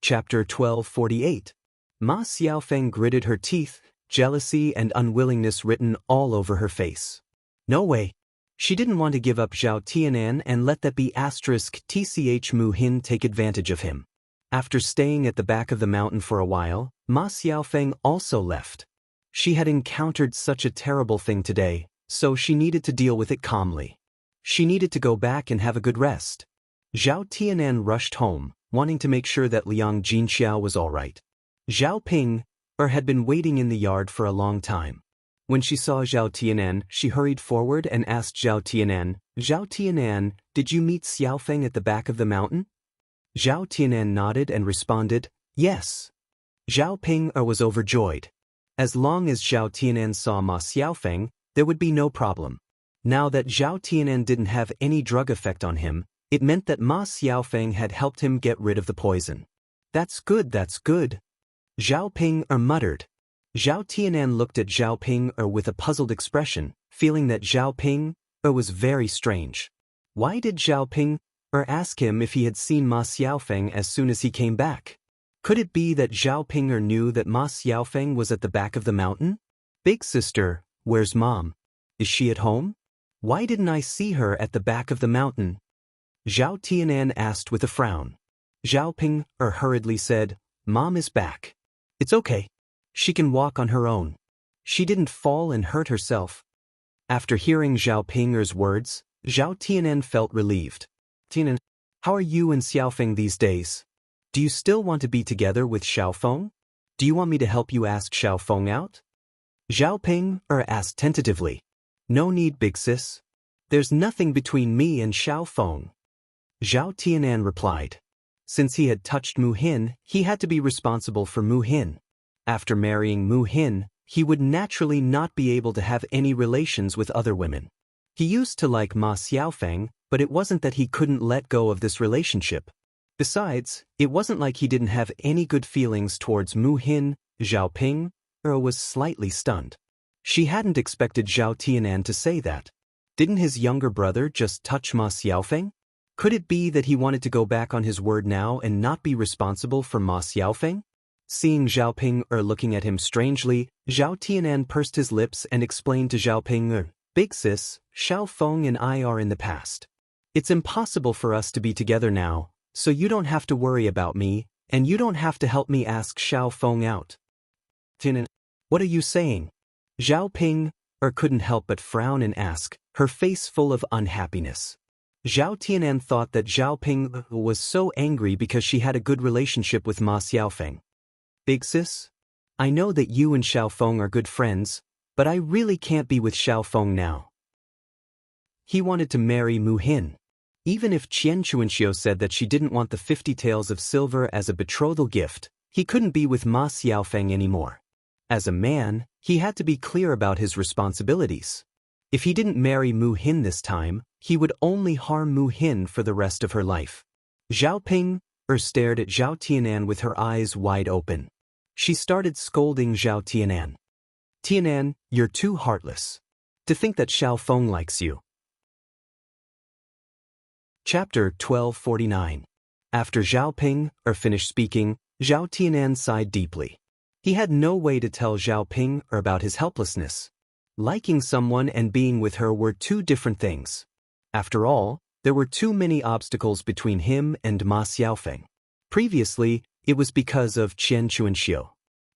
Chapter 1248. Ma Xiaofeng gritted her teeth, jealousy and unwillingness written all over her face. No way. She didn't want to give up Zhao Tianan and let that be *tch Mu Hin take advantage of him. After staying at the back of the mountain for a while, Ma Xiaofeng also left. She had encountered such a terrible thing today, so she needed to deal with it calmly. She needed to go back and have a good rest. Zhao Tianan rushed home, wanting to make sure that Liang Jinxiao was all right. Zhao Ping had been waiting in the yard for a long time. When she saw Zhao Tianan, she hurried forward and asked Zhao Tianan, did you meet Xiaofeng at the back of the mountain? Zhao Tianan nodded and responded, yes. Zhao Ping was overjoyed. As long as Zhao Tianan saw Ma Xiaofeng, there would be no problem. Now that Zhao Tianan didn't have any drug effect on him, it meant that Ma Xiaofeng had helped him get rid of the poison. That's good, that's good. Zhao Ping muttered. Zhao Tianan looked at Zhao Ping with a puzzled expression, feeling that Zhao Ping was very strange. Why did Zhao Ping ask him if he had seen Ma Xiaofeng as soon as he came back? Could it be that Zhao Ping knew that Ma Xiaofeng was at the back of the mountain? Big sister, where's Mom? Is she at home? Why didn't I see her at the back of the mountain? Zhao Tianan asked with a frown. Zhao Ping hurriedly said, Mom is back. It's okay. She can walk on her own. She didn't fall and hurt herself. After hearing Zhao Ping's words, Zhao Tianan felt relieved. Tianan, how are you and Xiaofeng these days? Do you still want to be together with Xiaofeng? Do you want me to help you ask Xiaofeng out? Zhao Ping asked tentatively. No need, big sis. There's nothing between me and Xiaofeng. Zhao Tianan replied. Since he had touched Mu Hin, he had to be responsible for Mu Hin. After marrying Mu Hin, he would naturally not be able to have any relations with other women. He used to like Ma Xiaofeng, but it wasn't that he couldn't let go of this relationship. Besides, it wasn't like he didn't have any good feelings towards Mu Hin. Zhao Ping was slightly stunned. She hadn't expected Zhao Tianan to say that. Didn't his younger brother just touch Ma Xiaofeng? Could it be that he wanted to go back on his word now and not be responsible for Ma Xiaofeng? Seeing Zhao Ping looking at him strangely, Zhao Tianan pursed his lips and explained to Zhao Ping, Big sis, Xiaofeng and I are in the past. It's impossible for us to be together now, so you don't have to worry about me, and you don't have to help me ask Xiaofeng out. Tianan, what are you saying? Zhao Ping couldn't help but frown and ask, her face full of unhappiness. Zhao Tianan thought that Zhao Ping was so angry because she had a good relationship with Ma Xiaofeng. Big sis, I know that you and Xiaofeng are good friends, but I really can't be with Xiaofeng now. He wanted to marry Mu Hin. Even if Xianxia said that she didn't want the 50 taels of silver as a betrothal gift, he couldn't be with Ma Xiaofeng anymore. As a man, he had to be clear about his responsibilities. If he didn't marry Mu Hin this time, he would only harm Mu Hin for the rest of her life. Zhao Ping stared at Zhao Tianan with her eyes wide open. She started scolding Zhao Tianan. Tianan, you're too heartless. To think that Xiaofeng likes you. Chapter 1249. After Zhao Ping finished speaking, Zhao Tianan sighed deeply. He had no way to tell Zhao Ping about his helplessness. Liking someone and being with her were two different things. After all, there were too many obstacles between him and Ma Xiaofeng. Previously, it was because of Xianxia.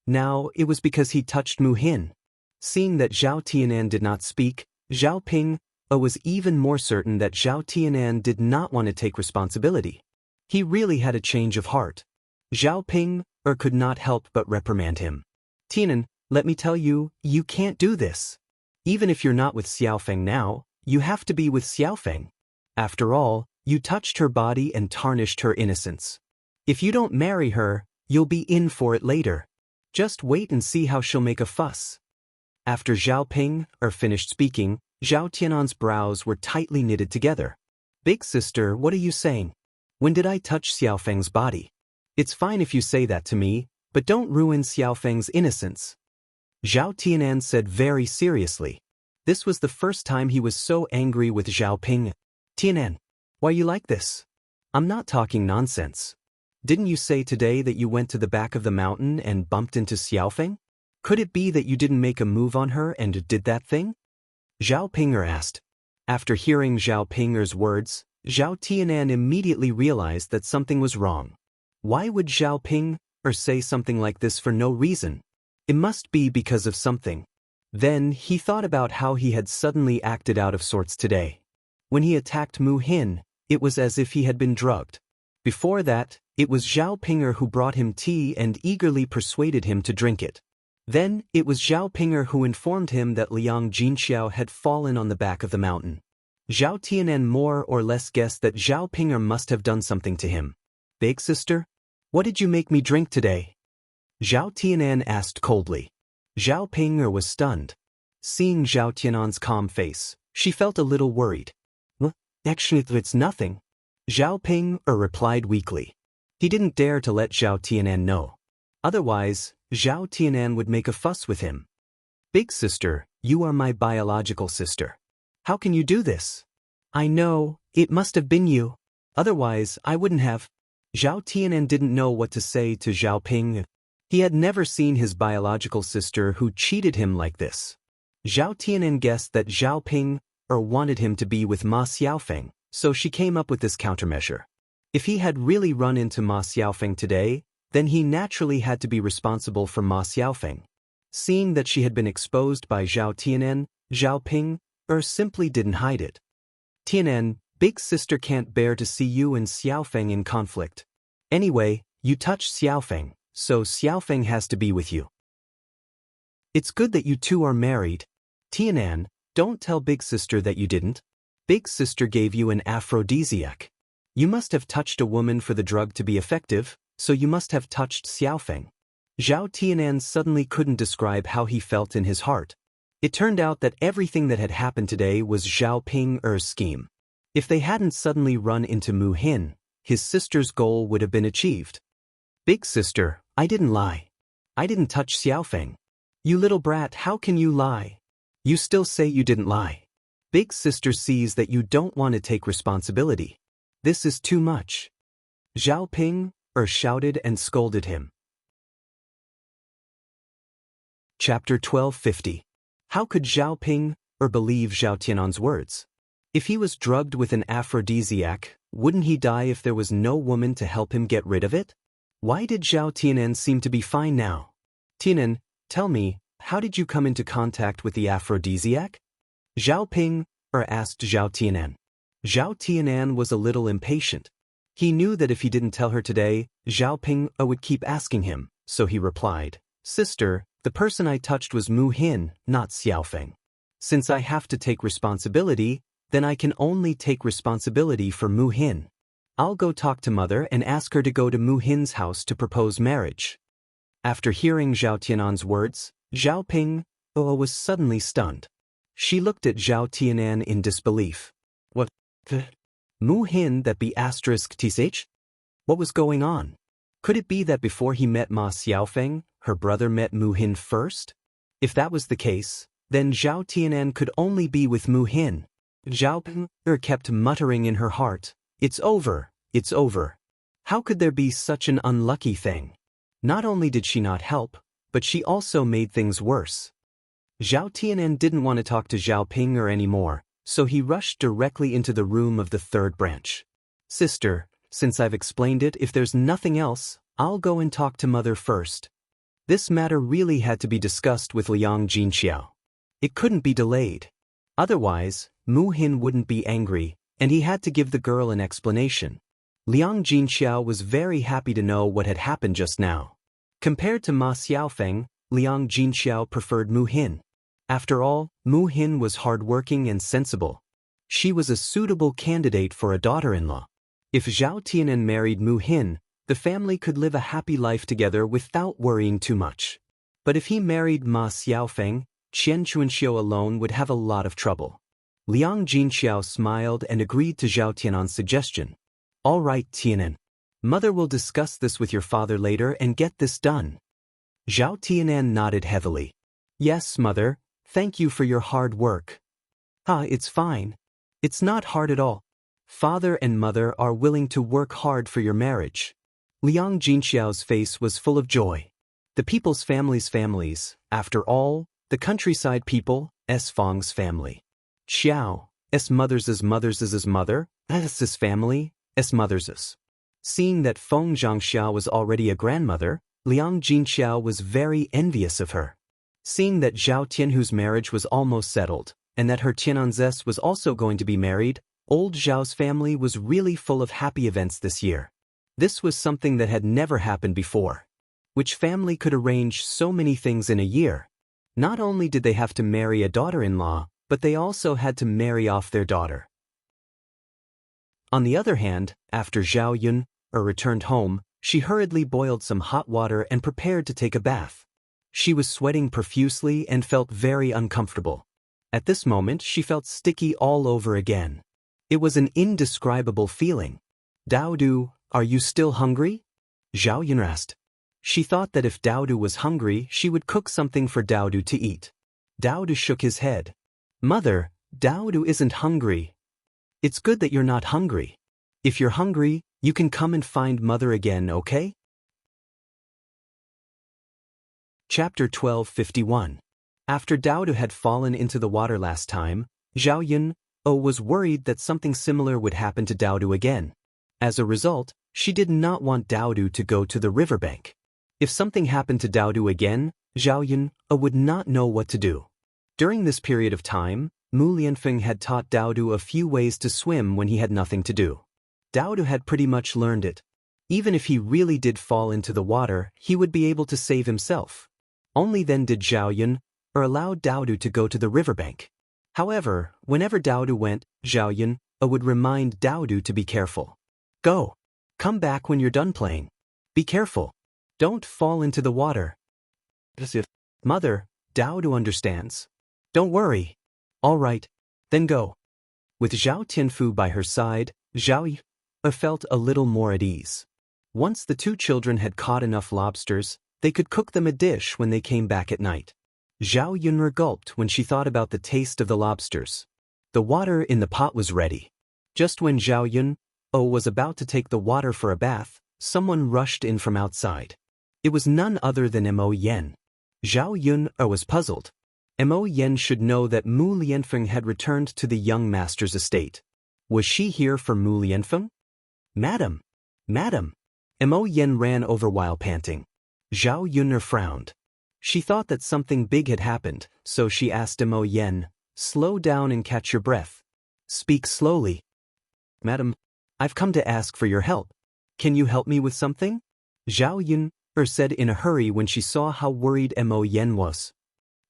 Now, it was because he touched Mu Hin. Seeing that Zhao Tianan did not speak, Zhao Ping was even more certain that Zhao Tianan did not want to take responsibility. He really had a change of heart. Zhao Ping could not help but reprimand him. Tianan, let me tell you, you can't do this. Even if you're not with Xiaofeng now, you have to be with Xiaofeng. After all, you touched her body and tarnished her innocence. If you don't marry her, you'll be in for it later. Just wait and see how she'll make a fuss. After Zhao Ping finished speaking, Zhao Tianan's brows were tightly knitted together. Big sister, what are you saying? When did I touch Xiaofeng's body? It's fine if you say that to me, but don't ruin Xiaofeng's innocence. Zhao Tianan said very seriously. This was the first time he was so angry with Zhao Ping. Tianan, why you like this? I'm not talking nonsense. Didn't you say today that you went to the back of the mountain and bumped into Xiaofeng? Could it be that you didn't make a move on her and did that thing? Zhao Ping'er asked. After hearing Zhao Ping'er's words, Zhao Tianan immediately realized that something was wrong. Why would Zhao Ping'er say something like this for no reason? It must be because of something. Then he thought about how he had suddenly acted out of sorts today. When he attacked Mu Hin, it was as if he had been drugged. Before that, it was Zhao Ping'er who brought him tea and eagerly persuaded him to drink it. Then, it was Zhao Ping'er who informed him that Liang Jinxiao had fallen on the back of the mountain. Zhao Tianan more or less guessed that Zhao Ping'er must have done something to him. Big sister? What did you make me drink today? Zhao Tianan asked coldly. Zhao Ping'er was stunned. Seeing Zhao Tianan's calm face, she felt a little worried. Actually, it's nothing. Zhao Ping'er replied weakly. He didn't dare to let Zhao Tianan know. Otherwise, Zhao Tianan would make a fuss with him. Big sister, you are my biological sister. How can you do this? I know, it must have been you. Otherwise, I wouldn't have. Zhao Tianan didn't know what to say to Zhao Ping. He had never seen his biological sister who cheated him like this. Zhao Tianan guessed that Zhao Ping'er wanted him to be with Ma Xiaofeng, so she came up with this countermeasure. If he had really run into Ma Xiaofeng today, then he naturally had to be responsible for Ma Xiaofeng. Seeing that she had been exposed by Zhao Tianan, Zhao Ping'er simply didn't hide it. Tianan, big sister can't bear to see you and Xiaofeng in conflict. Anyway, you touched Xiaofeng, so Xiaofeng has to be with you. It's good that you two are married. Tianan, don't tell big sister that you didn't. Big sister gave you an aphrodisiac. You must have touched a woman for the drug to be effective, so you must have touched Xiaofeng. Zhao Tianan suddenly couldn't describe how he felt in his heart. It turned out that everything that had happened today was Zhao Ping'er's scheme. If they hadn't suddenly run into Mu Hin, his sister's goal would have been achieved. Big sister, I didn't lie. I didn't touch Xiaofeng. You little brat, how can you lie? You still say you didn't lie. Big sister sees that you don't want to take responsibility. This is too much. Zhao Ping'er shouted and scolded him. Chapter 1250. How could Zhao Ping'er believe Zhao Tianan's words? If he was drugged with an aphrodisiac, wouldn't he die if there was no woman to help him get rid of it? Why did Zhao Tianan seem to be fine now? Tianan, tell me, how did you come into contact with the aphrodisiac? Zhao Ping'er asked Zhao Tianan. Zhao Tianan was a little impatient. He knew that if he didn't tell her today, Zhao Ping'er would keep asking him, so he replied, Sister, the person I touched was Mu Hin, not Xiaofeng. Since I have to take responsibility, then I can only take responsibility for Mu Hin. I'll go talk to mother and ask her to go to Mu Hin's house to propose marriage. After hearing Zhao Tianan's words, Zhao Ping'er was suddenly stunned. She looked at Zhao Tianan in disbelief. What? Mu Hin that be *tsh? What was going on? Could it be that before he met Ma Xiaofeng, her brother met Mu Hin first? If that was the case, then Zhao Tianan could only be with Mu Hin. Zhao Ping'er kept muttering in her heart, It's over, it's over. How could there be such an unlucky thing? Not only did she not help, but she also made things worse. Zhao Tianan didn't want to talk to Zhao Ping'er anymore, so he rushed directly into the room of the third branch. Sister, since I've explained it, if there's nothing else, I'll go and talk to mother first. This matter really had to be discussed with Liang Jinxiao. It couldn't be delayed. Otherwise, Mu Hin wouldn't be angry, and he had to give the girl an explanation. Liang Jinxiao was very happy to know what had happened just now. Compared to Ma Xiaofeng, Liang Jinxiao preferred Mu Hin. After all, Mu Hin was hardworking and sensible. She was a suitable candidate for a daughter-in-law. If Zhao Tianan married Mu Hin, the family could live a happy life together without worrying too much. But if he married Ma Xiaofeng, Xianxia alone would have a lot of trouble. Liang Jinxiao smiled and agreed to Zhao Tianan's suggestion. All right, Tianan. Mother will discuss this with your father later and get this done. Zhao Tianan nodded heavily. Yes, mother, thank you for your hard work. It's fine. It's not hard at all. Father and mother are willing to work hard for your marriage. Liang Jinxiao's face was full of joy. The people's families, after all, the countryside people, S. Feng's family. Xiao, S. mother's mother, S.'s family, S. mother's. Seeing that Feng Zhangxia was already a grandmother, Liang Jinxiao was very envious of her. Seeing that Zhao Tianhu's marriage was almost settled, and that her Tiananzes was also going to be married, old Zhao's family was really full of happy events this year. This was something that had never happened before. Which family could arrange so many things in a year? Not only did they have to marry a daughter-in-law, but they also had to marry off their daughter. On the other hand, after Zhao Yun returned home, she hurriedly boiled some hot water and prepared to take a bath. She was sweating profusely and felt very uncomfortable. At this moment, she felt sticky all over again. It was an indescribable feeling. Daodu, are you still hungry? Zhao Yun asked. She thought that if Daodu was hungry, she would cook something for Daodu to eat. Daodu shook his head. Mother, Daodu isn't hungry. It's good that you're not hungry. If you're hungry, you can come and find Mother again, okay? Chapter 12:51. After Daodu had fallen into the water last time, Zhao Yun was worried that something similar would happen to Daodu again. As a result, she did not want Daodu to go to the riverbank. If something happened to Daodu again, Zhao Yun would not know what to do. During this period of time, Mu Lianfeng had taught Daodu a few ways to swim when he had nothing to do. Daodu had pretty much learned it. Even if he really did fall into the water, he would be able to save himself. Only then did Zhao Yun allow Daodu to go to the riverbank. However, whenever Daodu went, Zhao Yun would remind Daodu to be careful. Go. Come back when you're done playing. Be careful. Don't fall into the water. Mother, Daodu understands. Don't worry. All right, then go. With Zhao Tianfu by her side, Zhao Yi felt a little more at ease. Once the two children had caught enough lobsters, they could cook them a dish when they came back at night. Zhao Yun gulped when she thought about the taste of the lobsters. The water in the pot was ready. Just when Zhao Yun was about to take the water for a bath, someone rushed in from outside. It was none other than Mo Yen. Zhao Yun was puzzled. Mo Yen should know that Mu Lianfeng had returned to the young master's estate. Was she here for Mu Lianfeng? Madam! Madam! Mo Yen ran over while panting. Zhao Yun frowned. She thought that something big had happened, so she asked Mo Yen, slow down and catch your breath. Speak slowly. Madam, I've come to ask for your help. Can you help me with something? Zhao Yun said in a hurry when she saw how worried Mo Yen was.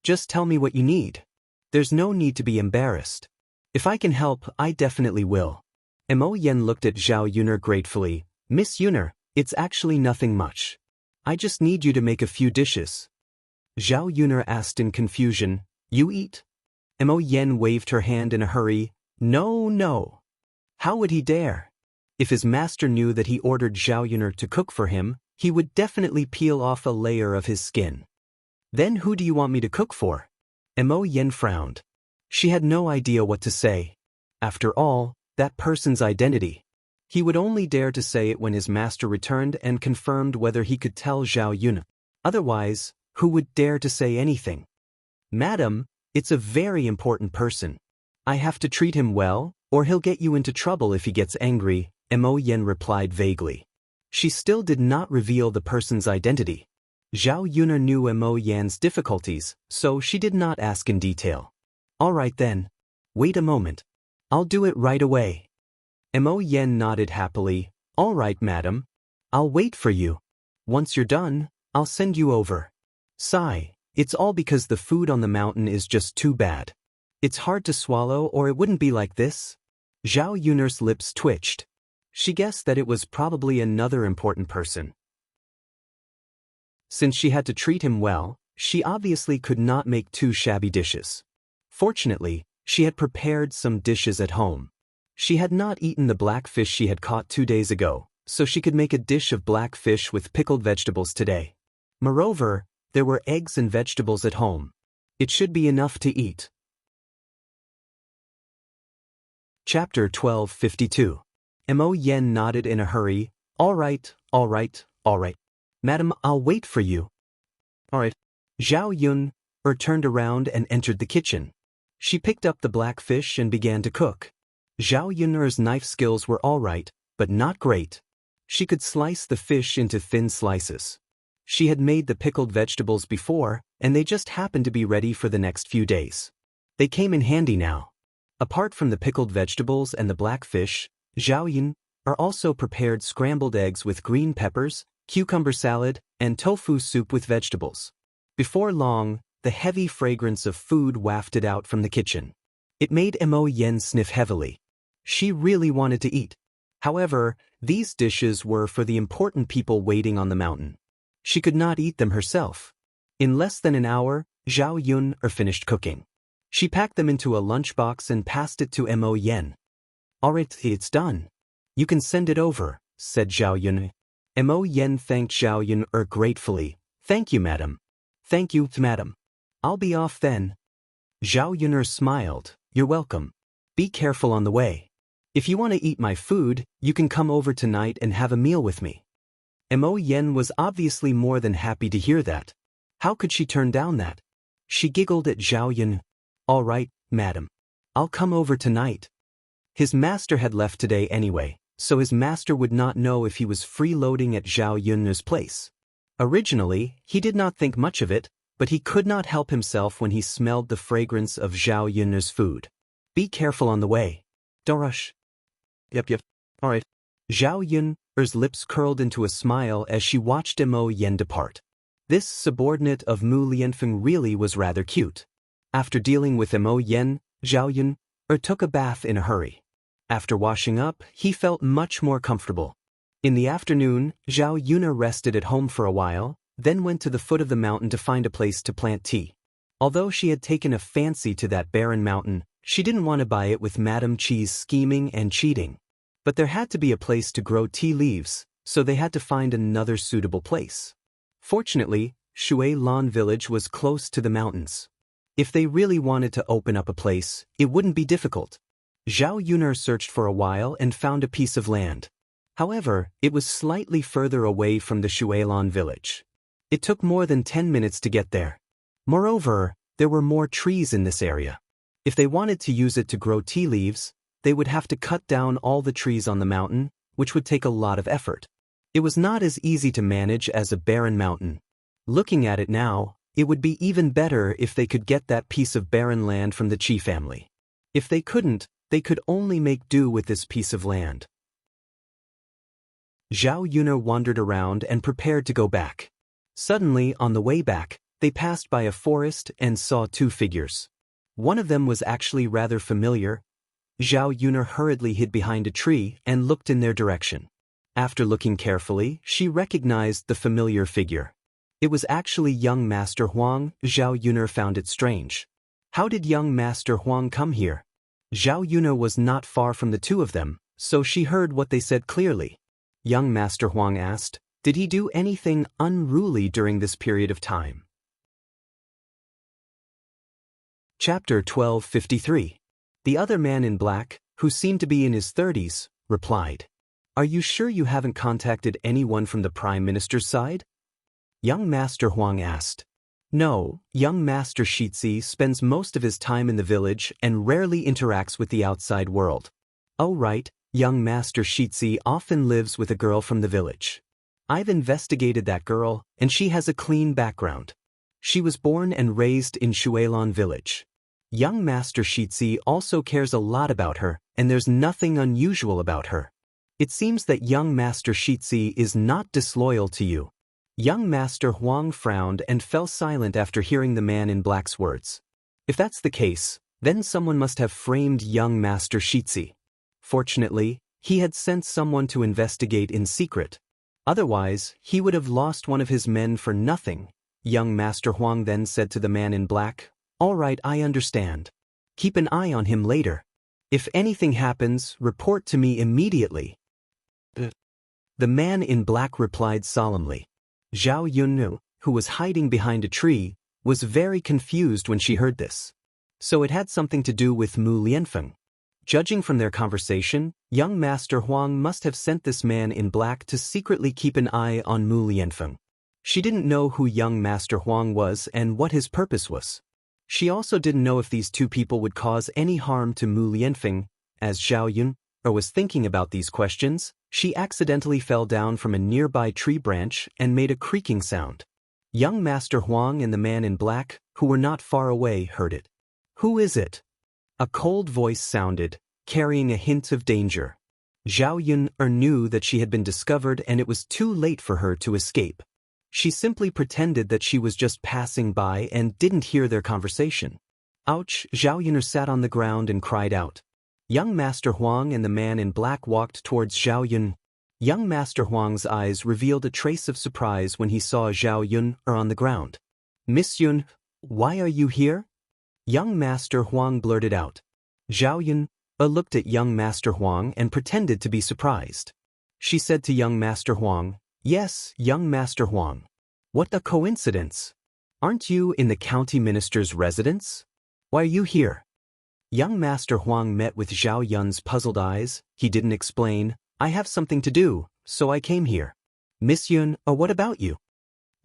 Just tell me what you need. There's no need to be embarrassed. If I can help, I definitely will. Mo Yen looked at Zhao Yun gratefully. Miss Yun, it's actually nothing much. I just need you to make a few dishes. Zhao Yun asked in confusion, You eat? Mo Yen waved her hand in a hurry. No, no. How would he dare? If his master knew that he ordered Zhao Yun to cook for him, he would definitely peel off a layer of his skin. Then who do you want me to cook for? Mo Yen frowned. She had no idea what to say. After all, that person's identity. He would only dare to say it when his master returned and confirmed whether he could tell Zhao Yun. Otherwise, who would dare to say anything? Madam, it's a very important person. I have to treat him well, or he'll get you into trouble if he gets angry, Mo Yen replied vaguely. She still did not reveal the person's identity. Zhao Yun knew Mo Yan's difficulties, so she did not ask in detail. All right then. Wait a moment. I'll do it right away. Mo Yen nodded happily. All right, madam. I'll wait for you. Once you're done, I'll send you over. Sigh, it's all because the food on the mountain is just too bad. It's hard to swallow or it wouldn't be like this. Zhao Yun's lips twitched. She guessed that it was probably another important person. Since she had to treat him well, she obviously could not make two shabby dishes. Fortunately, she had prepared some dishes at home. She had not eaten the black fish she had caught 2 days ago, so she could make a dish of black fish with pickled vegetables today. Moreover, there were eggs and vegetables at home. It should be enough to eat. Chapter 12:52. Mo Yen nodded in a hurry. All right, all right, all right. Madam, I'll wait for you. All right. Zhao Yun turned around and entered the kitchen. She picked up the black fish and began to cook. Zhao Yun's knife skills were all right, but not great. She could slice the fish into thin slices. She had made the pickled vegetables before, and they just happened to be ready for the next few days. They came in handy now. Apart from the pickled vegetables and the black fish, Zhao Yun also prepared scrambled eggs with green peppers, cucumber salad, and tofu soup with vegetables. Before long, the heavy fragrance of food wafted out from the kitchen. It made Mo Yen sniff heavily. She really wanted to eat. However, these dishes were for the important people waiting on the mountain. She could not eat them herself. In less than an hour, Zhao Yun finished cooking. She packed them into a lunchbox and passed it to Mo Yen. All right, it's done. You can send it over, said Zhao Yun. Mo Yen thanked Zhao Yun gratefully. Thank you, madam. Thank you, madam. I'll be off then. Zhao Yun smiled. You're welcome. Be careful on the way. If you want to eat my food, you can come over tonight and have a meal with me. Mo Yen was obviously more than happy to hear that. How could she turn down that? She giggled at Zhao Yun. All right, madam. I'll come over tonight. His master had left today anyway, so his master would not know if he was freeloading at Zhao Yun's place. Originally, he did not think much of it, but he could not help himself when he smelled the fragrance of Zhao Yun's food. Be careful on the way. Don't rush. Yep. All right. Zhao Yun's lips curled into a smile as she watched Mo Yen depart. This subordinate of Mu Lianfeng really was rather cute. After dealing with Mo Yen, Zhao Yun took a bath in a hurry. After washing up, he felt much more comfortable. In the afternoon, Zhao Yun rested at home for a while, then went to the foot of the mountain to find a place to plant tea. Although she had taken a fancy to that barren mountain, she didn't want to buy it with Madame Chi's scheming and cheating. But there had to be a place to grow tea leaves, so they had to find another suitable place. Fortunately, Shuilan village was close to the mountains. If they really wanted to open up a place, it wouldn't be difficult. Zhao Yun searched for a while and found a piece of land. However, it was slightly further away from the Shuilan village. It took more than 10 minutes to get there. Moreover, there were more trees in this area. If they wanted to use it to grow tea leaves, they would have to cut down all the trees on the mountain, which would take a lot of effort. It was not as easy to manage as a barren mountain. Looking at it now, it would be even better if they could get that piece of barren land from the Qi family. If they couldn't, they could only make do with this piece of land. Zhao Yun wandered around and prepared to go back. Suddenly, on the way back, they passed by a forest and saw two figures. One of them was actually rather familiar. Zhao Yun hurriedly hid behind a tree and looked in their direction. After looking carefully, she recognized the familiar figure. It was actually young Master Huang. Zhao Yun found it strange. How did young Master Huang come here? Zhao Yun was not far from the two of them, so she heard what they said clearly. Young Master Huang asked, did he do anything unruly during this period of time? Chapter 1253. The other man in black, who seemed to be in his 30s, replied, Are you sure you haven't contacted anyone from the Prime Minister's side? Young Master Huang asked. No, young Master Shitzi spends most of his time in the village and rarely interacts with the outside world. Oh right, young Master Shitzi often lives with a girl from the village. I've investigated that girl, and she has a clean background. She was born and raised in Shuilan village. Young Master Shitzi also cares a lot about her, and there's nothing unusual about her. It seems that young Master Shitzi is not disloyal to you. Young Master Huang frowned and fell silent after hearing the man in black's words. If that's the case, then someone must have framed young Master Shitzi. Fortunately, he had sent someone to investigate in secret. Otherwise, he would have lost one of his men for nothing. Young Master Huang then said to the man in black, All right, I understand. Keep an eye on him later. If anything happens, report to me immediately. The man in black replied solemnly. Zhao Yun, who was hiding behind a tree, was very confused when she heard this. So it had something to do with Mu Lianfeng. Judging from their conversation, young Master Huang must have sent this man in black to secretly keep an eye on Mu Lianfeng. She didn't know who young Master Huang was and what his purpose was. She also didn't know if these two people would cause any harm to Mu Lianfeng. As Zhao Yun was thinking about these questions, she accidentally fell down from a nearby tree branch and made a creaking sound. Young Master Huang and the man in black, who were not far away, heard it. "Who is it?" A cold voice sounded, carrying a hint of danger. Zhao Yun knew that she had been discovered and it was too late for her to escape. She simply pretended that she was just passing by and didn't hear their conversation. Ouch! Zhao Yun sat on the ground and cried out. Young Master Huang and the man in black walked towards Zhao Yun. Young Master Huang's eyes revealed a trace of surprise when he saw Zhao Yun on the ground. "Miss Yun, why are you here?" Young Master Huang blurted out. Zhao Yun looked at young Master Huang and pretended to be surprised. She said to young Master Huang, "Yes, young Master Huang. What a coincidence. Aren't you in the county minister's residence? Why are you here?" Young Master Huang met with Zhao Yun's puzzled eyes. He didn't explain. "I have something to do, so I came here." "Miss Yun, what about you?"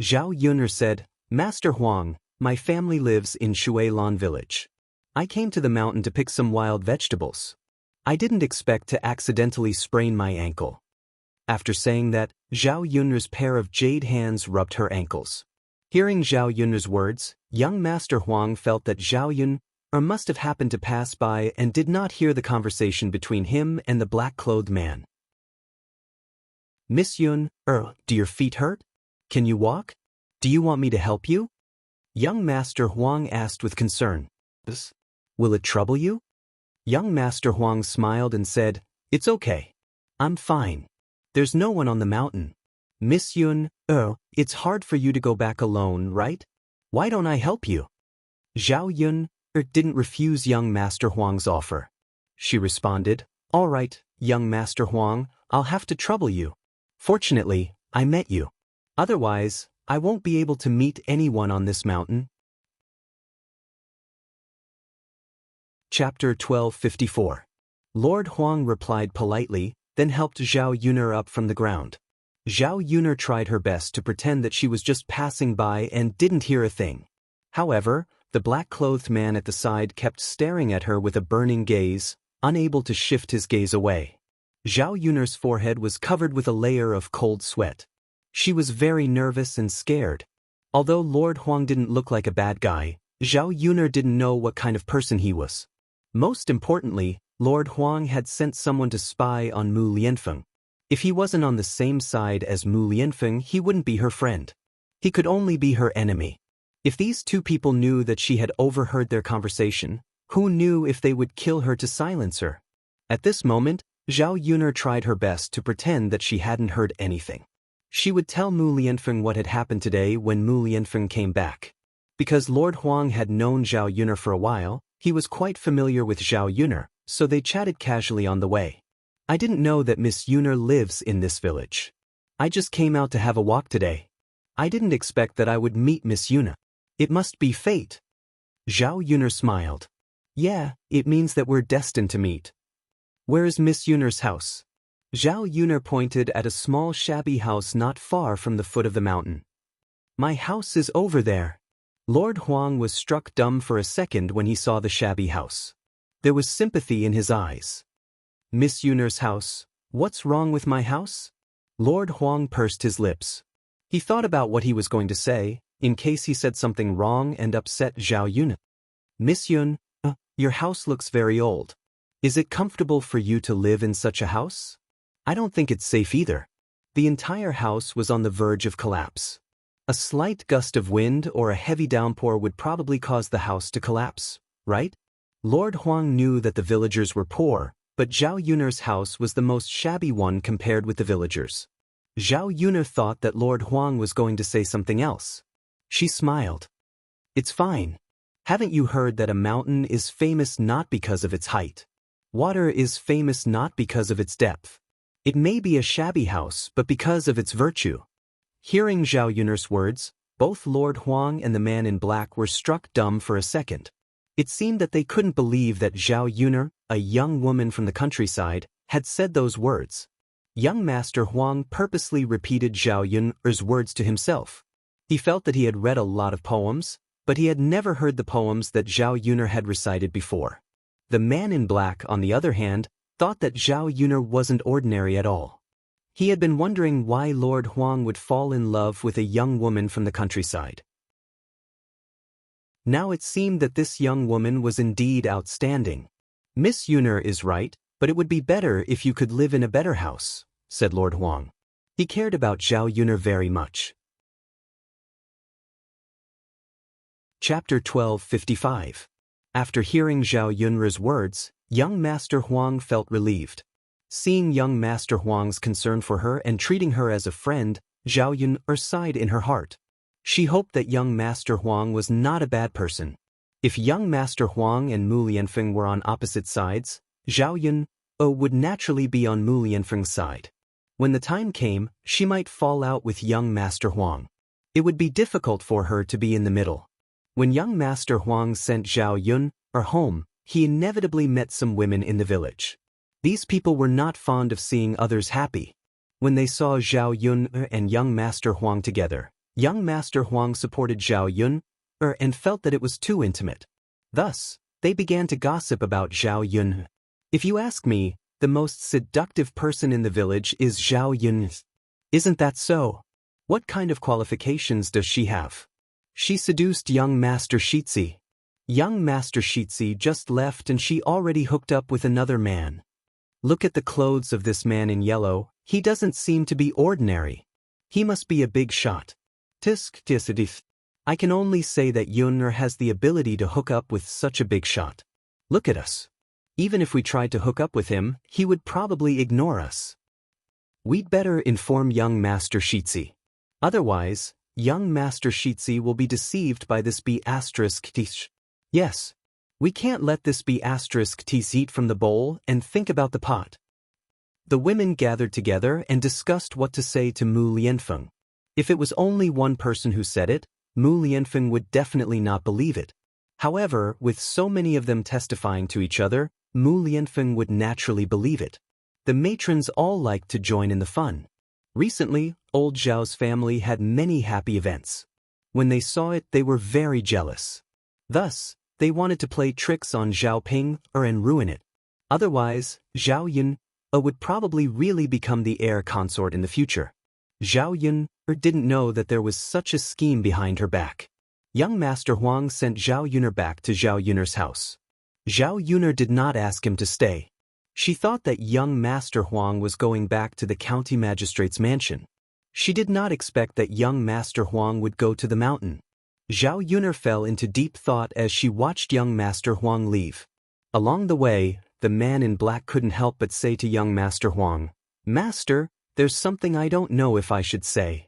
Zhao Yun said, "Master Huang, my family lives in Shuilan village. I came to the mountain to pick some wild vegetables. I didn't expect to accidentally sprain my ankle." After saying that, Zhao Yun's pair of jade hands rubbed her ankles. Hearing Zhao Yun's words, young Master Huang felt that Zhao Yun must have happened to pass by and did not hear the conversation between him and the black-clothed man. "Miss Yun, do your feet hurt? Can you walk? Do you want me to help you?" Young Master Huang asked with concern. "Will it trouble you?" Young Master Huang smiled and said, "It's okay. I'm fine. There's no one on the mountain. Miss Yun, it's hard for you to go back alone, right? Why don't I help you?" Zhao Yun didn't refuse young Master Huang's offer. She responded, "All right, young Master Huang, I'll have to trouble you. Fortunately, I met you. Otherwise, I won't be able to meet anyone on this mountain." Chapter 1254. Lord Huang replied politely, then helped Zhao Yun up from the ground. Zhao Yun tried her best to pretend that she was just passing by and didn't hear a thing. However, the black-clothed man at the side kept staring at her with a burning gaze, unable to shift his gaze away. Zhao Yun's forehead was covered with a layer of cold sweat. She was very nervous and scared. Although Lord Huang didn't look like a bad guy, Zhao Yun didn't know what kind of person he was. Most importantly, Lord Huang had sent someone to spy on Mu Lianfeng. If he wasn't on the same side as Mu Lianfeng, he wouldn't be her friend. He could only be her enemy. If these two people knew that she had overheard their conversation, who knew if they would kill her to silence her? At this moment, Zhao Yun tried her best to pretend that she hadn't heard anything. She would tell Mu Lianfeng what had happened today when Mu Lianfeng came back. Because Lord Huang had known Zhao Yun for a while, he was quite familiar with Zhao Yun, so they chatted casually on the way. "I didn't know that Miss Yun lives in this village. I just came out to have a walk today. I didn't expect that I would meet Miss Yun. It must be fate." Zhao Yun smiled. "Yeah, it means that we're destined to meet. Where is Miss Yun's house?" Zhao Yun pointed at a small shabby house not far from the foot of the mountain. "My house is over there." Lord Huang was struck dumb for a second when he saw the shabby house. There was sympathy in his eyes. "Miss Yun's house? What's wrong with my house?" Lord Huang pursed his lips. He thought about what he was going to say, in case he said something wrong and upset Zhao Yun. "Miss Yun, your house looks very old. Is it comfortable for you to live in such a house? I don't think it's safe either." The entire house was on the verge of collapse. A slight gust of wind or a heavy downpour would probably cause the house to collapse, right? Lord Huang knew that the villagers were poor, but Zhao Yun's house was the most shabby one compared with the villagers. Zhao Yun thought that Lord Huang was going to say something else. She smiled. "It's fine. Haven't you heard that a mountain is famous not because of its height? Water is famous not because of its depth. It may be a shabby house, but because of its virtue." Hearing Zhao Yun's words, both Lord Huang and the man in black were struck dumb for a second. It seemed that they couldn't believe that Zhao Yuner, a young woman from the countryside, had said those words. Young Master Huang purposely repeated Zhao Yuner's words to himself. He felt that he had read a lot of poems, but he had never heard the poems that Zhao Yuner had recited before. The man in black, on the other hand, thought that Zhao Yuner wasn't ordinary at all. He had been wondering why Lord Huang would fall in love with a young woman from the countryside. Now it seemed that this young woman was indeed outstanding. Miss Yuner is right, but it would be better if you could live in a better house, said Lord Huang. He cared about Zhao Yuner very much. Chapter 1255. After hearing Zhao Yuner's words, young Master Huang felt relieved. Seeing young Master Huang's concern for her and treating her as a friend, Zhao Yuner sighed in her heart. She hoped that young Master Huang was not a bad person. If young Master Huang and Mu Lianfeng were on opposite sides, Zhao Yuner would naturally be on Mu Lianfeng's side. When the time came, she might fall out with young Master Huang. It would be difficult for her to be in the middle. When young Master Huang sent Zhao Yuner home, he inevitably met some women in the village. These people were not fond of seeing others happy. When they saw Zhao Yuner and young Master Huang together, young Master Huang supported Zhao Yuner and felt that it was too intimate. Thus, they began to gossip about Zhao Yuner. If you ask me, the most seductive person in the village is Zhao Yuner. Isn't that so? What kind of qualifications does she have? She seduced young Master Shitzi. Young Master Shitzi just left and she already hooked up with another man. Look at the clothes of this man in yellow, he doesn't seem to be ordinary. He must be a big shot. I can only say that Yuner has the ability to hook up with such a big shot. Look at us. Even if we tried to hook up with him, he would probably ignore us. We'd better inform young Master Shitzi. Otherwise, young Master Shitzi will be deceived by this B***tish. Yes. We can't let this B***tish eat from the bowl and think about the pot. The women gathered together and discussed what to say to Mu Lianfeng. If it was only one person who said it, Mu Lianfeng would definitely not believe it. However, with so many of them testifying to each other, Mu Lianfeng would naturally believe it. The matrons all liked to join in the fun. Recently, old Zhao's family had many happy events. When they saw it, they were very jealous. Thus, they wanted to play tricks on Zhao Ping and ruin it. Otherwise, Zhao Yuner would probably really become the heir consort in the future. Zhao Yuner didn't know that there was such a scheme behind her back. Young Master Huang sent Zhao Yuner back to Zhao Yuner's house. Zhao Yuner did not ask him to stay. She thought that young Master Huang was going back to the county magistrate's mansion. She did not expect that young Master Huang would go to the mountain. Zhao Yuner fell into deep thought as she watched young Master Huang leave. Along the way, the man in black couldn't help but say to young Master Huang, "Master, there's something I don't know if I should say."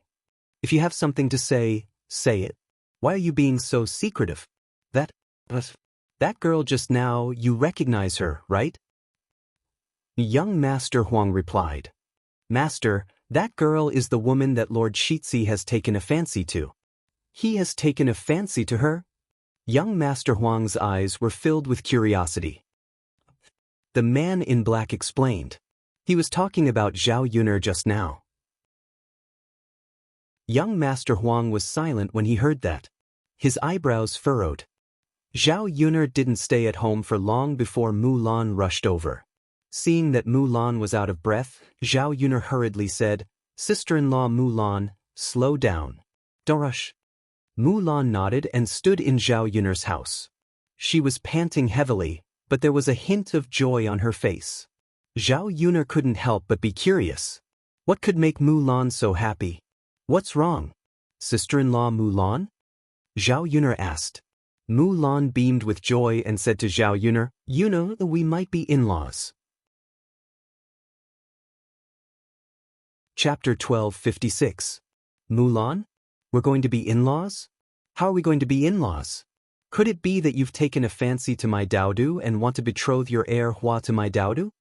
If you have something to say, say it. Why are you being so secretive? That girl just now, you recognize her, right? Young Master Huang replied, "Master, that girl is the woman that Lord Shitzi has taken a fancy to." He has taken a fancy to her? Young Master Huang's eyes were filled with curiosity. The man in black explained. He was talking about Zhao Yuner just now. Young Master Huang was silent when he heard that. His eyebrows furrowed. Zhao Yuner didn't stay at home for long before Mulan rushed over. Seeing that Mulan was out of breath, Zhao Yuner hurriedly said, "Sister-in-law Mulan, slow down. Don't rush." Mulan nodded and stood in Zhao Yuner's house. She was panting heavily, but there was a hint of joy on her face. Zhao Yuner couldn't help but be curious. What could make Mulan so happy? What's wrong? Sister-in-law Mulan? Zhao Yuner asked. Mulan beamed with joy and said to Zhao Yuner, "You know, we might be in-laws." Chapter 1256. Mulan? We're going to be in-laws? How are we going to be in-laws? Could it be that you've taken a fancy to my Daodu and want to betroth your heir Hua to my Daodu?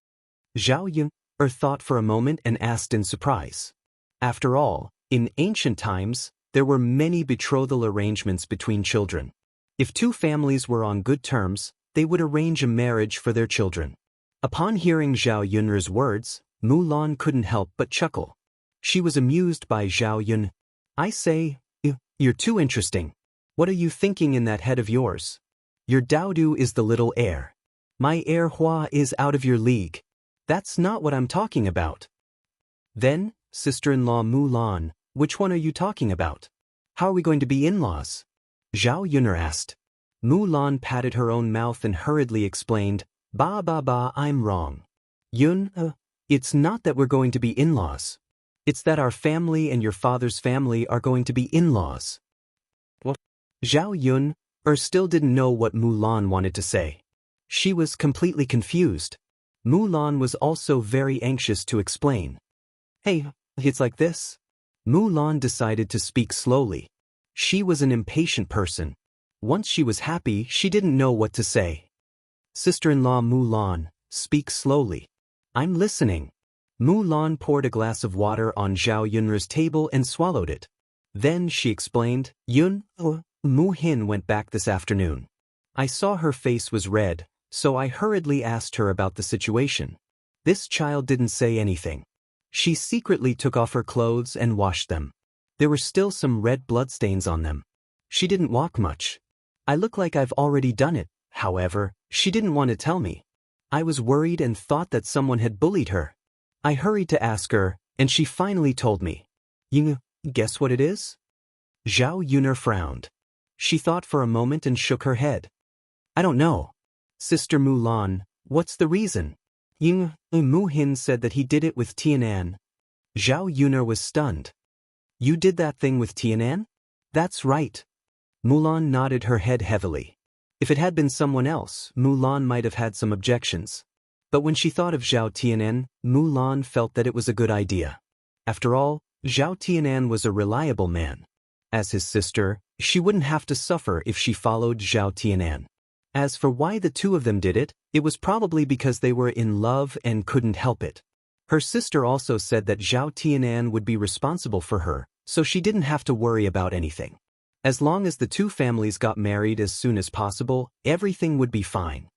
Zhao Yuner thought for a moment and asked in surprise. After all, in ancient times, there were many betrothal arrangements between children. If two families were on good terms, they would arrange a marriage for their children. Upon hearing Zhao Yun'er's words, Mulan couldn't help but chuckle. She was amused by Zhao Yun. I say, you're too interesting. What are you thinking in that head of yours? Your Daodu is the little heir. My heir Hua is out of your league. That's not what I'm talking about. Then, sister-in-law Mulan, which one are you talking about? How are we going to be in-laws? Zhao Yun'er asked. Mulan patted her own mouth and hurriedly explained, Ba, I'm wrong. Yun, it's not that we're going to be in-laws. It's that our family and your father's family are going to be in-laws. What? Zhao Yun still didn't know what Mulan wanted to say. She was completely confused. Mulan was also very anxious to explain. Hey, it's like this. Mulan decided to speak slowly. She was an impatient person. Once she was happy, she didn't know what to say. Sister-in-law Mulan, speak slowly. I'm listening. Mulan poured a glass of water on Zhao Yun'er's table and swallowed it. Then she explained, Yun, Mu Hin went back this afternoon. I saw her face was red, so I hurriedly asked her about the situation. This child didn't say anything. She secretly took off her clothes and washed them. There were still some red bloodstains on them. She didn't walk much. I look like I've already done it, however, she didn't want to tell me. I was worried and thought that someone had bullied her. I hurried to ask her, and she finally told me. You guess what it is? Zhao Yun'er frowned. She thought for a moment and shook her head. I don't know. Sister Mulan, what's the reason? Mu Hin said that he did it with Tianan. Zhao Yun'er was stunned. You did that thing with Tianan? That's right. Mulan nodded her head heavily. If it had been someone else, Mulan might have had some objections. But when she thought of Zhao Tianan, Mulan felt that it was a good idea. After all, Zhao Tianan was a reliable man. As his sister, she wouldn't have to suffer if she followed Zhao Tianan. As for why the two of them did it, it was probably because they were in love and couldn't help it. Her sister also said that Zhao Tianan would be responsible for her, so she didn't have to worry about anything. As long as the two families got married as soon as possible, everything would be fine.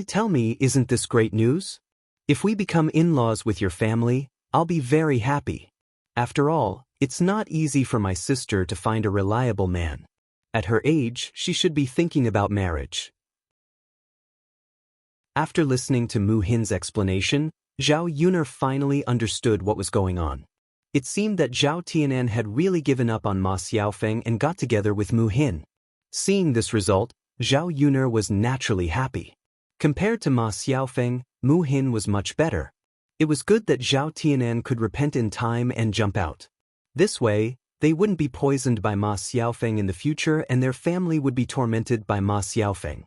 Tell me, isn't this great news? If we become in-laws with your family, I'll be very happy. After all, it's not easy for my sister to find a reliable man. At her age, she should be thinking about marriage. After listening to Mu Hin's explanation, Zhao Yun'er finally understood what was going on. It seemed that Zhao Tianan had really given up on Ma Xiaofeng and got together with Mu Hin. Seeing this result, Zhao Yun'er was naturally happy. Compared to Ma Xiaofeng, Mu Hin was much better. It was good that Zhao Tianan could repent in time and jump out. This way, they wouldn't be poisoned by Ma Xiaofeng in the future and their family would be tormented by Ma Xiaofeng.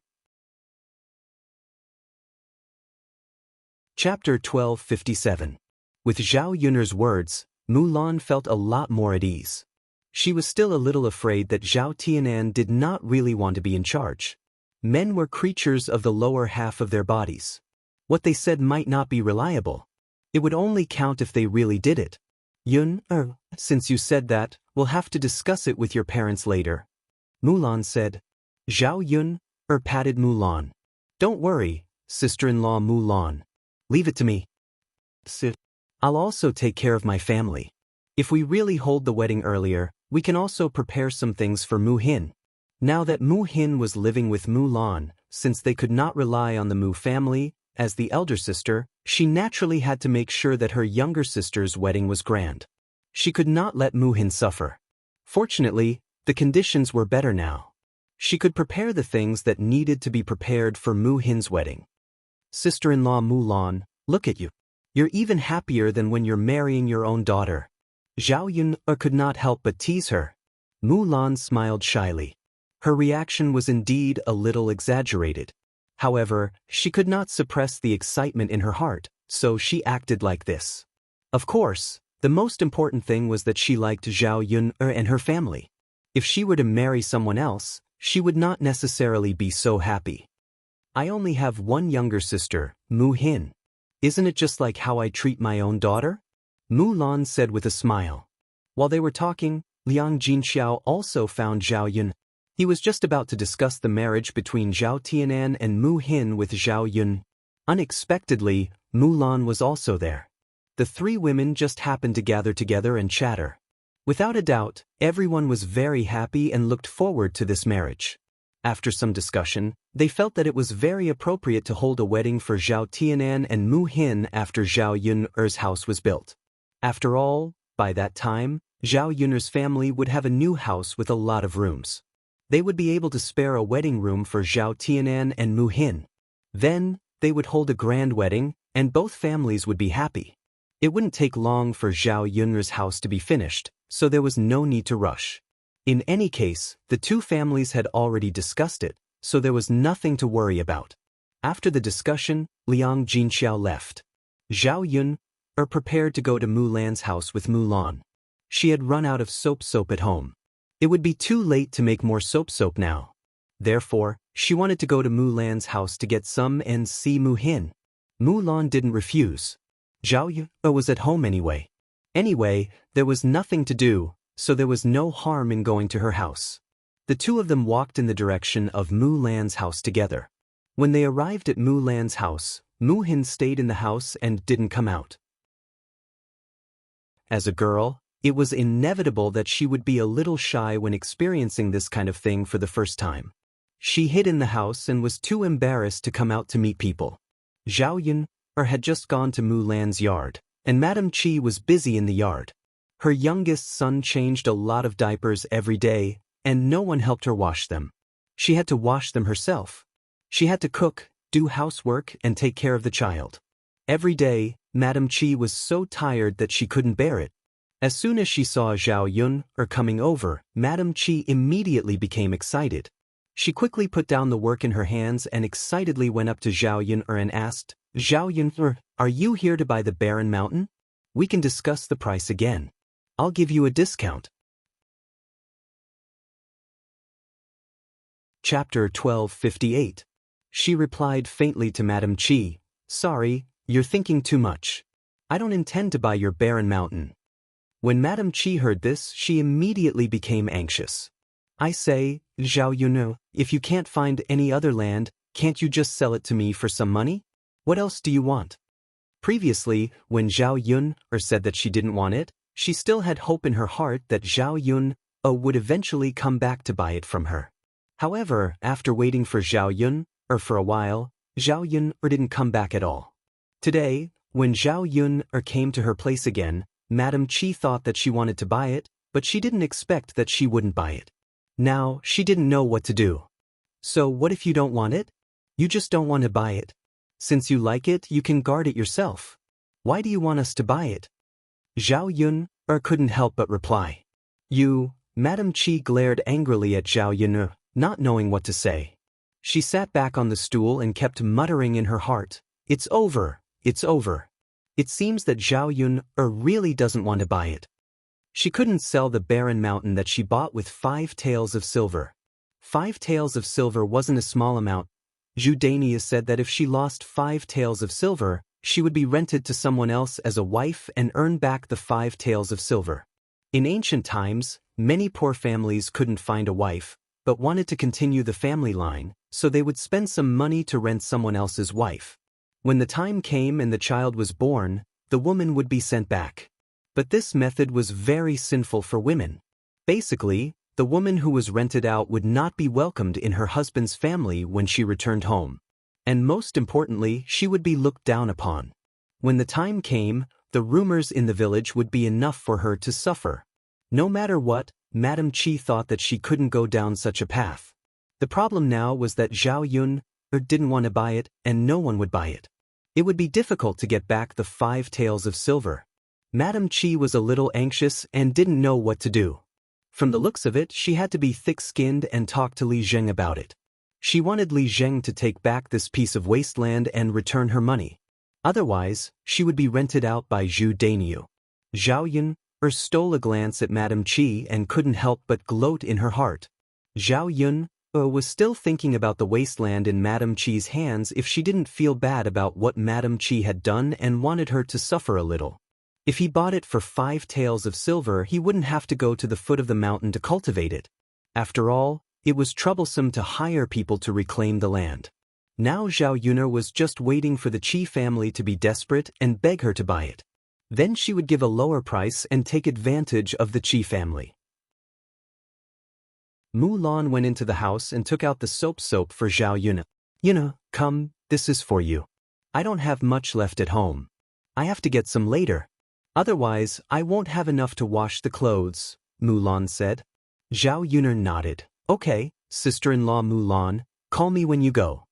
Chapter 1257. With Zhao Yun'er's words, Mulan felt a lot more at ease. She was still a little afraid that Zhao Tianan did not really want to be in charge. Men were creatures of the lower half of their bodies. What they said might not be reliable. It would only count if they really did it. Yun, since you said that, we'll have to discuss it with your parents later. Mulan said. Zhao Yun, patted Mulan. Don't worry, sister-in-law Mulan. Leave it to me. Sit. I'll also take care of my family. If we really hold the wedding earlier, we can also prepare some things for Mu Hin. Now that Mu Hin was living with Mulan, since they could not rely on the Mu family, as the elder sister, she naturally had to make sure that her younger sister's wedding was grand. She could not let Mu Hin suffer. Fortunately, the conditions were better now. She could prepare the things that needed to be prepared for Mu Hin's wedding. Sister-in-law Mulan, look at you. You're even happier than when you're marrying your own daughter. Zhao Yun could not help but tease her. Mulan smiled shyly. Her reaction was indeed a little exaggerated. However, she could not suppress the excitement in her heart, so she acted like this. Of course, the most important thing was that she liked Zhao Yun and her family. If she were to marry someone else, she would not necessarily be so happy. I only have one younger sister, Mu Hin. Isn't it just like how I treat my own daughter? Mulan said with a smile. While they were talking, Liang Jinxiao also found Zhao Yun. He was just about to discuss the marriage between Zhao Tianan and Mu Hin with Zhao Yun. Unexpectedly, Mulan was also there. The three women just happened to gather together and chatter. Without a doubt, everyone was very happy and looked forward to this marriage. After some discussion, they felt that it was very appropriate to hold a wedding for Zhao Tianan and Mu Hin after Zhao Yun's house was built. After all, by that time, Zhao Yun's family would have a new house with a lot of rooms. They would be able to spare a wedding room for Zhao Tianan and Mu Hin. Then, they would hold a grand wedding, and both families would be happy. It wouldn't take long for Zhao Yun's house to be finished, so there was no need to rush. In any case, the two families had already discussed it, so there was nothing to worry about. After the discussion, Liang Jinxiao left. Zhao Yun prepared to go to Mulan's house with Mulan. She had run out of soap at home. It would be too late to make more soap now. Therefore, she wanted to go to Mulan's house to get some and see Mu Hin. Mulan didn't refuse. Zhao Yun was at home anyway. Anyway, there was nothing to do, so there was no harm in going to her house. The two of them walked in the direction of Mulan's house together. When they arrived at Mulan's house, Mu Hin stayed in the house and didn't come out. As a girl, it was inevitable that she would be a little shy when experiencing this kind of thing for the first time. She hid in the house and was too embarrassed to come out to meet people. Zhao Yun had just gone to Mulan's yard, and Madame Qi was busy in the yard. Her youngest son changed a lot of diapers every day, and no one helped her wash them. She had to wash them herself. She had to cook, do housework, and take care of the child. Every day, Madame Qi was so tired that she couldn't bear it. As soon as she saw Zhao Yun coming over, Madame Qi immediately became excited. She quickly put down the work in her hands and excitedly went up to Zhao Yun and asked, "Zhao Yun, are you here to buy the barren mountain? We can discuss the price again. I'll give you a discount." Chapter 1258. She replied faintly to Madame Qi, "Sorry, you're thinking too much. I don't intend to buy your barren mountain." When Madame Qi heard this, she immediately became anxious. "I say, Zhao Yun, if you can't find any other land, can't you just sell it to me for some money? What else do you want?" Previously, when Zhao Yun said that she didn't want it, she still had hope in her heart that Zhao Yun would eventually come back to buy it from her. However, after waiting for Zhao Yun for a while, Zhao Yun didn't come back at all. Today, when Zhao Yun came to her place again, Madame Qi thought that she wanted to buy it, but she didn't expect that she wouldn't buy it. Now, she didn't know what to do. "So what if you don't want it? You just don't want to buy it. Since you like it, you can guard it yourself. Why do you want us to buy it?" Zhao Yun couldn't help but reply. "You..." Madame Qi glared angrily at Zhao Yun, not knowing what to say. She sat back on the stool and kept muttering in her heart, "It's over, it's over." It seems that Zhao Yun really doesn't want to buy it. She couldn't sell the barren mountain that she bought with 5 taels of silver. 5 taels of silver wasn't a small amount. Zhu Dania said that if she lost 5 taels of silver, she would be rented to someone else as a wife and earn back the 5 taels of silver. In ancient times, many poor families couldn't find a wife, but wanted to continue the family line, so they would spend some money to rent someone else's wife. When the time came and the child was born, the woman would be sent back. But this method was very sinful for women. Basically, the woman who was rented out would not be welcomed in her husband's family when she returned home. And most importantly, she would be looked down upon. When the time came, the rumors in the village would be enough for her to suffer. No matter what, Madame Qi thought that she couldn't go down such a path. The problem now was that Zhao Yun didn't want to buy it, and no one would buy it. It would be difficult to get back the 5 taels of silver. Madame Qi was a little anxious and didn't know what to do. From the looks of it, she had to be thick-skinned and talk to Li Zheng about it. She wanted Li Zheng to take back this piece of wasteland and return her money. Otherwise, she would be rented out by Zhu Daniu. Zhao Yun stole a glance at Madame Qi and couldn't help but gloat in her heart. Zhao Yun was still thinking about the wasteland in Madame Qi's hands if she didn't feel bad about what Madame Qi had done and wanted her to suffer a little. If he bought it for 5 taels of silver, he wouldn't have to go to the foot of the mountain to cultivate it. After all, It was troublesome to hire people to reclaim the land. Now Zhao Yun'er was just waiting for the Qi family to be desperate and beg her to buy it. Then she would give a lower price and take advantage of the Qi family. Mulan went into the house and took out the soap for Zhao Yun'er. "Yun'er, come, this is for you. I don't have much left at home. I have to get some later. Otherwise, I won't have enough to wash the clothes," Mulan said. Zhao Yun'er nodded. "Okay, sister-in-law Mulan, call me when you go.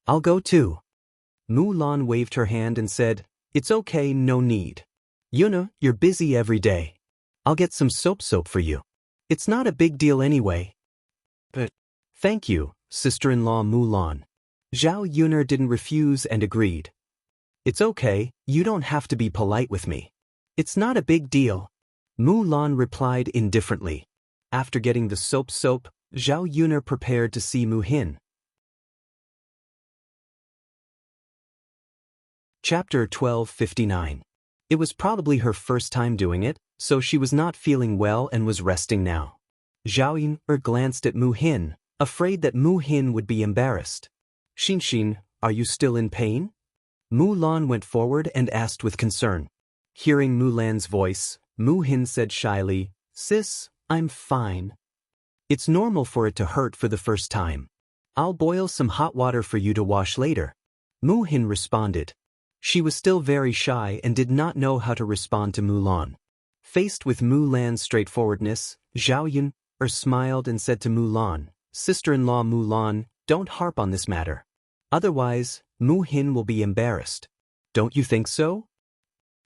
I'll go too." Mulan waved her hand and said, "It's okay, no need. Yun'er, you're busy every day. I'll get some soap for you. It's not a big deal anyway." "But thank you, sister-in-law Mulan." Zhao Yun'er didn't refuse and agreed. "It's okay, you don't have to be polite with me. It's not a big deal," Mulan replied indifferently. After getting the soap, Zhao Yun'er prepared to see Mu Hin. Chapter 1259. It was probably her first time doing it, so she was not feeling well and was resting now. Zhao Yun'er glanced at Mu Hin, afraid that Mu Hin would be embarrassed. "Xianxia, are you still in pain?" Mulan went forward and asked with concern. Hearing Mulan's voice, Mu Hin said shyly, "Sis, I'm fine. It's normal for it to hurt for the first time. I'll boil some hot water for you to wash later," Mu Hin responded. She was still very shy and did not know how to respond to Mulan. Faced with Mulan's straightforwardness, Zhao Yun'er smiled and said to Mulan, "Sister-in-law Mulan, don't harp on this matter. Otherwise, Mu Hin will be embarrassed. Don't you think so?"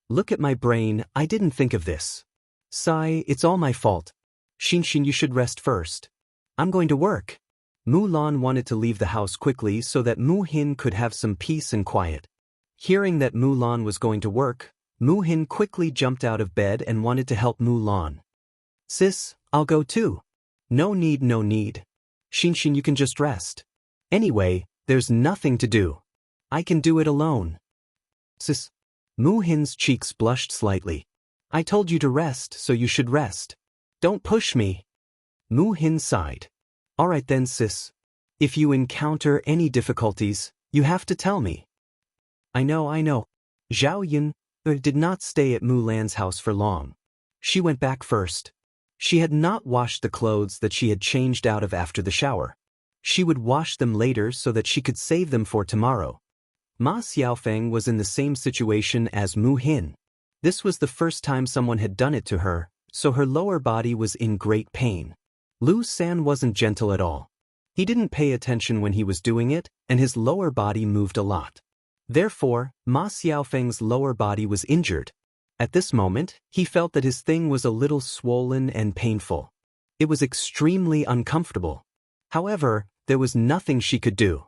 "Look at my brain, I didn't think of this. Sigh, it's all my fault. Xianxia, you should rest first. I'm going to work." Mulan wanted to leave the house quickly so that Mu Hin could have some peace and quiet. Hearing that Mulan was going to work, Mu Hin quickly jumped out of bed and wanted to help Mulan. "Sis, I'll go too." No need. Xianxia, you can just rest. Anyway, there's nothing to do. I can do it alone." "Sis." Mu Hin's cheeks blushed slightly. "I told you to rest, so you should rest. Don't push me." Mu Hin sighed. "All right then, sis. If you encounter any difficulties, you have to tell me." I know. Zhao Yun'er did not stay at Mulan's house for long. She went back first. She had not washed the clothes that she had changed out of after the shower. She would wash them later so that she could save them for tomorrow. Ma Xiaofeng was in the same situation as Mu Hin. This was the first time someone had done it to her, so her lower body was in great pain. Lu San wasn't gentle at all. He didn't pay attention when he was doing it, and his lower body moved a lot. Therefore, Ma Xiaofeng's lower body was injured. At this moment, he felt that his thing was a little swollen and painful. It was extremely uncomfortable. However, there was nothing she could do.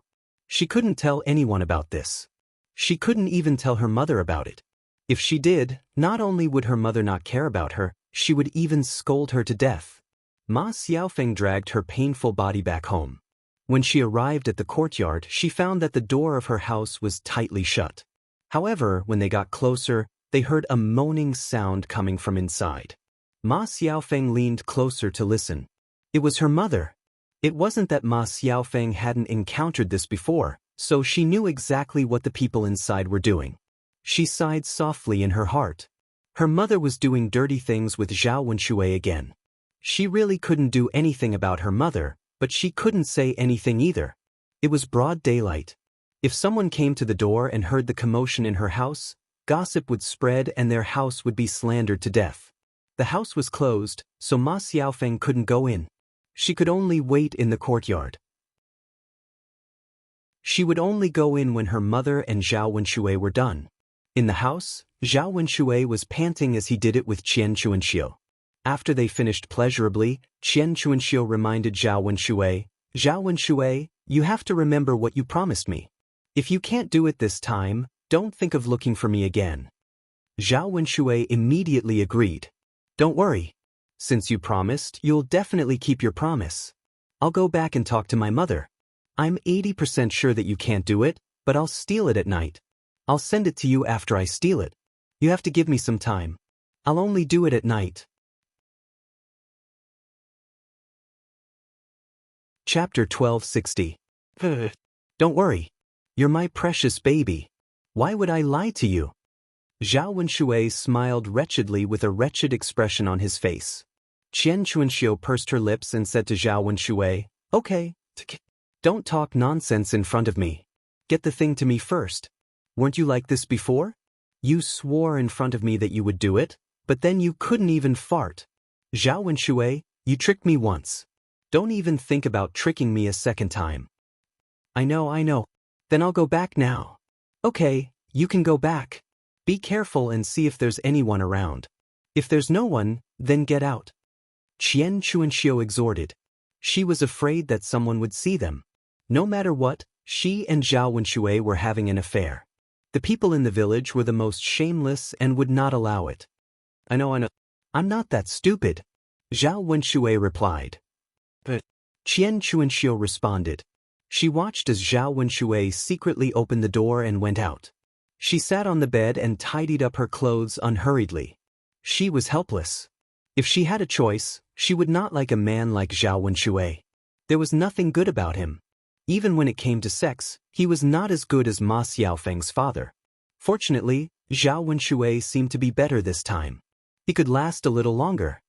She couldn't tell anyone about this. She couldn't even tell her mother about it. If she did, not only would her mother not care about her, she would even scold her to death. Ma Xiaofeng dragged her painful body back home. When she arrived at the courtyard, she found that the door of her house was tightly shut. However, when they got closer, they heard a moaning sound coming from inside. Ma Xiaofeng leaned closer to listen. It was her mother. It wasn't that Ma Xiaofeng hadn't encountered this before, so she knew exactly what the people inside were doing. She sighed softly in her heart. Her mother was doing dirty things with Zhao Wenshui again. She really couldn't do anything about her mother, but she couldn't say anything either. It was broad daylight. If someone came to the door and heard the commotion in her house, gossip would spread and their house would be slandered to death. The house was closed, so Ma Xiaofeng couldn't go in. She could only wait in the courtyard. She would only go in when her mother and Zhao Wenshui were done. In the house, Zhao Wenshui was panting as he did it with Qian Chuanxiu. After they finished pleasurably, Qian Chuanxiu reminded Zhao Wenshui, you have to remember what you promised me. If you can't do it this time, don't think of looking for me again." Zhao Wenshui immediately agreed. "Don't worry. Since you promised, you'll definitely keep your promise. I'll go back and talk to my mother. I'm 80% sure that you can't do it, but I'll steal it at night. I'll send it to you after I steal it. You have to give me some time. I'll only do it at night." Chapter 1260. Don't worry. You're my precious baby. Why would I lie to you? Zhao Wenshui smiled wretchedly with a wretched expression on his face. Qian Chuanxiu pursed her lips and said to Zhao Wenshui, Okay, don't talk nonsense in front of me. Get the thing to me first. Weren't you like this before? You swore in front of me that you would do it, but then you couldn't even fart. Zhao Wenshui, you tricked me once. Don't even think about tricking me a second time. I know. Then I'll go back now. Okay, you can go back. Be careful and see if there's anyone around. If there's no one, then get out. Qian Chuanxiu exhorted. She was afraid that someone would see them. No matter what, she and Zhao Wenshui were having an affair. The people in the village were the most shameless and would not allow it. I know. I'm not that stupid. Zhao Wenshui replied. But Qian Chuanxiu responded. She watched as Zhao Wenshui secretly opened the door and went out. She sat on the bed and tidied up her clothes unhurriedly. She was helpless. If she had a choice, she would not like a man like Zhao Wenshui. There was nothing good about him. Even when it came to sex, he was not as good as Ma Xiaofeng's father. Fortunately, Zhao Wenshui seemed to be better this time. He could last a little longer.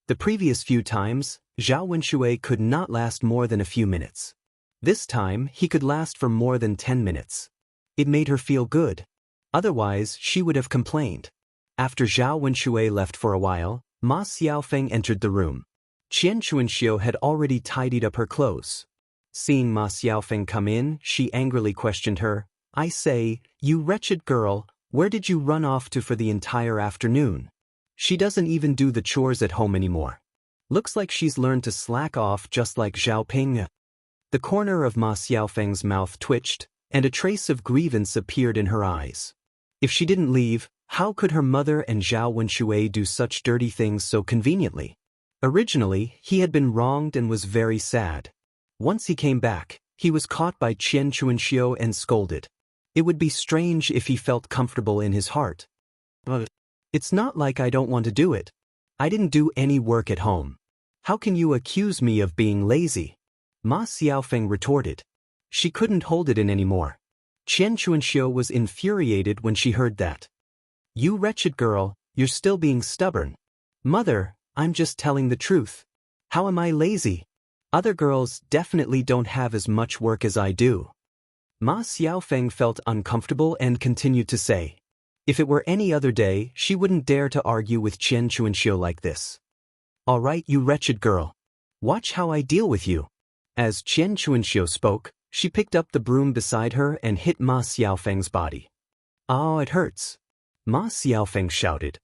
The previous few times, Zhao Wenshui could not last more than a few minutes. This time, he could last for more than 10 minutes. It made her feel good. Otherwise, she would have complained. After Zhao Wenshui left for a while, Ma Xiaofeng entered the room. Qian Chuanxiu had already tidied up her clothes. Seeing Ma Xiaofeng come in, she angrily questioned her. I say, you wretched girl, where did you run off to for the entire afternoon? She doesn't even do the chores at home anymore. Looks like she's learned to slack off just like Zhao Ping. The corner of Ma Xiaofeng's mouth twitched, and a trace of grievance appeared in her eyes. If she didn't leave, how could her mother and Zhao Wenshui do such dirty things so conveniently? Originally, he had been wronged and was very sad. Once he came back, he was caught by Qian Chuanxiu and scolded. It would be strange if he felt comfortable in his heart. But it's not like I don't want to do it. I didn't do any work at home. How can you accuse me of being lazy? Ma Xiaofeng retorted. She couldn't hold it in anymore. Qian Chuanxiu was infuriated when she heard that. You wretched girl, you're still being stubborn. Mother, I'm just telling the truth. How am I lazy? Other girls definitely don't have as much work as I do. Ma Xiaofeng felt uncomfortable and continued to say. If it were any other day, she wouldn't dare to argue with Qian Chuanxiu like this. All right, you wretched girl. Watch how I deal with you. As Qian Chuanxiu spoke, she picked up the broom beside her and hit Ma Xiaofeng's body. Oh, it hurts. Ma Xiaofeng shouted.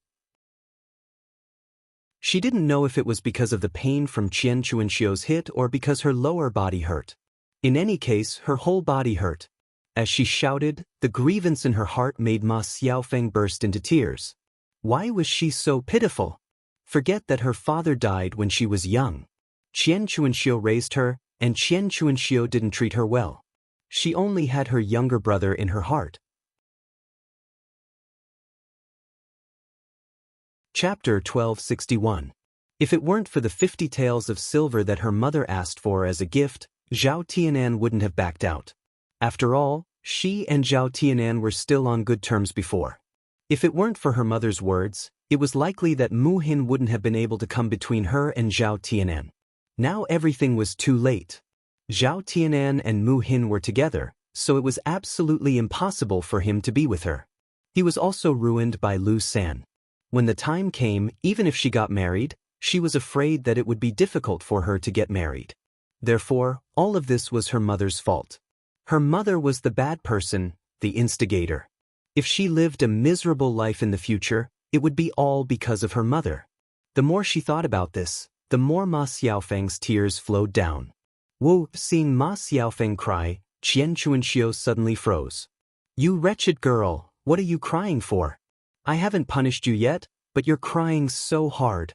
She didn't know if it was because of the pain from Qian Chuanxiu's hit or because her lower body hurt. In any case, her whole body hurt. As she shouted, the grievance in her heart made Ma Xiaofeng burst into tears. Why was she so pitiful? Forget that her father died when she was young. Qian Chuanxiu raised her, and Qian Chuanxiu didn't treat her well. She only had her younger brother in her heart. Chapter 1261. If it weren't for the 50 taels of silver that her mother asked for as a gift, Zhao Tianan wouldn't have backed out. After all, she and Zhao Tianan were still on good terms before. If it weren't for her mother's words, it was likely that Mu Hin wouldn't have been able to come between her and Zhao Tianan. Now everything was too late. Zhao Tianan and Mu Hin were together, so it was absolutely impossible for him to be with her. He was also ruined by Lu San. When the time came, even if she got married, she was afraid that it would be difficult for her to get married. Therefore, all of this was her mother's fault. Her mother was the bad person, the instigator. If she lived a miserable life in the future, it would be all because of her mother. The more she thought about this, the more Ma Xiaofeng's tears flowed down. Wu, seeing Ma Xiaofeng cry, Qian Chuanxiu suddenly froze. You wretched girl, what are you crying for? I haven't punished you yet, but you're crying so hard.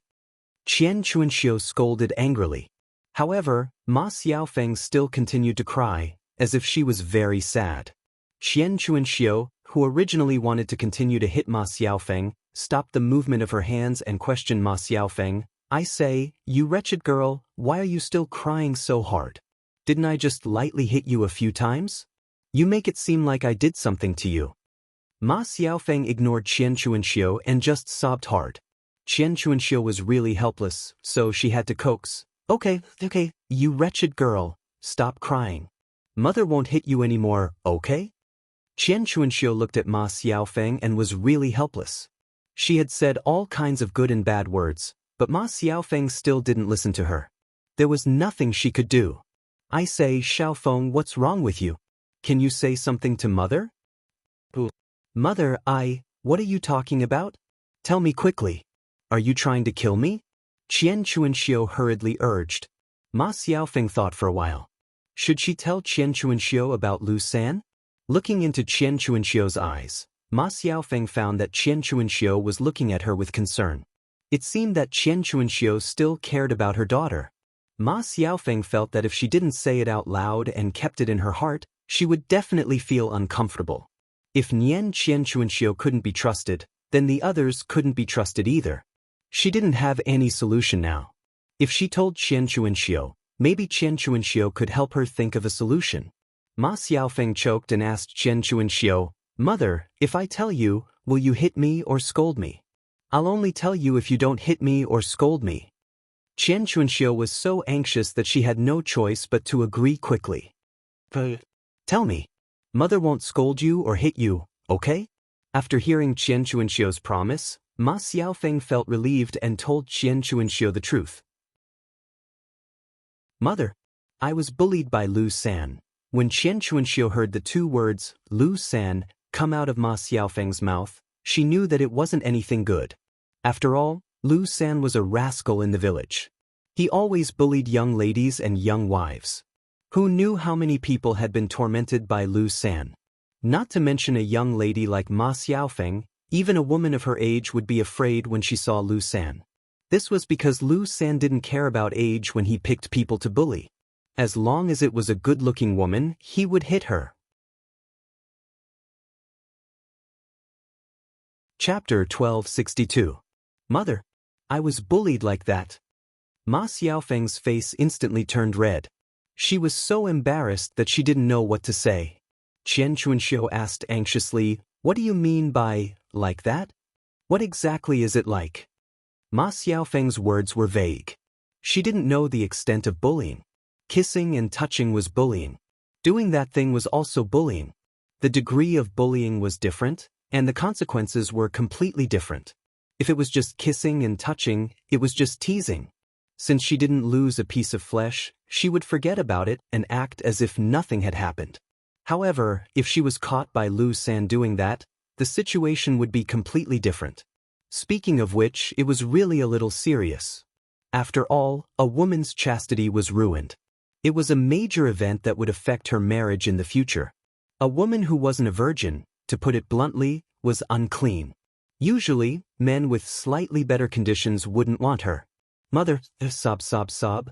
Qian Chuanxiu scolded angrily. However, Ma Xiaofeng still continued to cry, as if she was very sad. Qian Chuanxiu, who originally wanted to continue to hit Ma Xiaofeng, stopped the movement of her hands and questioned Ma Xiaofeng. I say, you wretched girl, why are you still crying so hard? Didn't I just lightly hit you a few times? You make it seem like I did something to you. Ma Xiaofeng ignored Xianxia and just sobbed hard. Xianxia was really helpless, so she had to coax. Okay, you wretched girl, stop crying. Mother won't hit you anymore, okay? Xianxia looked at Ma Xiaofeng and was really helpless. She had said all kinds of good and bad words, but Ma Xiaofeng still didn't listen to her. There was nothing she could do. I say, Xiaofeng, what's wrong with you? Can you say something to Mother? Mother, what are you talking about? Tell me quickly. Are you trying to kill me? Xianxia hurriedly urged. Ma Xiaofeng thought for a while. Should she tell Xianxia about Lu San? Looking into Xianxia's eyes, Ma Xiaofeng found that Xianxia was looking at her with concern. It seemed that Xianxia still cared about her daughter. Ma Xiaofeng felt that if she didn't say it out loud and kept it in her heart, she would definitely feel uncomfortable. If Nian Xianxia couldn't be trusted, then the others couldn't be trusted either. She didn't have any solution now. If she told Xianxia, maybe Xianxia could help her think of a solution. Ma Xiaofeng choked and asked Xianxia, Mother, if I tell you, will you hit me or scold me? I'll only tell you if you don't hit me or scold me. Xianxia was so anxious that she had no choice but to agree quickly. Tell me. Mother won't scold you or hit you, okay? After hearing Xianxia's promise, Ma Xiaofeng felt relieved and told Xianxia the truth. Mother, I was bullied by Lu San. When Xianxia heard the two words, Lu San, come out of Ma Xiaofeng's mouth, she knew that it wasn't anything good. After all, Lu San was a rascal in the village. He always bullied young ladies and young wives. Who knew how many people had been tormented by Lu San? Not to mention a young lady like Ma Xiaofeng, even a woman of her age would be afraid when she saw Lu San. This was because Lu San didn't care about age when he picked people to bully. As long as it was a good-looking woman, he would hit her. Chapter 1262. Mother, I was bullied like that. Ma Xiaofeng's face instantly turned red. She was so embarrassed that she didn't know what to say. Xianxia asked anxiously, What do you mean by, like that? What exactly is it like? Ma Xiaofeng's words were vague. She didn't know the extent of bullying. Kissing and touching was bullying. Doing that thing was also bullying. The degree of bullying was different, and the consequences were completely different. If it was just kissing and touching, it was just teasing. Since she didn't lose a piece of flesh, she would forget about it and act as if nothing had happened. However, if she was caught by Lu San doing that, the situation would be completely different. Speaking of which, it was really a little serious. After all, a woman's chastity was ruined. It was a major event that would affect her marriage in the future. A woman who wasn't a virgin, to put it bluntly, was unclean. Usually, men with slightly better conditions wouldn't want her. Mother, sob.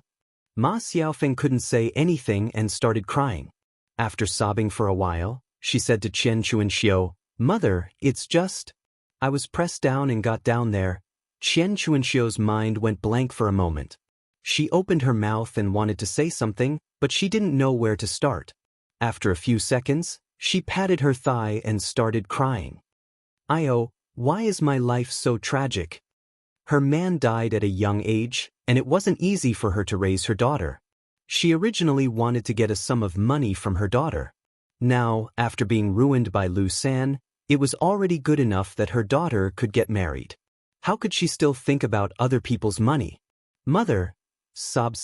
Ma Xiaofeng couldn't say anything and started crying. After sobbing for a while, she said to Xianxia, Mother, it's just... I was pressed down and got down there. Xianxia's mind went blank for a moment. She opened her mouth and wanted to say something, but she didn't know where to start. After a few seconds, she patted her thigh and started crying. Why is my life so tragic? Her man died at a young age, and it wasn't easy for her to raise her daughter. She originally wanted to get a sum of money from her daughter. Now, after being ruined by Lu San, it was already good enough that her daughter could get married. How could she still think about other people's money? Mother, sob.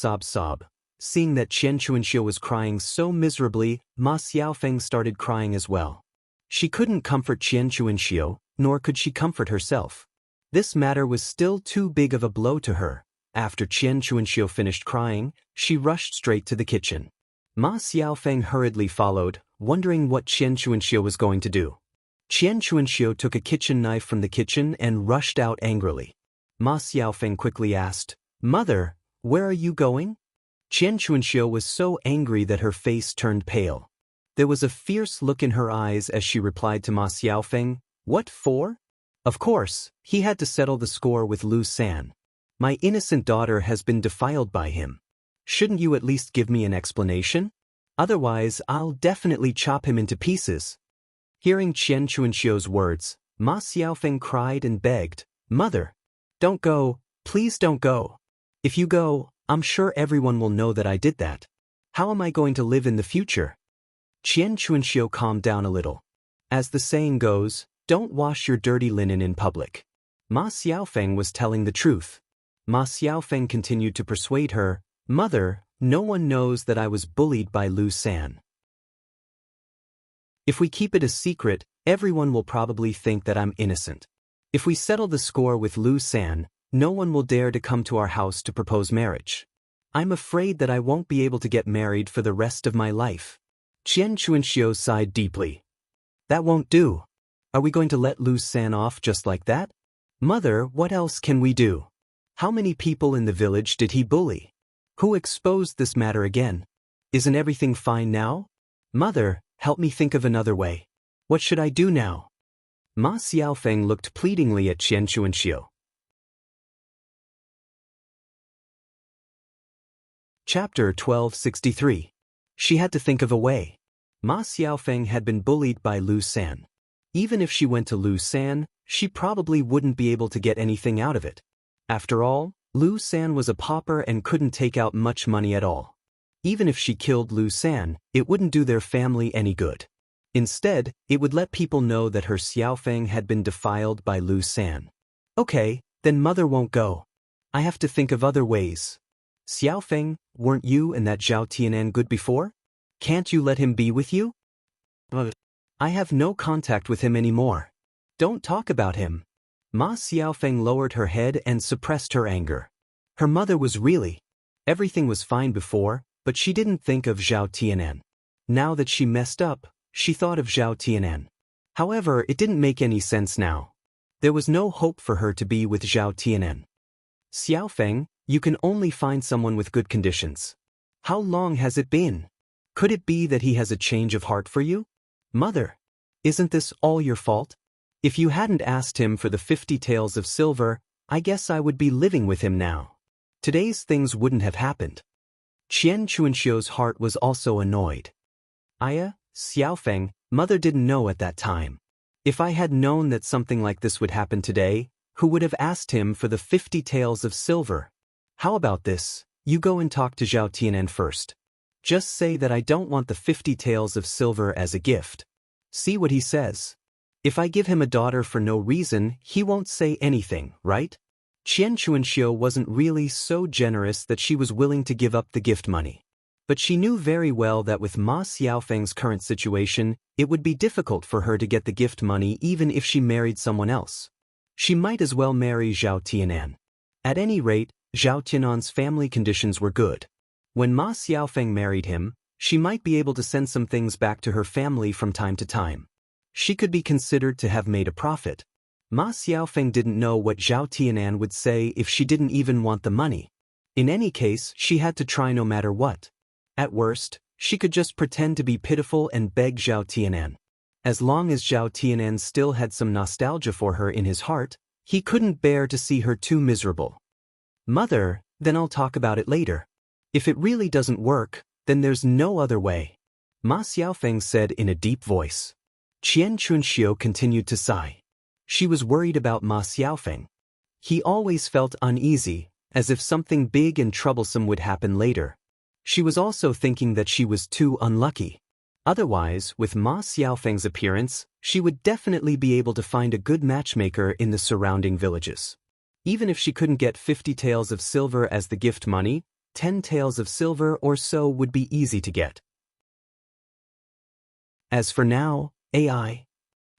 Seeing that Xianxia was crying so miserably, Ma Xiaofeng started crying as well. She couldn't comfort Xianxia, nor could she comfort herself. This matter was still too big of a blow to her. After Xianxia finished crying, she rushed straight to the kitchen. Ma Xiaofeng hurriedly followed, wondering what Xianxia was going to do. Xianxia took a kitchen knife from the kitchen and rushed out angrily. Ma Xiaofeng quickly asked, Mother, where are you going? Xianxia was so angry that her face turned pale. There was a fierce look in her eyes as she replied to Ma Xiaofeng, What for? Of course, he had to settle the score with Lu San. My innocent daughter has been defiled by him. Shouldn't you at least give me an explanation? Otherwise, I'll definitely chop him into pieces. Hearing Qian Chuanxiu's words, Ma Xiaofeng cried and begged, Mother, don't go, please don't go. If you go, I'm sure everyone will know that I did that. How am I going to live in the future? Qian Chuanxiu calmed down a little. As the saying goes, don't wash your dirty linen in public. Ma Xiaofeng was telling the truth. Ma Xiaofeng continued to persuade her, Mother, no one knows that I was bullied by Lu San. If we keep it a secret, everyone will probably think that I'm innocent. If we settle the score with Lu San, no one will dare to come to our house to propose marriage. I'm afraid that I won't be able to get married for the rest of my life. Qian Chuanxiu sighed deeply. That won't do. Are we going to let Lu San off just like that? Mother, what else can we do? How many people in the village did he bully? Who exposed this matter again? Isn't everything fine now? Mother, help me think of another way. What should I do now? Ma Xiaofeng looked pleadingly at Qian Chuanxiu. Chapter 1263. She had to think of a way. Ma Xiaofeng had been bullied by Lu San. Even if she went to Lu San, she probably wouldn't be able to get anything out of it. After all, Lu San was a pauper and couldn't take out much money at all. Even if she killed Lu San, it wouldn't do their family any good. Instead, it would let people know that her Xiaofeng had been defiled by Lu San. Okay, then Mother won't go. I have to think of other ways. Xiaofeng, weren't you and that Zhao Tianan good before? Can't you let him be with you? I have no contact with him anymore. Don't talk about him. Ma Xiaofeng lowered her head and suppressed her anger. Her mother was really. Everything was fine before, but she didn't think of Zhao Tianan. Now that she messed up, she thought of Zhao Tianan. However, it didn't make any sense now. There was no hope for her to be with Zhao Tianan. Xiaofeng, you can only find someone with good conditions. How long has it been? Could it be that he has a change of heart for you? Mother, isn't this all your fault? If you hadn't asked him for the 50 taels of silver, I guess I would be living with him now. Today's things wouldn't have happened. Qian Chuanxiu's heart was also annoyed. Xiaofeng, Mother didn't know at that time. If I had known that something like this would happen today, who would have asked him for the 50 taels of silver? How about this? You go and talk to Zhao Tianan first. Just say that I don't want the 50 taels of silver as a gift. See what he says. If I give him a daughter for no reason, he won't say anything, right? Qian Chuanxiu wasn't really so generous that she was willing to give up the gift money. But she knew very well that with Ma Xiaofeng's current situation, it would be difficult for her to get the gift money even if she married someone else. She might as well marry Zhao Tianan. At any rate, Zhao Tianan's family conditions were good. When Ma Xiaofeng married him, she might be able to send some things back to her family from time to time. She could be considered to have made a profit. Ma Xiaofeng didn't know what Zhao Tianan would say if she didn't even want the money. In any case, she had to try no matter what. At worst, she could just pretend to be pitiful and beg Zhao Tianan. As long as Zhao Tianan still had some nostalgia for her in his heart, he couldn't bear to see her too miserable. Mother, then I'll talk about it later. If it really doesn't work, then there's no other way. Ma Xiaofeng said in a deep voice. Qian Chuanxiu continued to sigh. She was worried about Ma Xiaofeng. He always felt uneasy, as if something big and troublesome would happen later. She was also thinking that she was too unlucky. Otherwise, with Ma Xiaofeng's appearance, she would definitely be able to find a good matchmaker in the surrounding villages. Even if she couldn't get 50 taels of silver as the gift money, 10 taels of silver or so would be easy to get. As for now, Qian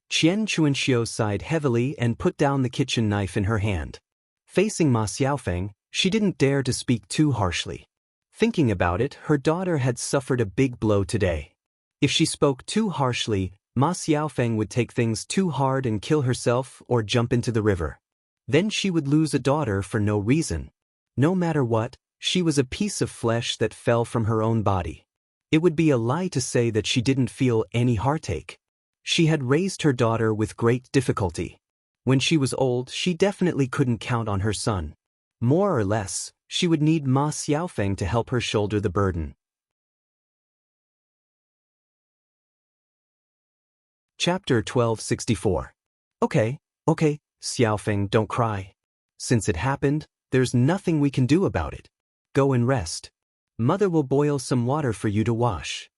Chuanxiu sighed heavily and put down the kitchen knife in her hand. Facing Ma Xiaofeng, she didn't dare to speak too harshly. Thinking about it, her daughter had suffered a big blow today. If she spoke too harshly, Ma Xiaofeng would take things too hard and kill herself or jump into the river. Then she would lose a daughter for no reason. No matter what, she was a piece of flesh that fell from her own body. It would be a lie to say that she didn't feel any heartache. She had raised her daughter with great difficulty. When she was old, she definitely couldn't count on her son. More or less, she would need Ma Xiaofeng to help her shoulder the burden. Chapter 1264. Okay, Xiaofeng, don't cry. Since it happened, there's nothing we can do about it. Go and rest. Mother will boil some water for you to wash.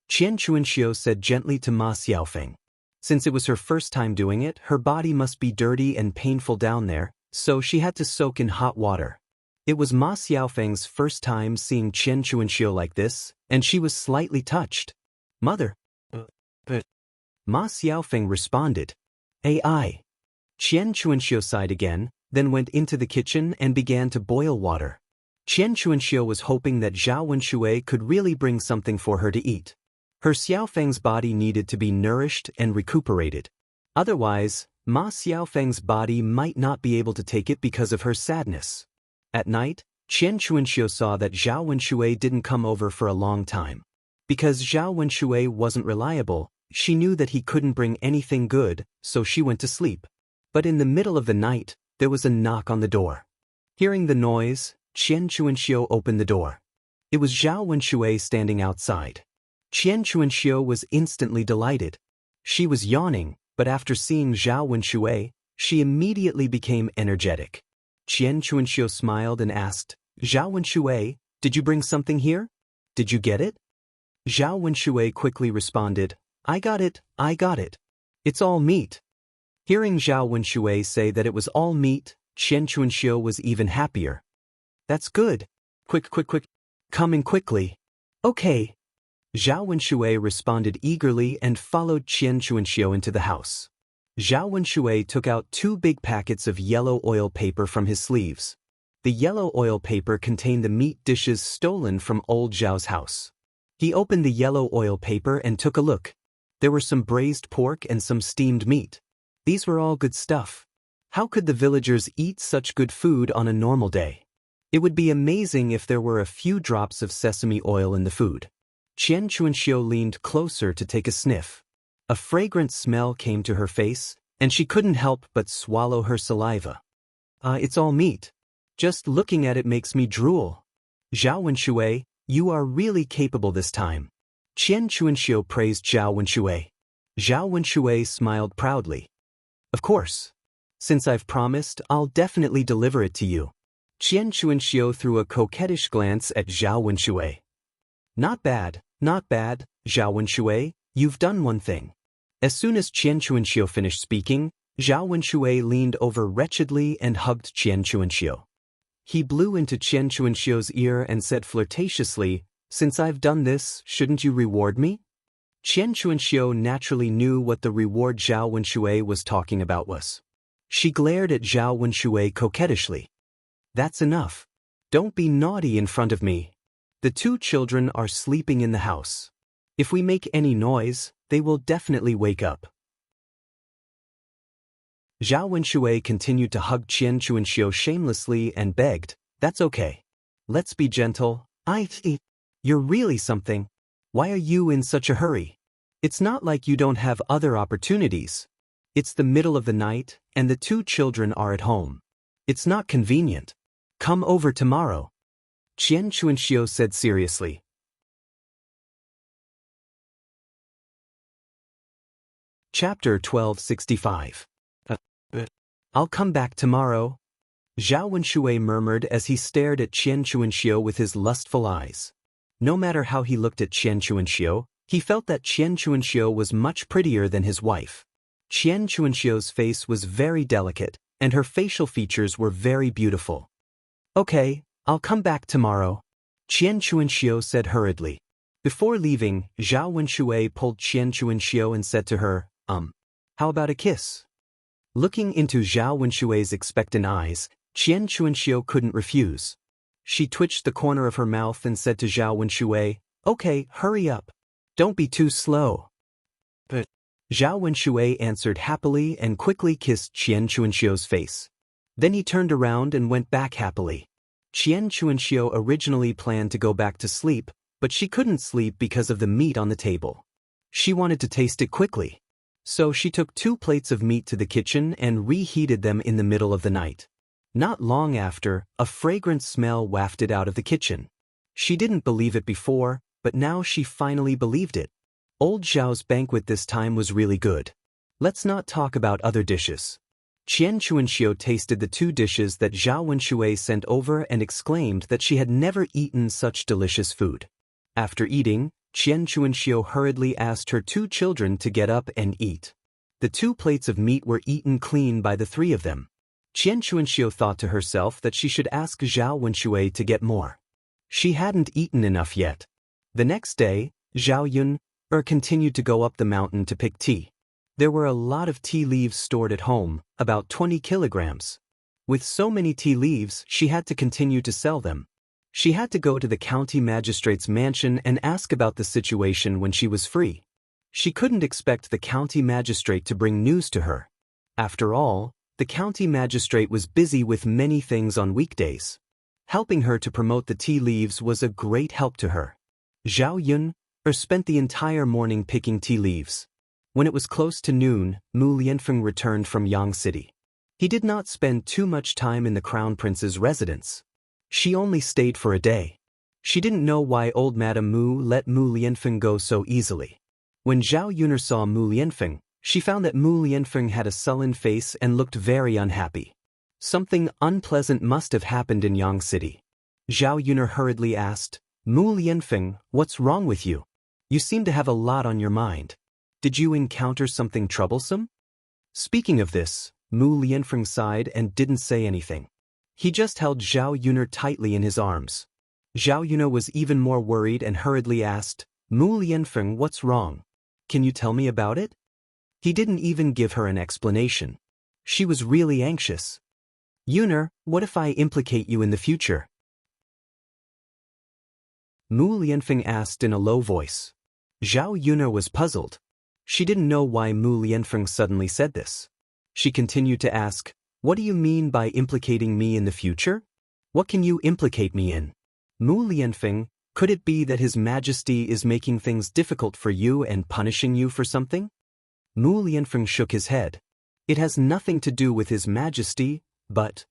Xianxia said gently to Ma Xiaofeng. Since it was her first time doing it, her body must be dirty and painful down there, so she had to soak in hot water. It was Ma Xiaofeng's first time seeing Xianxia like this, and she was slightly touched. Mother. But Ma Xiaofeng responded. Ai. Xianxia sighed again, then went into the kitchen and began to boil water. Xianxia was hoping that Zhao Wenshui could really bring something for her to eat. Her Xiaofeng's body needed to be nourished and recuperated. Otherwise, Ma Xiaofeng's body might not be able to take it because of her sadness. At night, Xianxia saw that Zhao Wenshui didn't come over for a long time. Because Zhao Wenshui wasn't reliable, she knew that he couldn't bring anything good, so she went to sleep. But in the middle of the night, there was a knock on the door. Hearing the noise, Xianxia opened the door. It was Zhao Wenshui standing outside. Xianxia was instantly delighted. She was yawning, but after seeing Zhao Wenshui, she immediately became energetic. Xianxia smiled and asked, Zhao Wenshui, did you bring something here? Did you get it? Zhao Wenshui quickly responded, I got it. It's all meat. Hearing Zhao Wenshui say that it was all meat, Xianxia was even happier. That's good. Quick. Coming quickly. Okay. Zhao Wenshui responded eagerly and followed Xianxia into the house. Zhao Wenshui took out 2 big packets of yellow oil paper from his sleeves. The yellow oil paper contained the meat dishes stolen from old Zhao's house. He opened the yellow oil paper and took a look. There were some braised pork and some steamed meat. These were all good stuff. How could the villagers eat such good food on a normal day? It would be amazing if there were a few drops of sesame oil in the food. Xianxia leaned closer to take a sniff. A fragrant smell came to her face, and she couldn't help but swallow her saliva. It's all meat. Just looking at it makes me drool. Zhao Wenshui, you are really capable this time. Xianxia praised Zhao Wenshui. Zhao Wenshui smiled proudly. Of course. Since I've promised, I'll definitely deliver it to you. Xianxia threw a coquettish glance at Zhao Wenshui. Not bad, Zhao Wenshui, you've done one thing. As soon as Xianxia finished speaking, Zhao Wenshui leaned over wretchedly and hugged Xianxia. He blew into Xianxia's ear and said flirtatiously, Since I've done this, shouldn't you reward me? Xianxia naturally knew what the reward Zhao Wenshui was talking about was. She glared at Zhao Wenshui coquettishly. That's enough. Don't be naughty in front of me. The 2 children are sleeping in the house. If we make any noise, they will definitely wake up. Zhao Wenshui continued to hug Xianxia shamelessly and begged, That's okay. Let's be gentle. You're really something. Why are you in such a hurry? It's not like you don't have other opportunities. It's the middle of the night, and the 2 children are at home. It's not convenient. Come over tomorrow. Xianxia said seriously. Chapter 1265. I'll come back tomorrow. Zhao Wenshui murmured as he stared at Xianxia with his lustful eyes. No matter how he looked at Xianxia, he felt that Xianxia was much prettier than his wife. Xianxia's face was very delicate, and her facial features were very beautiful. Okay, I'll come back tomorrow. Xianxia said hurriedly. Before leaving, Zhao Wenshui pulled Xianxia and said to her, how about a kiss? Looking into Zhao Wenshui's expectant eyes, Xianxia couldn't refuse. She twitched the corner of her mouth and said to Zhao Wenshui, Okay, hurry up. Don't be too slow. But Zhao Wenshui answered happily and quickly kissed Xianxia's face. Then he turned around and went back happily. Xianxia originally planned to go back to sleep, but she couldn't sleep because of the meat on the table. She wanted to taste it quickly. So she took 2 plates of meat to the kitchen and reheated them in the middle of the night. Not long after, a fragrant smell wafted out of the kitchen. She didn't believe it before, but now she finally believed it. Old Zhao's banquet this time was really good. Let's not talk about other dishes. Qian Chuanxiu tasted the 2 dishes that Zhao Wenshui sent over and exclaimed that she had never eaten such delicious food. After eating, Qian Chuanxiu hurriedly asked her 2 children to get up and eat. The 2 plates of meat were eaten clean by the 3 of them. Qian Chuanxiu thought to herself that she should ask Zhao Wenshui to get more. She hadn't eaten enough yet. The next day, Zhao Yun continued to go up the mountain to pick tea. There were a lot of tea leaves stored at home, about 20 kilograms. With so many tea leaves, she had to continue to sell them. She had to go to the county magistrate's mansion and ask about the situation when she was free. She couldn't expect the county magistrate to bring news to her. After all, the county magistrate was busy with many things on weekdays. Helping her to promote the tea leaves was a great help to her. Zhao Yun spent the entire morning picking tea leaves. When it was close to noon, Mu Lianfeng returned from Yang City. He did not spend too much time in the Crown Prince's residence. She only stayed for a day. She didn't know why old Madame Mu let Mu Lianfeng go so easily. When Zhao Yun'er saw Mu Lianfeng, she found that Mu Lianfeng had a sullen face and looked very unhappy. Something unpleasant must have happened in Yang City. Zhao Yun'er hurriedly asked, "Mu Lianfeng, what's wrong with you? You seem to have a lot on your mind. Did you encounter something troublesome?" Speaking of this, Mu Lianfeng sighed and didn't say anything. He just held Zhao Yun'er tightly in his arms. Zhao Yun'er was even more worried and hurriedly asked, "Mu Lianfeng, what's wrong? Can you tell me about it?" He didn't even give her an explanation. She was really anxious. "Yun'er, what if I implicate you in the future?" Mu Lianfeng asked in a low voice. Zhao Yun'er was puzzled. She didn't know why Mu Lianfeng suddenly said this. She continued to ask, "What do you mean by implicating me in the future? What can you implicate me in?" Mu Lianfeng, could it be that His Majesty is making things difficult for you and punishing you for something? Mu Lianfeng shook his head. It has nothing to do with His Majesty, but...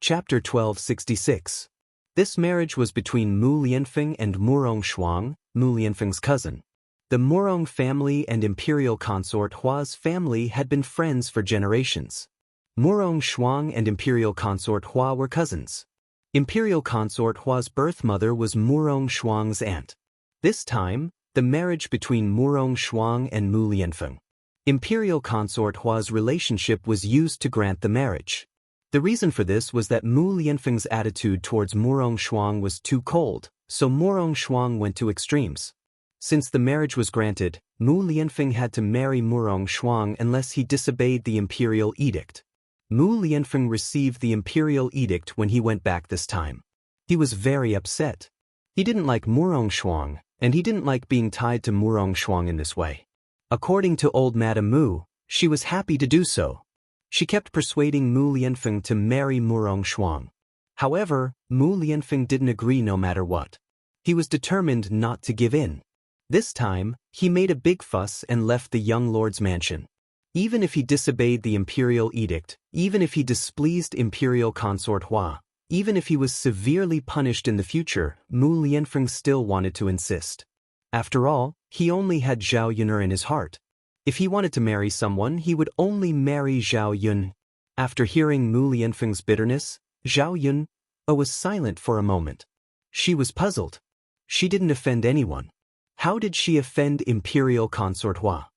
Chapter 1266. This marriage was between Mu Lianfeng and Murong Shuang, Mu Lianfeng's cousin. The Murong family and imperial consort Hua's family had been friends for generations. Murong Shuang and imperial consort Hua were cousins. Imperial consort Hua's birth mother was Murong Shuang's aunt. This time, the marriage between Murong Shuang and Mu Lianfeng. Imperial consort Hua's relationship was used to grant the marriage. The reason for this was that Mu Lianfeng's attitude towards Murong Shuang was too cold, so Murong Shuang went to extremes. Since the marriage was granted, Mu Lianfeng had to marry Murong Shuang unless he disobeyed the imperial edict. Mu Lianfeng received the imperial edict when he went back this time. He was very upset. He didn't like Murong Shuang, and he didn't like being tied to Murong Shuang in this way. According to old Madame Mu, she was happy to do so. She kept persuading Mu Lianfeng to marry Murong Shuang. However, Mu Lianfeng didn't agree no matter what. He was determined not to give in. This time, he made a big fuss and left the young lord's mansion. Even if he disobeyed the imperial edict, even if he displeased imperial consort Hua, even if he was severely punished in the future, Mu Lianfeng still wanted to insist. After all, he only had Zhao Yun'er in his heart. If he wanted to marry someone, he would only marry Zhao Yun. After hearing Mu Lianfeng's bitterness, Zhao Yun was silent for a moment. She was puzzled. She didn't offend anyone. How did she offend imperial consort Hua?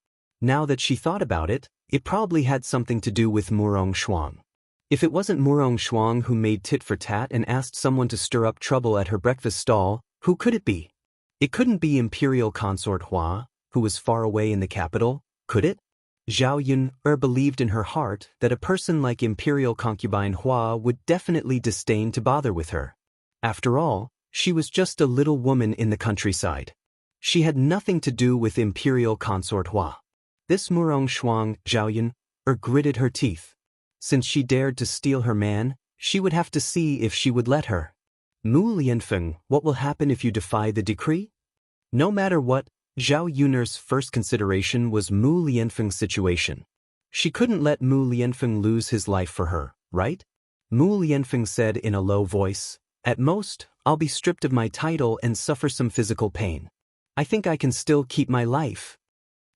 Now that she thought about it, it probably had something to do with Murong Shuang. If it wasn't Murong Shuang who made tit for tat and asked someone to stir up trouble at her breakfast stall, who could it be? It couldn't be imperial consort Hua, who was far away in the capital, could it? Zhao Yun believed in her heart that a person like imperial concubine Hua would definitely disdain to bother with her. After all, she was just a little woman in the countryside. She had nothing to do with imperial consort Hua. This Murong Shuang, Zhao Yun, gritted her teeth. Since she dared to steal her man, she would have to see if she would let her. Mu Lianfeng, what will happen if you defy the decree? No matter what, Zhao Yun'er's first consideration was Mu Lianfeng's situation. She couldn't let Mu Lianfeng lose his life for her, right? Mu Lianfeng said in a low voice, "At most, I'll be stripped of my title and suffer some physical pain. I think I can still keep my life."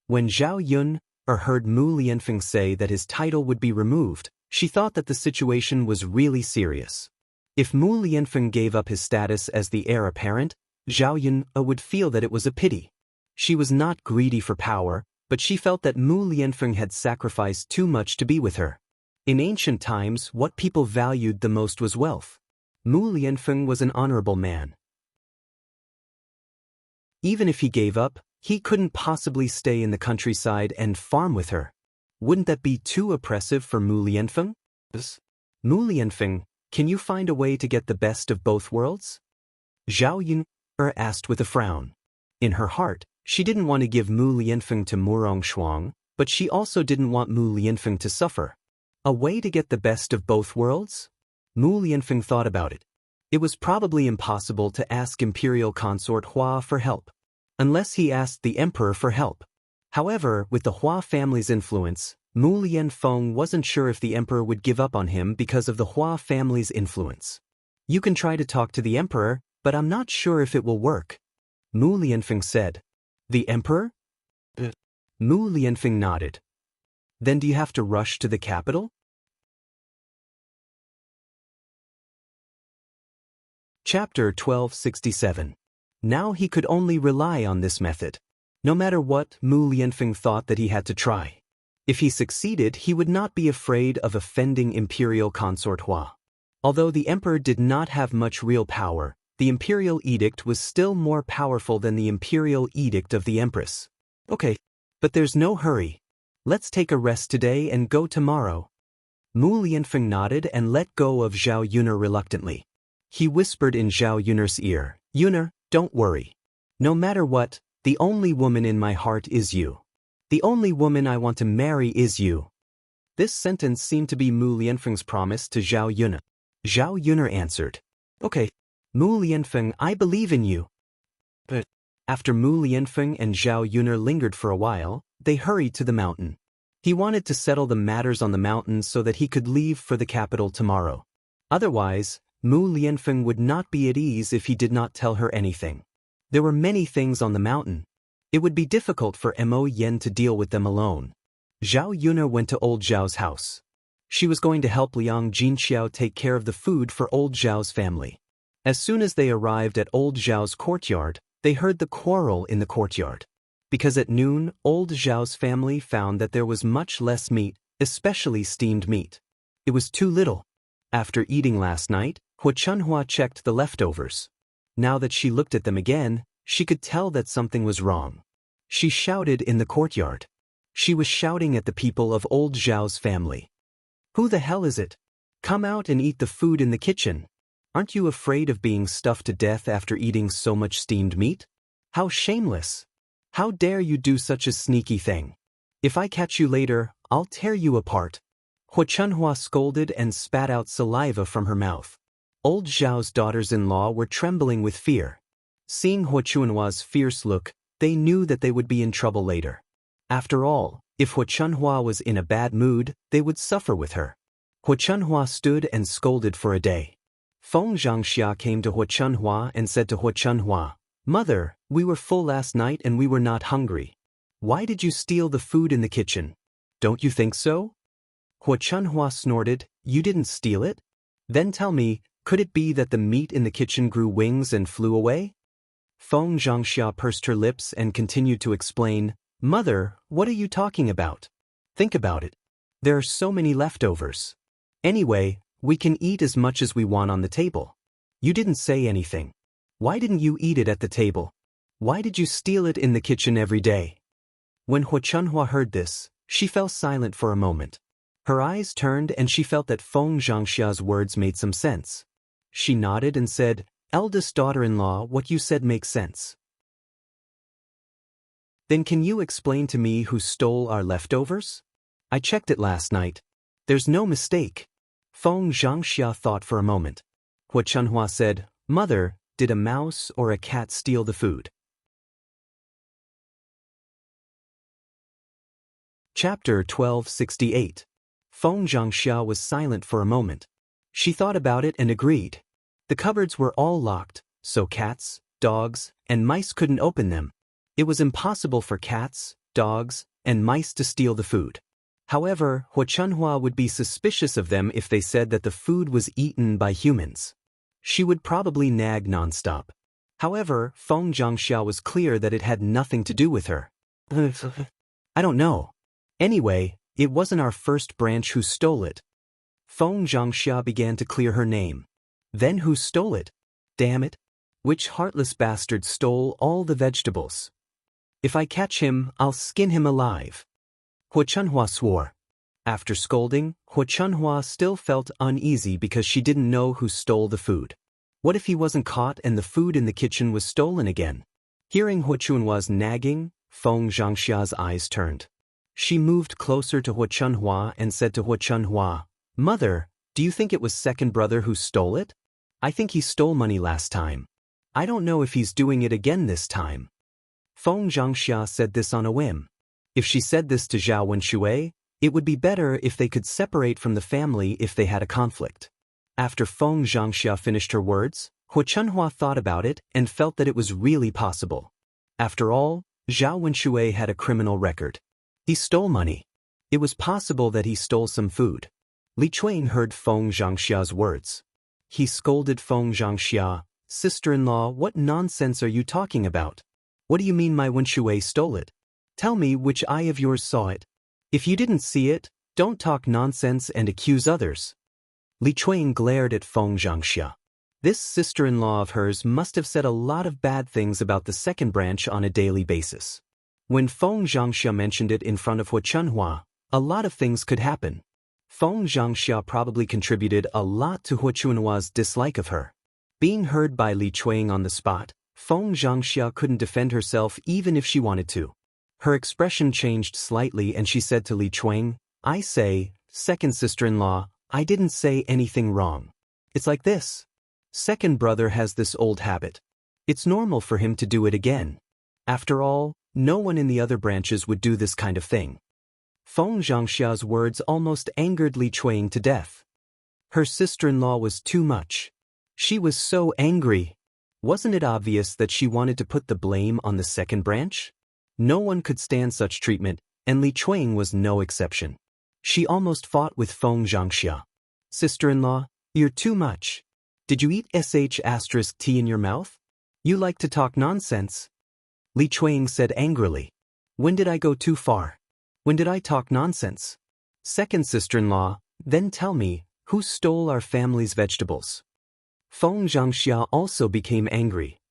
When Zhao Yun heard Mu Lianfeng say that his title would be removed, she thought that the situation was really serious. If Mu Lianfeng gave up his status as the heir apparent, Zhao Yun would feel that it was a pity. She was not greedy for power, but she felt that Mu Lianfeng had sacrificed too much to be with her. In ancient times, what people valued the most was wealth. Mu Lianfeng was an honorable man. Even if he gave up, he couldn't possibly stay in the countryside and farm with her. Wouldn't that be too oppressive for Mu Lianfeng? Mu Lianfeng, can you find a way to get the best of both worlds? Zhao Yun asked with a frown. In her heart, she didn't want to give Mu Lianfeng to Murong Shuang, but she also didn't want Mu Lianfeng to suffer. A way to get the best of both worlds? Mu Lianfeng thought about it. It was probably impossible to ask Imperial Consort Hua for help, unless he asked the Emperor for help. However, with the Hua family's influence, Mu Lianfeng wasn't sure if the Emperor would give up on him because of the Hua family's influence. "You can try to talk to the Emperor, but I'm not sure if it will work," Mu Lianfeng said. "The Emperor?" Mu Lianfeng nodded. "Then do you have to rush to the capital?" Chapter 1267. Now he could only rely on this method. No matter what, Mu Lianfeng thought that he had to try. If he succeeded, he would not be afraid of offending Imperial Consort Hua. Although the Emperor did not have much real power, the Imperial Edict was still more powerful than the Imperial Edict of the Empress. "Okay, but there's no hurry. Let's take a rest today and go tomorrow." Mu Lianfeng nodded and let go of Zhao Yuner reluctantly. He whispered in Zhao Yuner's ear, "Yuner, don't worry. No matter what, the only woman in my heart is you. The only woman I want to marry is you." This sentence seemed to be Mu Lianfeng's promise to Zhao Yuner. Zhao Yuner answered, "Okay, Mu Lianfeng, I believe in you." But after Mu Lianfeng and Zhao Yuner lingered for a while, they hurried to the mountain. He wanted to settle the matters on the mountain so that he could leave for the capital tomorrow. Otherwise, Mu Lianfeng would not be at ease if he did not tell her anything. There were many things on the mountain. It would be difficult for Mo Yen to deal with them alone. Zhao Yuner went to old Zhao's house. She was going to help Liang Jinxiao take care of the food for old Zhao's family. As soon as they arrived at old Zhao's courtyard, they heard the quarrel in the courtyard. Because at noon, old Zhao's family found that there was much less meat, especially steamed meat. It was too little. After eating last night, Hua Chunhua checked the leftovers. Now that she looked at them again, she could tell that something was wrong. She shouted in the courtyard. She was shouting at the people of old Zhao's family. "Who the hell is it? Come out and eat the food in the kitchen. Aren't you afraid of being stuffed to death after eating so much steamed meat? How shameless! How dare you do such a sneaky thing? If I catch you later, I'll tear you apart." Hua Chunhua scolded and spat out saliva from her mouth. Old Zhao's daughters-in-law were trembling with fear. Seeing Hua Chunhua's fierce look, they knew that they would be in trouble later. After all, if Hua Chunhua was in a bad mood, they would suffer with her. Hua Chunhua stood and scolded for a day. Feng Xianxia came to Hua Chunhua and said to Hua Chunhua, "Mother, we were full last night and we were not hungry. Why did you steal the food in the kitchen? Don't you think so?" Hua Chunhua snorted, "You didn't steal it? Then tell me, could it be that the meat in the kitchen grew wings and flew away?" Feng Xianxia pursed her lips and continued to explain, "Mother, what are you talking about? Think about it. There are so many leftovers. Anyway, we can eat as much as we want on the table. You didn't say anything. Why didn't you eat it at the table? Why did you steal it in the kitchen every day?" When Hua Chunhua heard this, she fell silent for a moment. Her eyes turned and she felt that Feng Xianxia's words made some sense. She nodded and said, "Eldest daughter-in-law, what you said makes sense. Then can you explain to me who stole our leftovers? I checked it last night. There's no mistake." Feng Xianxia thought for a moment. Hua Chunhua said, "Mother, did a mouse or a cat steal the food?" Chapter 1268. Feng Xianxia was silent for a moment. She thought about it and agreed. The cupboards were all locked, so cats, dogs, and mice couldn't open them. It was impossible for cats, dogs, and mice to steal the food. However, Huochunhua would be suspicious of them if they said that the food was eaten by humans. She would probably nag nonstop. However, Feng Xianxia was clear that it had nothing to do with her. I don't know. Anyway, it wasn't our first branch who stole it. Feng Xianxia began to clear her name. Then who stole it? Damn it. Which heartless bastard stole all the vegetables? If I catch him, I'll skin him alive. Huochunhua swore. After scolding, Huochunhua still felt uneasy because she didn't know who stole the food. What if he wasn't caught and the food in the kitchen was stolen again? Hearing Huochunhua's nagging, Feng Xianxia's eyes turned. She moved closer to Huochunhua and said to Huochunhua, "Mother, do you think it was second brother who stole it? I think he stole money last time. I don't know if he's doing it again this time." Feng Xianxia said this on a whim. If she said this to Zhao Wenshui, it would be better if they could separate from the family if they had a conflict. After Feng Xianxia finished her words, Huochunhua thought about it and felt that it was really possible. After all, Zhao Wenshui had a criminal record. He stole money. It was possible that he stole some food. Li Chuan heard Feng Xianxia's words. He scolded Feng Xianxia, "Sister-in-law, what nonsense are you talking about? What do you mean my Wenshui stole it? Tell me which eye of yours saw it. If you didn't see it, don't talk nonsense and accuse others." Li Chuan glared at Feng Xianxia. This sister-in-law of hers must have said a lot of bad things about the second branch on a daily basis. When Feng Xianxia mentioned it in front of Huochunhua, a lot of things could happen. Feng Xianxia probably contributed a lot to Huochunhua's dislike of her. Being heard by Li Chuan on the spot, Feng Xianxia couldn't defend herself even if she wanted to. Her expression changed slightly and she said to Li Chuan, "I say, second sister-in-law, I didn't say anything wrong. It's like this. Second brother has this old habit. It's normal for him to do it again. After all, no one in the other branches would do this kind of thing." Feng Xianxia's words almost angered Li Chuan to death. Her sister-in-law was too much. She was so angry. Wasn't it obvious that she wanted to put the blame on the second branch? No one could stand such treatment, and Li Chuan was no exception. She almost fought with Feng Xianxia. "Sister-in-law, you're too much. Did you eat **T in your mouth? You like to talk nonsense." Li Chuan said angrily. "When did I go too far? When did I talk nonsense? Second sister-in-law, then tell me, who stole our family's vegetables?" Feng Xianxia also became angry.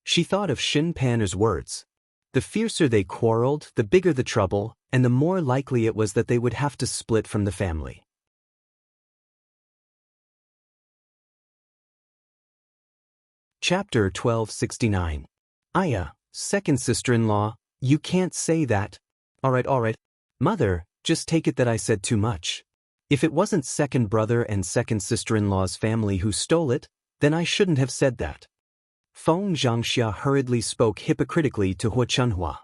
She thought of Xin Panner's words. The fiercer they quarreled, the bigger the trouble, and the more likely it was that they would have to split from the family. Chapter 1269. "Aya, second sister-in-law, you can't say that." All right. Mother, just take it that I said too much. If it wasn't second brother and second sister-in-law's family who stole it, then I shouldn't have said that. Feng Xianxia hurriedly spoke hypocritically to Huochunhua.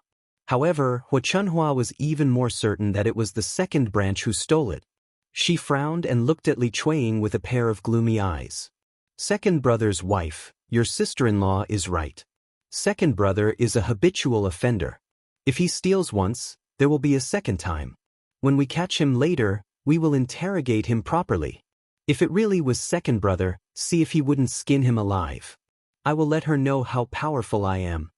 However, Huochunhua was even more certain that it was the second branch who stole it. She frowned and looked at Li Chuan with a pair of gloomy eyes. "Second brother's wife, your sister-in-law is right. Second brother is a habitual offender. If he steals once, there will be a second time. When we catch him later, we will interrogate him properly. If it really was second brother, see if he wouldn't skin him alive. I will let her know how powerful I am."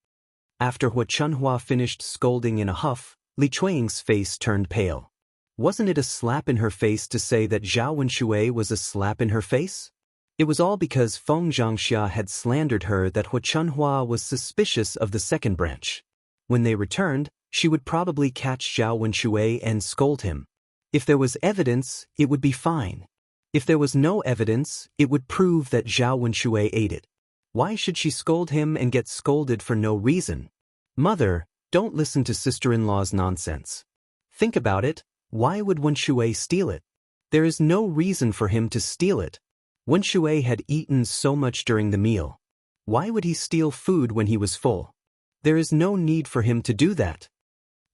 After Huochunhua finished scolding in a huff, Li Chuan's face turned pale. Wasn't it a slap in her face to say that Zhao Wenshui was a slap in her face? It was all because Feng Xianxia had slandered her that Huochunhua was suspicious of the second branch. When they returned, she would probably catch Zhao Wenshui and scold him. If there was evidence, it would be fine. If there was no evidence, it would prove that Zhao Wenshui ate it. Why should she scold him and get scolded for no reason? Mother, don't listen to sister-in-law's nonsense. Think about it. Why would Wenshui steal it? There is no reason for him to steal it. Wenshui had eaten so much during the meal. Why would he steal food when he was full? There is no need for him to do that.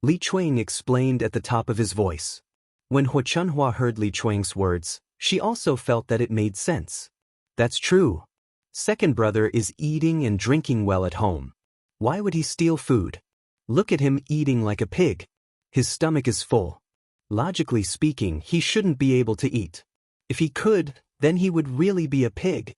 Li Chuang explained at the top of his voice. When Hua Chunhua heard Li Chuang's words, she also felt that it made sense. That's true. Second brother is eating and drinking well at home. Why would he steal food? Look at him eating like a pig. His stomach is full. Logically speaking, he shouldn't be able to eat. If he could, then he would really be a pig.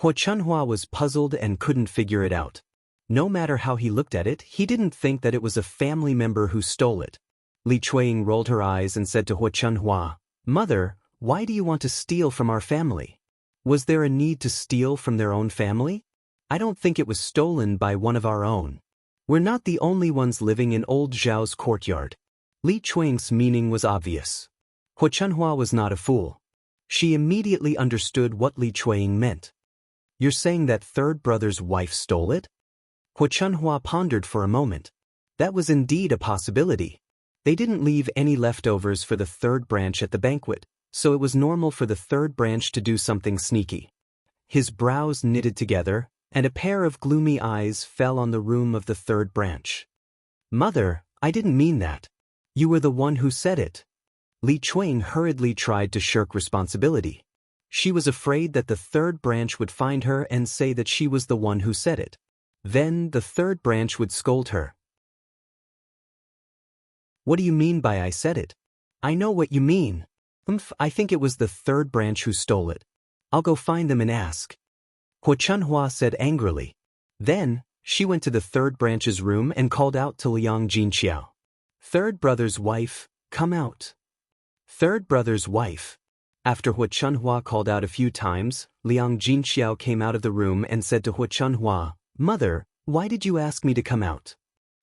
Hua Chunhua was puzzled and couldn't figure it out. No matter how he looked at it, he didn't think that it was a family member who stole it. Li Chuang rolled her eyes and said to Hua Chunhua, "Mother, why do you want to steal from our family? Was there a need to steal from their own family? I don't think it was stolen by one of our own. We're not the only ones living in old Zhao's courtyard." Li Chuang's meaning was obvious. Hua Chunhua was not a fool. She immediately understood what Li Chuang meant. You're saying that third brother's wife stole it? Hua Chunhua pondered for a moment. That was indeed a possibility. They didn't leave any leftovers for the third branch at the banquet, so it was normal for the third branch to do something sneaky. His brows knitted together, and a pair of gloomy eyes fell on the room of the third branch. "Mother, I didn't mean that. You were the one who said it." Li Chuang hurriedly tried to shirk responsibility. She was afraid that the third branch would find her and say that she was the one who said it. Then the third branch would scold her. "What do you mean by I said it?" "I know what you mean. I think it was the third branch who stole it. I'll go find them and ask." Hua Chunhua said angrily. Then, she went to the third branch's room and called out to Liang Jinxiao. "Third brother's wife, come out." Third brother's wife. After Hua Chunhua called out a few times, Liang Jinxiao came out of the room and said to Hua Chunhua, "Mother, why did you ask me to come out?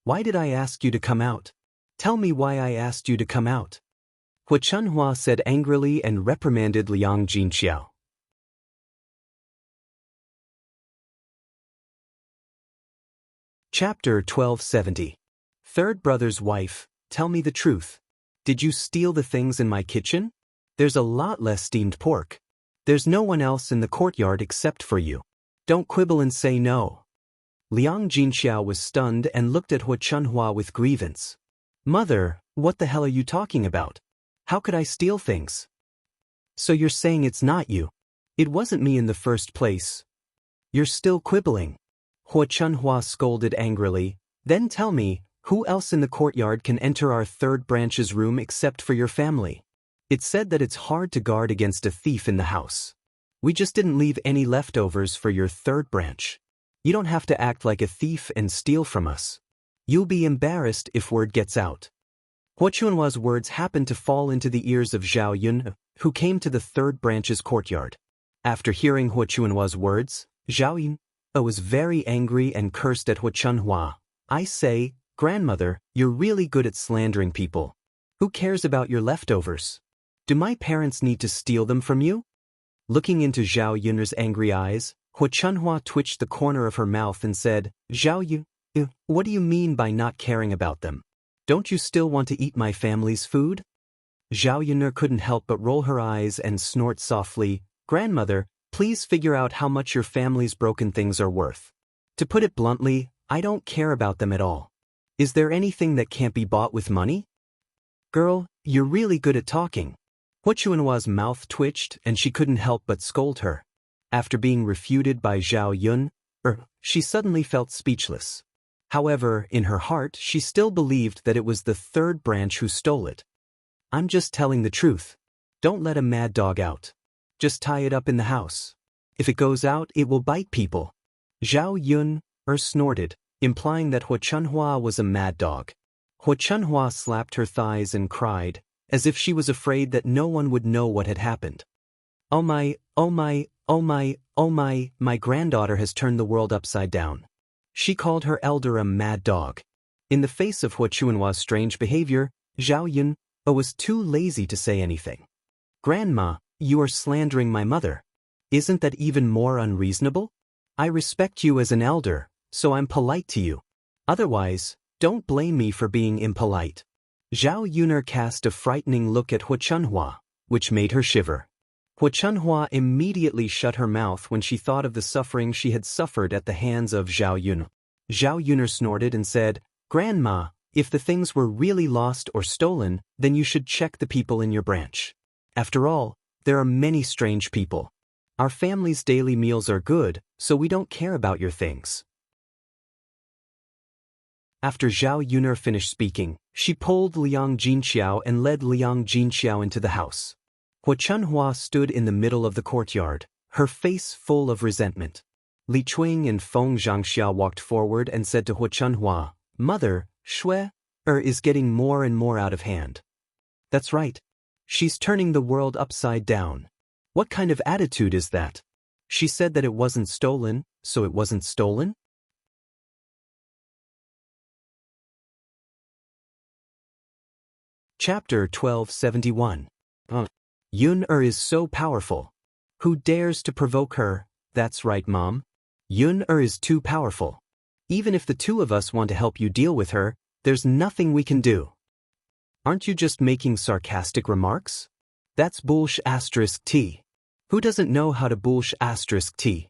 Why did I ask you to come out? Tell me why I asked you to come out." Hua Chunhua said angrily and reprimanded Liang Jinxiao. Chapter 1270. Third brother's wife, tell me the truth. Did you steal the things in my kitchen? There's a lot less steamed pork. There's no one else in the courtyard except for you. Don't quibble and say no. Liang Jinxiao was stunned and looked at Hua Chunhua with grievance. "Mother, what the hell are you talking about? How could I steal things?" "So you're saying it's not you? It wasn't me in the first place. You're still quibbling." Hua Chunhua scolded angrily. "Then tell me, who else in the courtyard can enter our third branch's room except for your family? It's said that it's hard to guard against a thief in the house. We just didn't leave any leftovers for your third branch. You don't have to act like a thief and steal from us. You'll be embarrassed if word gets out." Hua Chunhua's words happened to fall into the ears of Zhao Yun, who came to the third branch's courtyard. After hearing Hua Chunhua's words, Zhao Yun was very angry and cursed at Hua Chunhua. "I say, grandmother, you're really good at slandering people. Who cares about your leftovers? Do my parents need to steal them from you?" Looking into Zhao Yun's angry eyes, Hua Chunhua twitched the corner of her mouth and said, "Zhao Yun, what do you mean by not caring about them? Don't you still want to eat my family's food?" Zhao Yun couldn't help but roll her eyes and snort softly. "Grandmother, please figure out how much your family's broken things are worth. To put it bluntly, I don't care about them at all. Is there anything that can't be bought with money?" "Girl, you're really good at talking." Hua Chunhua's mouth twitched and she couldn't help but scold her. After being refuted by Zhao Yun, she suddenly felt speechless. However, in her heart, she still believed that it was the third branch who stole it. "I'm just telling the truth. Don't let a mad dog out. Just tie it up in the house. If it goes out, it will bite people." Zhao Yun snorted, implying that Hua Chunhua was a mad dog. Hua Chunhua slapped her thighs and cried, as if she was afraid that no one would know what had happened. "Oh my, oh my, oh my, oh my granddaughter has turned the world upside down." She called her elder a mad dog. In the face of Hua Chunhua's strange behavior, Zhao Yun was too lazy to say anything. "Grandma, you are slandering my mother. Isn't that even more unreasonable? I respect you as an elder, so I'm polite to you. Otherwise, don't blame me for being impolite." Zhao Yun cast a frightening look at Hua Chunhua, which made her shiver. Hua Chunhua immediately shut her mouth when she thought of the suffering she had suffered at the hands of Zhao Yun. Zhao Yun snorted and said, "Grandma, If the things were really lost or stolen, then you should check the people in your branch. After all, there are many strange people. Our family's daily meals are good, so we don't care about your things. After Zhao Yuner finished speaking, she pulled Liang Jinxiao and led Liang Jinxiao into the house. Hua Chunhua stood in the middle of the courtyard, her face full of resentment. Li Chuing and Feng Xianxia walked forward and said to Hua Chunhua, "Mother, Shui is getting more and more out of hand." "That's right. She's turning the world upside down. What kind of attitude is that? She said that it wasn't stolen, so it wasn't stolen?" Chapter 1271. Yun is so powerful. Who dares to provoke her? That's right, Mom. Yun is too powerful. Even if the two of us want to help you deal with her, there's nothing we can do. Aren't you just making sarcastic remarks? That's bullsh*t. Who doesn't know how to bullsh*t?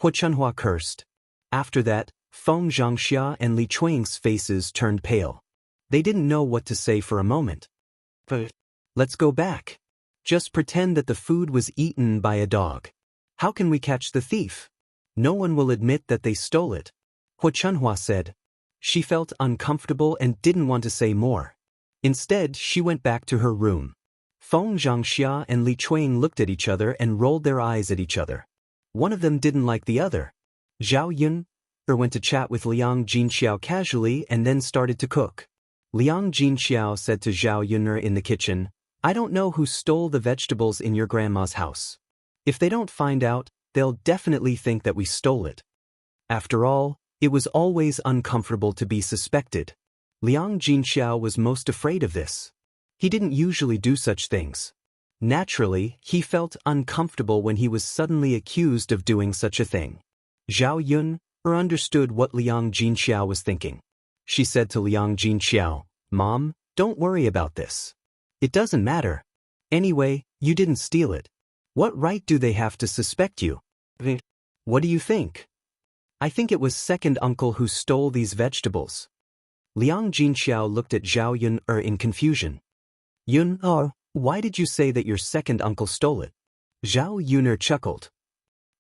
Hua Chunhua cursed. After that, Feng Xianxia and Li Chuing's faces turned pale. They didn't know what to say for a moment. "But let's go back. Just pretend that the food was eaten by a dog. How can we catch the thief? No one will admit that they stole it," Hua Chunhua said. She felt uncomfortable and didn't want to say more. Instead, she went back to her room. Feng Xianxia and Li Chuing looked at each other and rolled their eyes at each other. One of them didn't like the other. Zhao Yun went to chat with Liang Jinxiao casually and then started to cook. Liang Jinxiao said to Zhao Yun'er in the kitchen, "I don't know who stole the vegetables in your grandma's house. If they don't find out, they'll definitely think that we stole it." After all, it was always uncomfortable to be suspected. Liang Jinxiao was most afraid of this. He didn't usually do such things. Naturally, he felt uncomfortable when he was suddenly accused of doing such a thing. Zhao Yun understood what Liang Jinxiao was thinking. She said to Liang Jinxiao, "Mom, don't worry about this. It doesn't matter. Anyway, you didn't steal it. What right do they have to suspect you?" "What do you think?" "I think it was second uncle who stole these vegetables." Liang Jinxiao looked at Zhao Yun in confusion. "Yun, why did you say that your second uncle stole it?" Zhao Yun chuckled.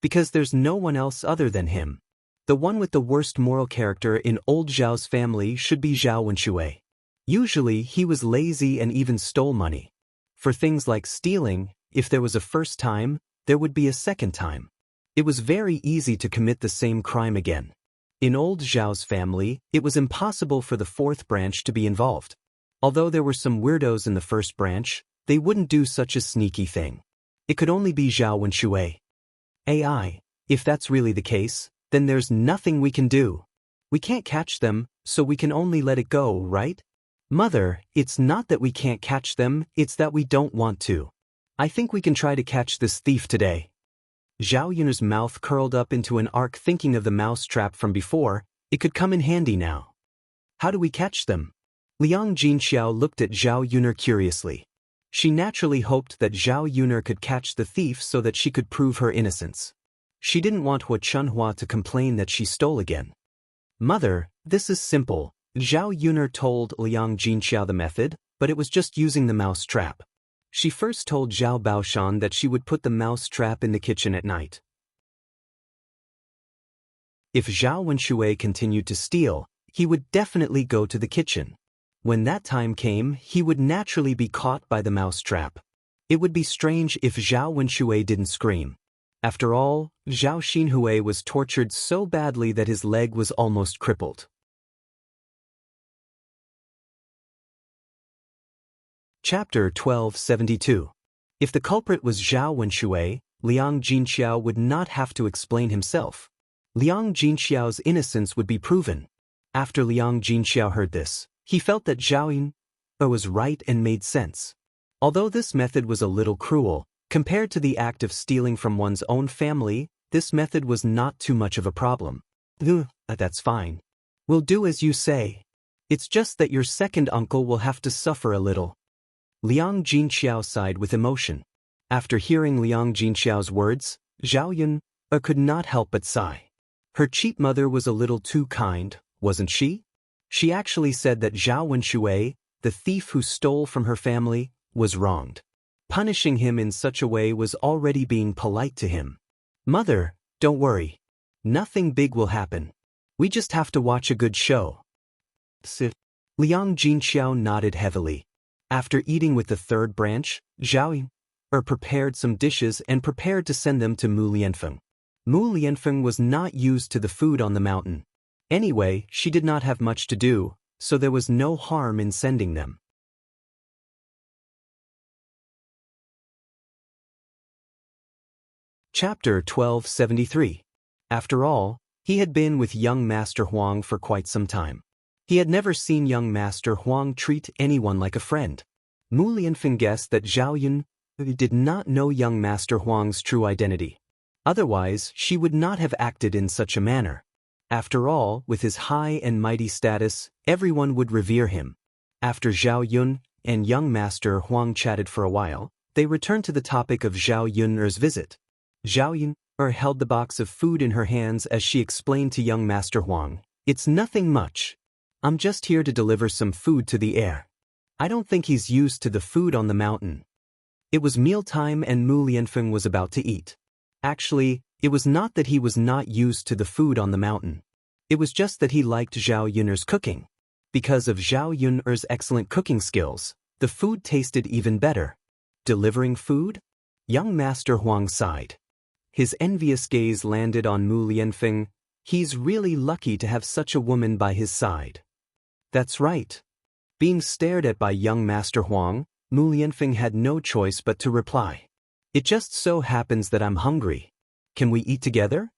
"Because there's no one else other than him. The one with the worst moral character in old Zhao's family should be Zhao Wenshui. Usually, he was lazy and even stole money. For things like stealing, if there was a first time, there would be a second time. It was very easy to commit the same crime again. In old Zhao's family, it was impossible for the fourth branch to be involved. Although there were some weirdos in the first branch, they wouldn't do such a sneaky thing. It could only be Zhao Wenshui. If that's really the case, then there's nothing we can do. We can't catch them, so we can only let it go, right? Mother, it's not that we can't catch them, it's that we don't want to. I think we can try to catch this thief today. Zhao Yun's mouth curled up into an arc thinking of the mouse trap from before. It could come in handy now. How do we catch them? Liang Jinxiao looked at Zhao Yun curiously. She naturally hoped that Zhao Yun could catch the thief so that she could prove her innocence. She didn't want Hua Chunhua to complain that she stole again. Mother, this is simple. Zhao Yun told Liang Jinxiao the method, but it was just using the mouse trap. She first told Zhao Baoshan that she would put the mouse trap in the kitchen at night. If Zhao Wenshui continued to steal, he would definitely go to the kitchen. When that time came, he would naturally be caught by the mouse trap. It would be strange if Zhao Wenshui didn't scream. After all, Zhao Xinhui was tortured so badly that his leg was almost crippled. Chapter 1272. If the culprit was Zhao Wenshui, Liang Jinxiao would not have to explain himself. Liang Jinxiao's innocence would be proven. After Liang Jinxiao heard this, he felt that Zhao Yun was right and made sense. Although this method was a little cruel, compared to the act of stealing from one's own family, this method was not too much of a problem. That's fine. We'll do as you say. It's just that your second uncle will have to suffer a little. Liang Jinxiao sighed with emotion. After hearing Liang Jinxiao's words, Zhao Yun could not help but sigh. Her cheap mother was a little too kind, wasn't she? She actually said that Zhao Wenshui, the thief who stole from her family, was wronged. Punishing him in such a way was already being polite to him. Mother, don't worry. Nothing big will happen. We just have to watch a good show. Liang Jinxiao nodded heavily. After eating with the third branch, Zhao prepared some dishes and prepared to send them to Mu Lianfeng. Mu Lianfeng was not used to the food on the mountain. Anyway, she did not have much to do, so there was no harm in sending them. Chapter 1273. After all, he had been with young Master Huang for quite some time. He had never seen young Master Huang treat anyone like a friend. Mu Lianfeng guessed that Zhao Yun did not know young Master Huang's true identity. Otherwise, she would not have acted in such a manner. After all, with his high and mighty status, everyone would revere him. After Zhao Yun and young Master Huang chatted for a while, they returned to the topic of Zhao Yun's visit. Zhao Yun held the box of food in her hands as she explained to young Master Huang, "It's nothing much. I'm just here to deliver some food to the heir. I don't think he's used to the food on the mountain." It was mealtime and Mu Lianfeng was about to eat. Actually, it was not that he was not used to the food on the mountain. It was just that he liked Zhao Yun's cooking. Because of Zhao Yun's excellent cooking skills, the food tasted even better. Delivering food? Young Master Huang sighed. His envious gaze landed on Mu Lianfeng. He's really lucky to have such a woman by his side. That's right. Being stared at by young Master Huang, Mu Lianfeng had no choice but to reply. It just so happens that I'm hungry. Can we eat together?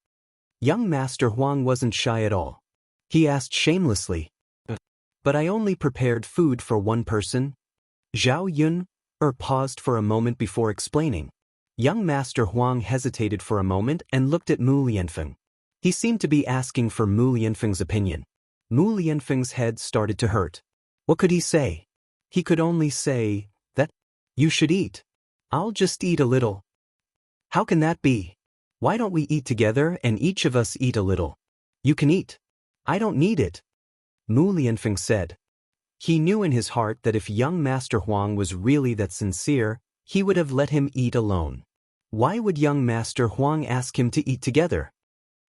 Young Master Huang wasn't shy at all. He asked shamelessly. But I only prepared food for one person. Zhao Yun paused for a moment before explaining. Young Master Huang hesitated for a moment and looked at Mu Lianfeng. He seemed to be asking for Mu Lianfeng's opinion. Mu Lianfeng's head started to hurt. What could he say? He could only say that, "You should eat. I'll just eat a little." How can that be? Why don't we eat together and each of us eat a little? You can eat. I don't need it. Mu Lianfeng said. He knew in his heart that if young Master Huang was really that sincere, he would have let him eat alone. Why would young Master Huang ask him to eat together?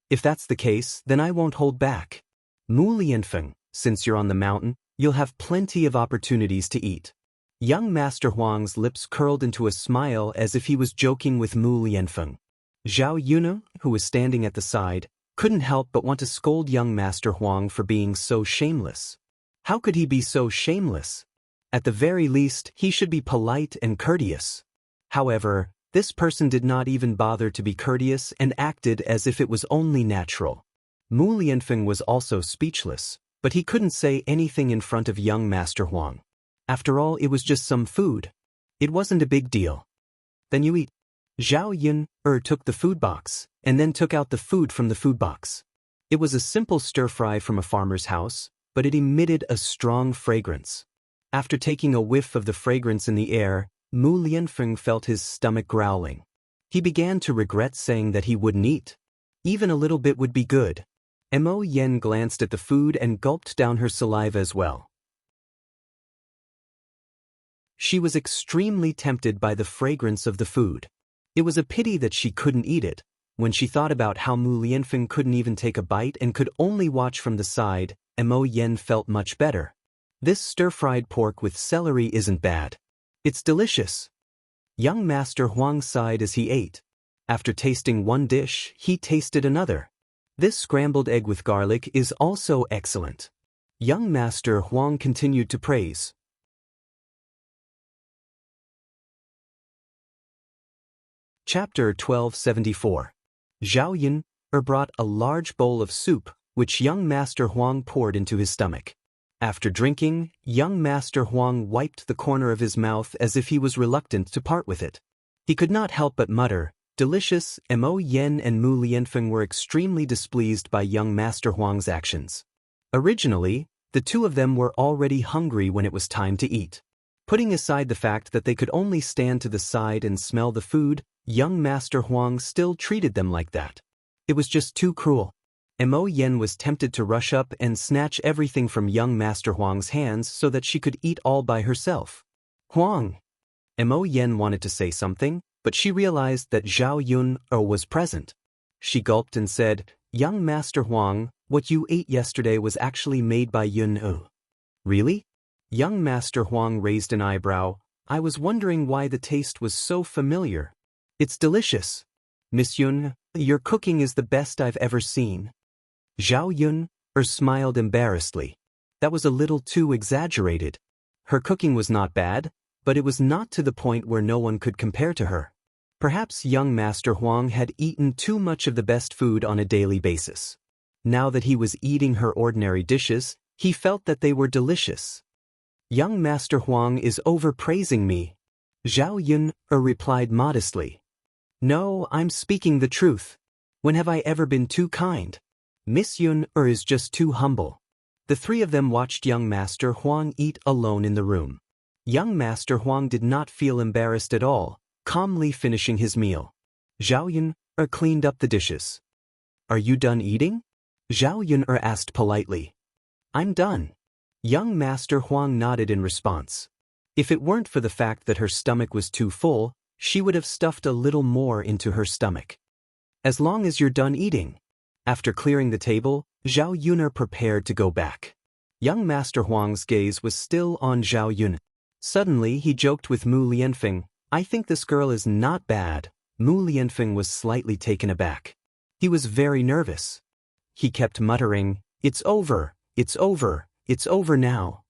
If that's the case, then I won't hold back. Mu Lianfeng, since you're on the mountain, you'll have plenty of opportunities to eat. Young Master Huang's lips curled into a smile as if he was joking with Mu Lianfeng. Zhao Yun, who was standing at the side, couldn't help but want to scold young Master Huang for being so shameless. How could he be so shameless? At the very least, he should be polite and courteous. However, this person did not even bother to be courteous and acted as if it was only natural. Mu Lianfeng was also speechless, but he couldn't say anything in front of young Master Huang. After all, it was just some food. It wasn't a big deal. Then you eat. Zhao Yun took the food box, and then took out the food from the food box. It was a simple stir-fry from a farmer's house, but it emitted a strong fragrance. After taking a whiff of the fragrance in the air, Mu Lianfeng felt his stomach growling. He began to regret saying that he wouldn't eat. Even a little bit would be good. Mo Yen glanced at the food and gulped down her saliva as well. She was extremely tempted by the fragrance of the food. It was a pity that she couldn't eat it. When she thought about how Mu Lianfeng couldn't even take a bite and could only watch from the side, Mo Yen felt much better. This stir-fried pork with celery isn't bad. It's delicious. Young Master Huang sighed as he ate. After tasting one dish, he tasted another. This scrambled egg with garlic is also excellent. Young Master Huang continued to praise. Chapter 1274. Zhao Yun brought a large bowl of soup, which young Master Huang poured into his stomach. After drinking, young Master Huang wiped the corner of his mouth as if he was reluctant to part with it. He could not help but mutter, "Delicious." Mo Yen and Mu Lianfeng were extremely displeased by young Master Huang's actions. Originally, the two of them were already hungry when it was time to eat. Putting aside the fact that they could only stand to the side and smell the food, young Master Huang still treated them like that. It was just too cruel. Mo Yen was tempted to rush up and snatch everything from young Master Huang's hands so that she could eat all by herself. Huang! Mo Yen wanted to say something, but she realized that Zhao Yun was present. She gulped and said, "Young Master Huang, what you ate yesterday was actually made by Yun. Really?" Young Master Huang raised an eyebrow. "I was wondering why the taste was so familiar." "It's delicious. Miss Yun, your cooking is the best I've ever seen." Zhao Yun smiled embarrassedly. That was a little too exaggerated. Her cooking was not bad, but it was not to the point where no one could compare to her. Perhaps young Master Huang had eaten too much of the best food on a daily basis. Now that he was eating her ordinary dishes, he felt that they were delicious. "Young Master Huang is overpraising me," Zhao Yun replied modestly. "No, I'm speaking the truth. When have I ever been too kind? Miss Yun is just too humble." The three of them watched young Master Huang eat alone in the room. Young Master Huang did not feel embarrassed at all, calmly finishing his meal. Zhao Yun cleaned up the dishes. "Are you done eating?" Zhao Yun asked politely. "I'm done." Young Master Huang nodded in response. If it weren't for the fact that her stomach was too full, she would have stuffed a little more into her stomach. "As long as you're done eating." After clearing the table, Zhao Yun prepared to go back. Young Master Huang's gaze was still on Zhao Yun. Suddenly he joked with Mu Lianfeng, "I think this girl is not bad." Mu Lianfeng was slightly taken aback. He was very nervous. He kept muttering, "It's over, it's over, it's over now."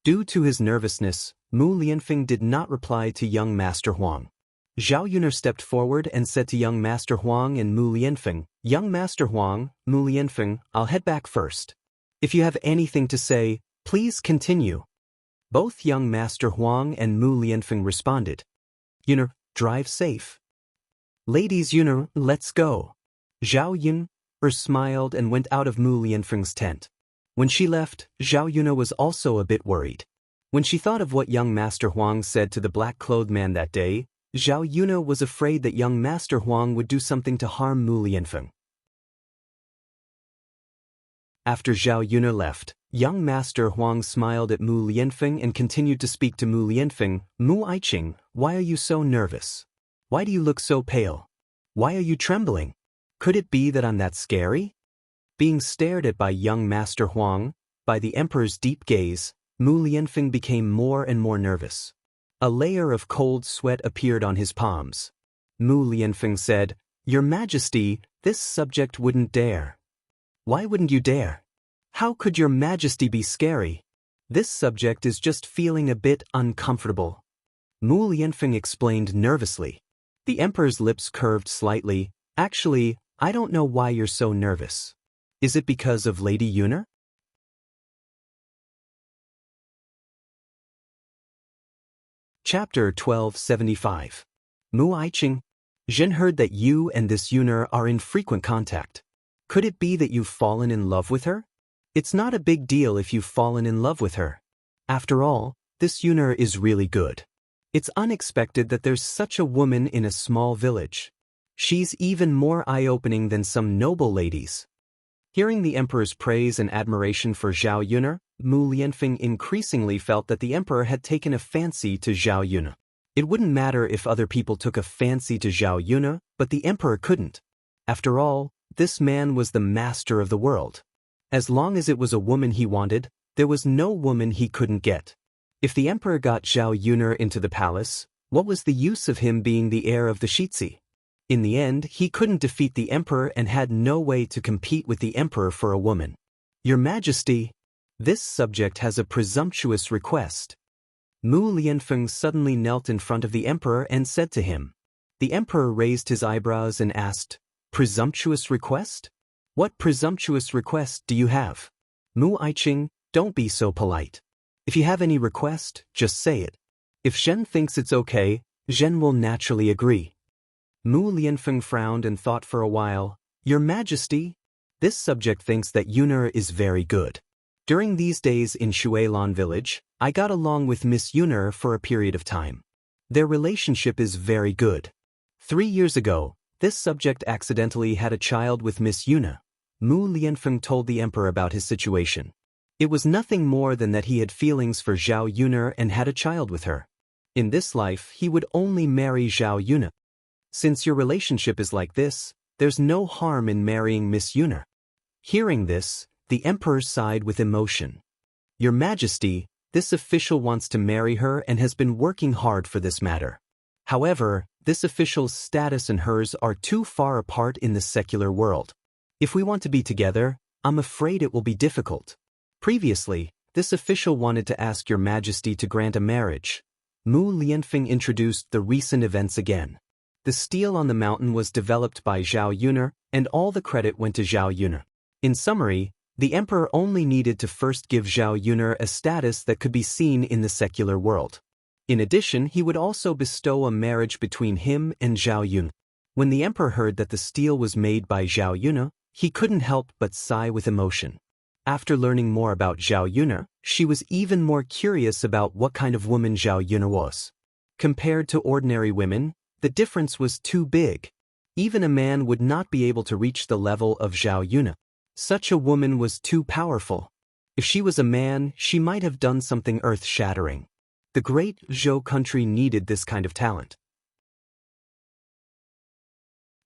Due to his nervousness, Mu Lianfeng did not reply to young Master Huang. Zhao Yun stepped forward and said to young Master Huang and Mu Lianfeng, "Young Master Huang, Mu Lianfeng, I'll head back first. If you have anything to say, please continue." Both young Master Huang and Mu Lianfeng responded. "Yun, drive safe." "Ladies Yun, let's go." Zhao Yun smiled and went out of Mu Lianfeng's tent. When she left, Zhao Yun was also a bit worried. When she thought of what young Master Huang said to the black-clothed man that day, Zhao Yun was afraid that young Master Huang would do something to harm Mu Lianfeng. After Zhao Yun left, young Master Huang smiled at Mu Lianfeng and continued to speak to Mu Lianfeng. "Mu Aiqing, why are you so nervous? Why do you look so pale? Why are you trembling? Could it be that I'm that scary?" Being stared at by young Master Huang, by the emperor's deep gaze, Mu Lianfeng became more and more nervous. A layer of cold sweat appeared on his palms. Mu Lianfeng said, "Your Majesty, this subject wouldn't dare." "Why wouldn't you dare? How could your Majesty be scary? This subject is just feeling a bit uncomfortable." Mu Lianfeng explained nervously. The emperor's lips curved slightly. "Actually, I don't know why you're so nervous. Is it because of Lady Yun?" Chapter 1275. Mu Aiqing, Zhen heard that you and this Yun are in frequent contact. Could it be that you've fallen in love with her? It's not a big deal if you've fallen in love with her. After all, this Yun is really good. It's unexpected that there's such a woman in a small village. She's even more eye-opening than some noble ladies. Hearing the emperor's praise and admiration for Zhao Yun, Mu Lianfeng increasingly felt that the emperor had taken a fancy to Zhao Yun. It wouldn't matter if other people took a fancy to Zhao Yun, but the emperor couldn't. After all, this man was the master of the world. As long as it was a woman he wanted, there was no woman he couldn't get. If the emperor got Zhao Yun into the palace, what was the use of him being the heir of the Shitzi? In the end, he couldn't defeat the emperor and had no way to compete with the emperor for a woman. "Your Majesty, this subject has a presumptuous request." Mu Lianfeng suddenly knelt in front of the emperor and said to him. The emperor raised his eyebrows and asked, "Presumptuous request? What presumptuous request do you have?" "Mu Aiqing, don't be so polite. If you have any request, just say it. If Zhen thinks it's okay, Zhen will naturally agree." Mu Lianfeng frowned and thought for a while. "Your Majesty, this subject thinks that Yun is very good. During these days in Shuilan village, I got along with Miss Yun for a period of time. Their relationship is very good. 3 years ago, this subject accidentally had a child with Miss Yun. Mu Lianfeng told the emperor about his situation. It was nothing more than that he had feelings for Zhao Yun'er and had a child with her. In this life, he would only marry Zhao Yun'er. Since your relationship is like this, there's no harm in marrying Miss Yun'er. Hearing this, the emperor sighed with emotion. Your Majesty, this official wants to marry her and has been working hard for this matter. However, this official's status and hers are too far apart in the secular world. If we want to be together, I'm afraid it will be difficult. Previously, this official wanted to ask Your Majesty to grant a marriage. Mu Lianfeng introduced the recent events again. The steel on the mountain was developed by Zhao Yun'er, and all the credit went to Zhao Yun'er. In summary, the emperor only needed to first give Zhao Yun'er a status that could be seen in the secular world. In addition, he would also bestow a marriage between him and Zhao Yun'er. When the emperor heard that the steel was made by Zhao Yun'er, he couldn't help but sigh with emotion. After learning more about Zhao Yun'er, she was even more curious about what kind of woman Zhao Yun'er was. Compared to ordinary women, the difference was too big. Even a man would not be able to reach the level of Zhao Yun'er. Such a woman was too powerful. If she was a man, she might have done something earth-shattering. The great Zhou country needed this kind of talent.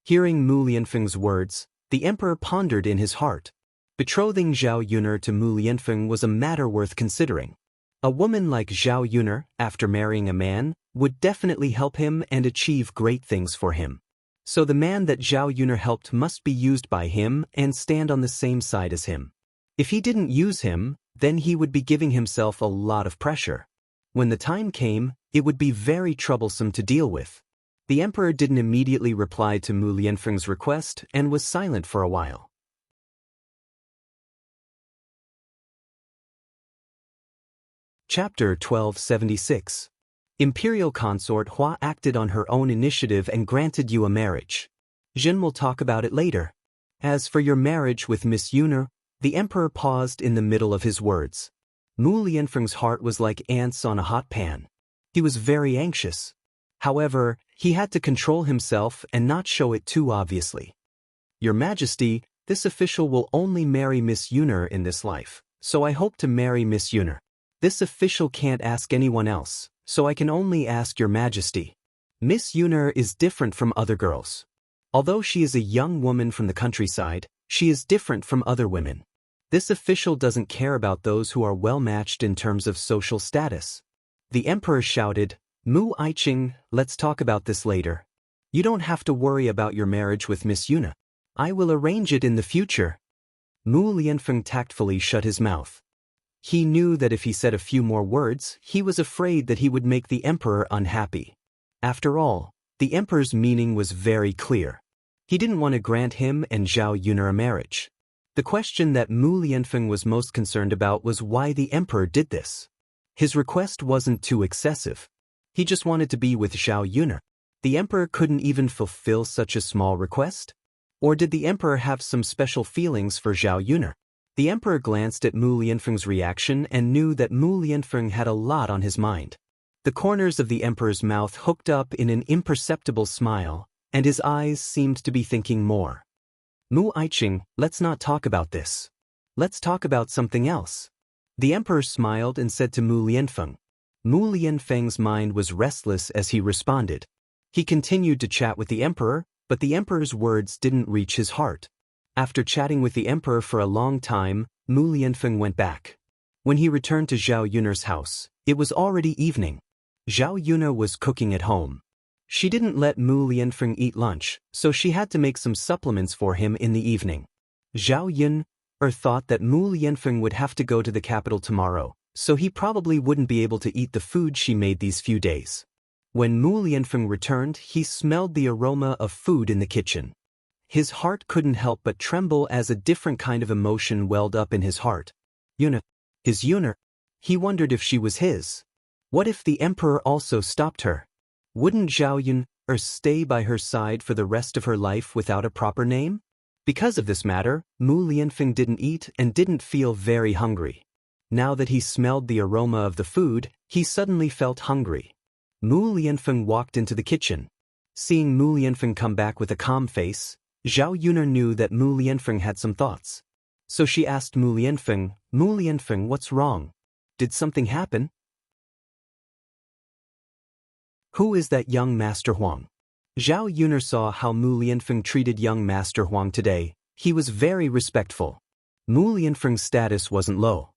Hearing Mu Lianfeng's words, the emperor pondered in his heart. Betrothing Zhao Yun'er to Mu Lianfeng was a matter worth considering. A woman like Zhao Yun'er, after marrying a man, would definitely help him and achieve great things for him. So the man that Zhao Yun'er helped must be used by him and stand on the same side as him. If he didn't use him, then he would be giving himself a lot of pressure. When the time came, it would be very troublesome to deal with. The emperor didn't immediately reply to Mu Lianfeng's request and was silent for a while. Chapter 1276. Imperial consort Hua acted on her own initiative and granted you a marriage. Jin will talk about it later. As for your marriage with Miss Yun'er, the emperor paused in the middle of his words. Mu Lianfeng's heart was like ants on a hot pan. He was very anxious. However, he had to control himself and not show it too obviously. Your Majesty, this official will only marry Miss Yun'er in this life, so I hope to marry Miss Yun'er. This official can't ask anyone else, so I can only ask Your Majesty. Miss Yun'er is different from other girls. Although she is a young woman from the countryside, she is different from other women. This official doesn't care about those who are well-matched in terms of social status. The emperor shouted, Mu Aiqing, let's talk about this later. You don't have to worry about your marriage with Miss Yun'er. I will arrange it in the future. Mu Lianfeng tactfully shut his mouth. He knew that if he said a few more words, he was afraid that he would make the emperor unhappy. After all, the emperor's meaning was very clear. He didn't want to grant him and Zhao Yun'er a marriage. The question that Mu Lianfeng was most concerned about was why the emperor did this. His request wasn't too excessive. He just wanted to be with Zhao Yun'er. The emperor couldn't even fulfill such a small request? Or did the emperor have some special feelings for Zhao Yun'er? The emperor glanced at Mu Lianfeng's reaction and knew that Mu Lianfeng had a lot on his mind. The corners of the emperor's mouth hooked up in an imperceptible smile, and his eyes seemed to be thinking more. Mu Aiqing, let's not talk about this. Let's talk about something else. The emperor smiled and said to Mu Lianfeng. Mu Lianfeng's mind was restless as he responded. He continued to chat with the emperor, but the emperor's words didn't reach his heart. After chatting with the emperor for a long time, Mu Lianfeng went back. When he returned to Zhao Yun'er's house, it was already evening. Zhao Yun'er was cooking at home. She didn't let Mu Lianfeng eat lunch, so she had to make some supplements for him in the evening. Zhao Yun'er thought that Mu Lianfeng would have to go to the capital tomorrow, so he probably wouldn't be able to eat the food she made these few days. When Mu Lianfeng returned, he smelled the aroma of food in the kitchen. His heart couldn't help but tremble as a different kind of emotion welled up in his heart. Yun'er. His Yun'er. He wondered if she was his. What if the emperor also stopped her? Wouldn't Zhao Yun'er stay by her side for the rest of her life without a proper name? Because of this matter, Mu Lianfeng didn't eat and didn't feel very hungry. Now that he smelled the aroma of the food, he suddenly felt hungry. Mu Lianfeng walked into the kitchen. Seeing Mu Lianfeng come back with a calm face, Zhao Yuner knew that Mu Lianfeng had some thoughts. So she asked Mu Lianfeng, what's wrong? Did something happen? Who is that young Master Huang? Zhao Yuner saw how Mu Lianfeng treated young Master Huang today. He was very respectful. Mu Lianfeng's status wasn't low.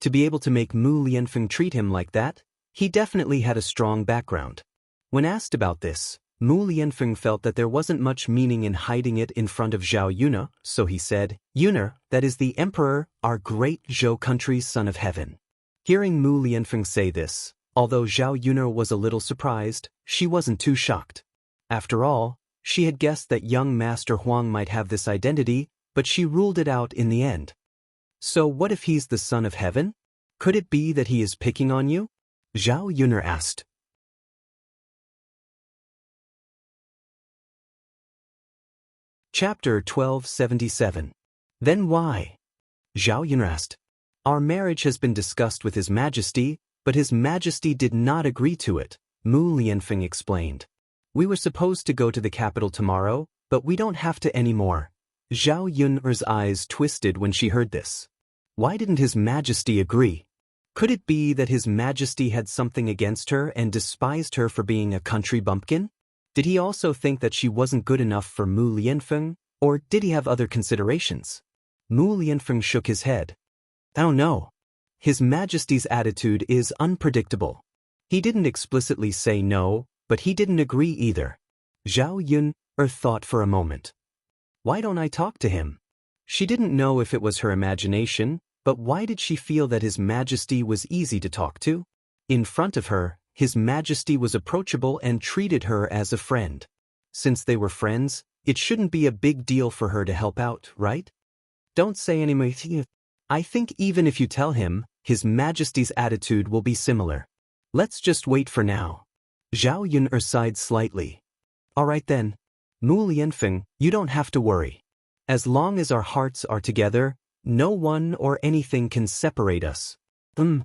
To be able to make Mu Lianfeng treat him like that, he definitely had a strong background. When asked about this, Mu Lianfeng felt that there wasn't much meaning in hiding it in front of Zhao Yuner, so he said, Yuner, that is the Emperor, our great Zhou country's son of heaven. Hearing Mu Lianfeng say this, although Zhao Yuner was a little surprised, she wasn't too shocked. After all, she had guessed that young Master Huang might have this identity, but she ruled it out in the end. So what if he's the son of heaven? Could it be that he is picking on you? Zhao Yuner asked. Chapter 1277. Then why? Zhao Yuner asked. Our marriage has been discussed with His Majesty, but His Majesty did not agree to it, Mu Lianfeng explained. We were supposed to go to the capital tomorrow, but we don't have to anymore. Zhao Yuner's eyes twisted when she heard this. Why didn't His Majesty agree? Could it be that His Majesty had something against her and despised her for being a country bumpkin? Did he also think that she wasn't good enough for Mu Lianfeng, or did he have other considerations? Mu Lianfeng shook his head. Oh no. His Majesty's attitude is unpredictable. He didn't explicitly say no, but he didn't agree either. Zhao Yuner thought for a moment. Why don't I talk to him? She didn't know if it was her imagination, but why did she feel that His Majesty was easy to talk to? In front of her, His Majesty was approachable and treated her as a friend. Since they were friends, it shouldn't be a big deal for her to help out, right? Don't say anything. I think even if you tell him, His Majesty's attitude will be similar. Let's just wait for now. Zhao Yuner sighed slightly. All right then. Mu Lianfeng, you don't have to worry. As long as our hearts are together, no one or anything can separate us. Mu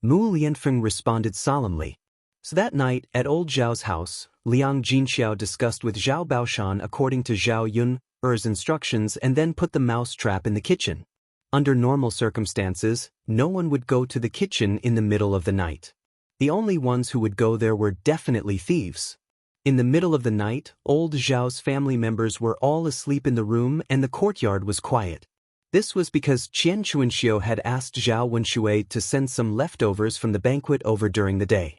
Lianfeng responded solemnly. So that night, at old Zhao's house, Liang Jinxiao discussed with Zhao Baoshan according to Zhao Yuner's instructions and then put the mouse trap in the kitchen. Under normal circumstances, no one would go to the kitchen in the middle of the night. The only ones who would go there were definitely thieves. In the middle of the night, old Zhao's family members were all asleep in the room and the courtyard was quiet. This was because Qian Chuanxiu had asked Zhao Wenshui to send some leftovers from the banquet over during the day.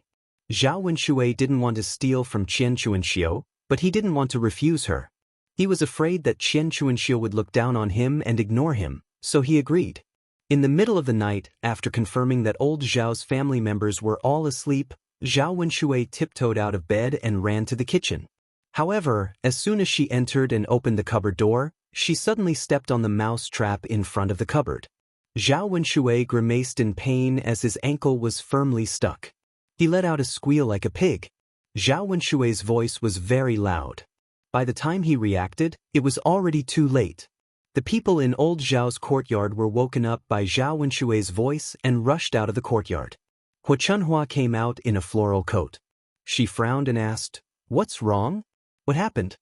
Zhao Wenshui didn't want to steal from Qian Chuanxiu, but he didn't want to refuse her. He was afraid that Qian Chuanxiu would look down on him and ignore him, so he agreed. In the middle of the night, after confirming that old Zhao's family members were all asleep, Zhao Wenshui tiptoed out of bed and ran to the kitchen. However, as soon as she entered and opened the cupboard door, she suddenly stepped on the mouse trap in front of the cupboard. Zhao Wenshui grimaced in pain as his ankle was firmly stuck. He let out a squeal like a pig. Zhao Wenshui's voice was very loud. By the time he reacted, it was already too late. The people in old Zhao's courtyard were woken up by Zhao Wenshui's voice and rushed out of the courtyard. Hua Chunhua came out in a floral coat. She frowned and asked, "What's wrong? What happened?"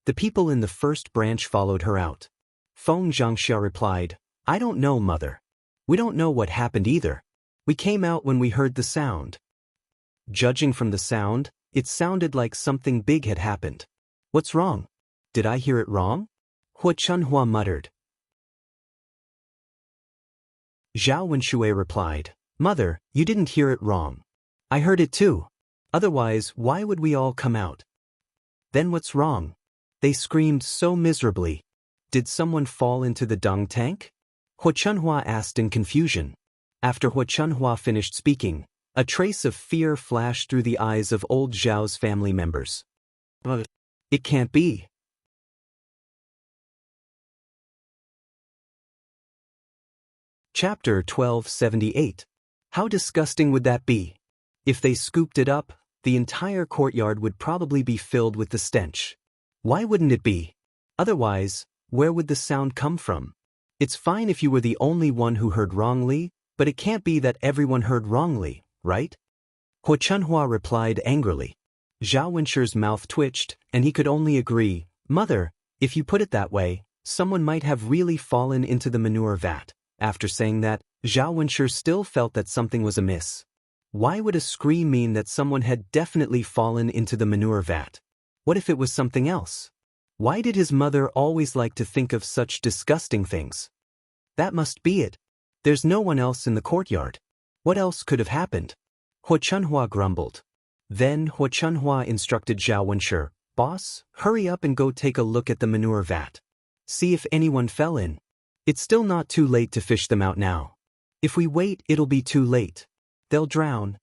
The people in the first branch followed her out. Feng Xianxia replied, "I don't know, mother. We don't know what happened either. We came out when we heard the sound." Judging from the sound, it sounded like something big had happened. "What's wrong? Did I hear it wrong?" Hua Chunhua muttered. Zhao Wenshui replied, "Mother, you didn't hear it wrong. I heard it too. Otherwise, why would we all come out?" "Then what's wrong?" They screamed so miserably. "Did someone fall into the dung tank?" Hua Chunhua asked in confusion. After Hua Chunhua finished speaking, a trace of fear flashed through the eyes of old Zhao's family members. It can't be. Chapter 1278. How disgusting would that be? If they scooped it up, the entire courtyard would probably be filled with the stench. Why wouldn't it be? Otherwise, where would the sound come from? It's fine if you were the only one who heard wrongly, but it can't be that everyone heard wrongly, right? Hua Chunhua replied angrily. Zhao Wenshui's mouth twitched, and he could only agree, "Mother, If you put it that way, someone might have really fallen into the manure vat. After saying that, Zhao Wenshi still felt that something was amiss. Why would a scream mean that someone had definitely fallen into the manure vat? What if it was something else? Why did his mother always like to think of such disgusting things? That must be it. There's no one else in the courtyard. What else could have happened? He Chunhua grumbled. Then He Chunhua instructed Zhao Wenshi, "Boss, hurry up and go take a look at the manure vat. See if anyone fell in. It's still not too late to fish them out now. If we wait, it'll be too late. They'll drown."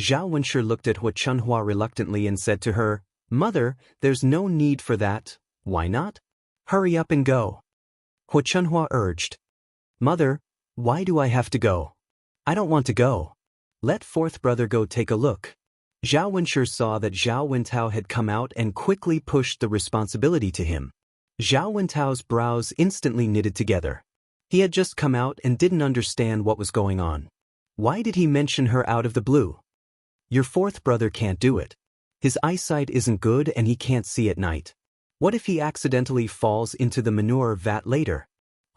Zhao Wenshi looked at He Chunhua reluctantly and said to her, "Mother, there's no need for that. Why not? Hurry up and go." He Chunhua urged. "Mother, why do I have to go? I don't want to go. Let fourth brother go take a look." Zhao Wenshi saw that Zhao Wentao had come out and quickly pushed the responsibility to him. Zhao Wentao's brows instantly knitted together. He had just come out and didn't understand what was going on. Why did he mention her out of the blue? Your fourth brother can't do it. His eyesight isn't good and he can't see at night. What if he accidentally falls into the manure vat later?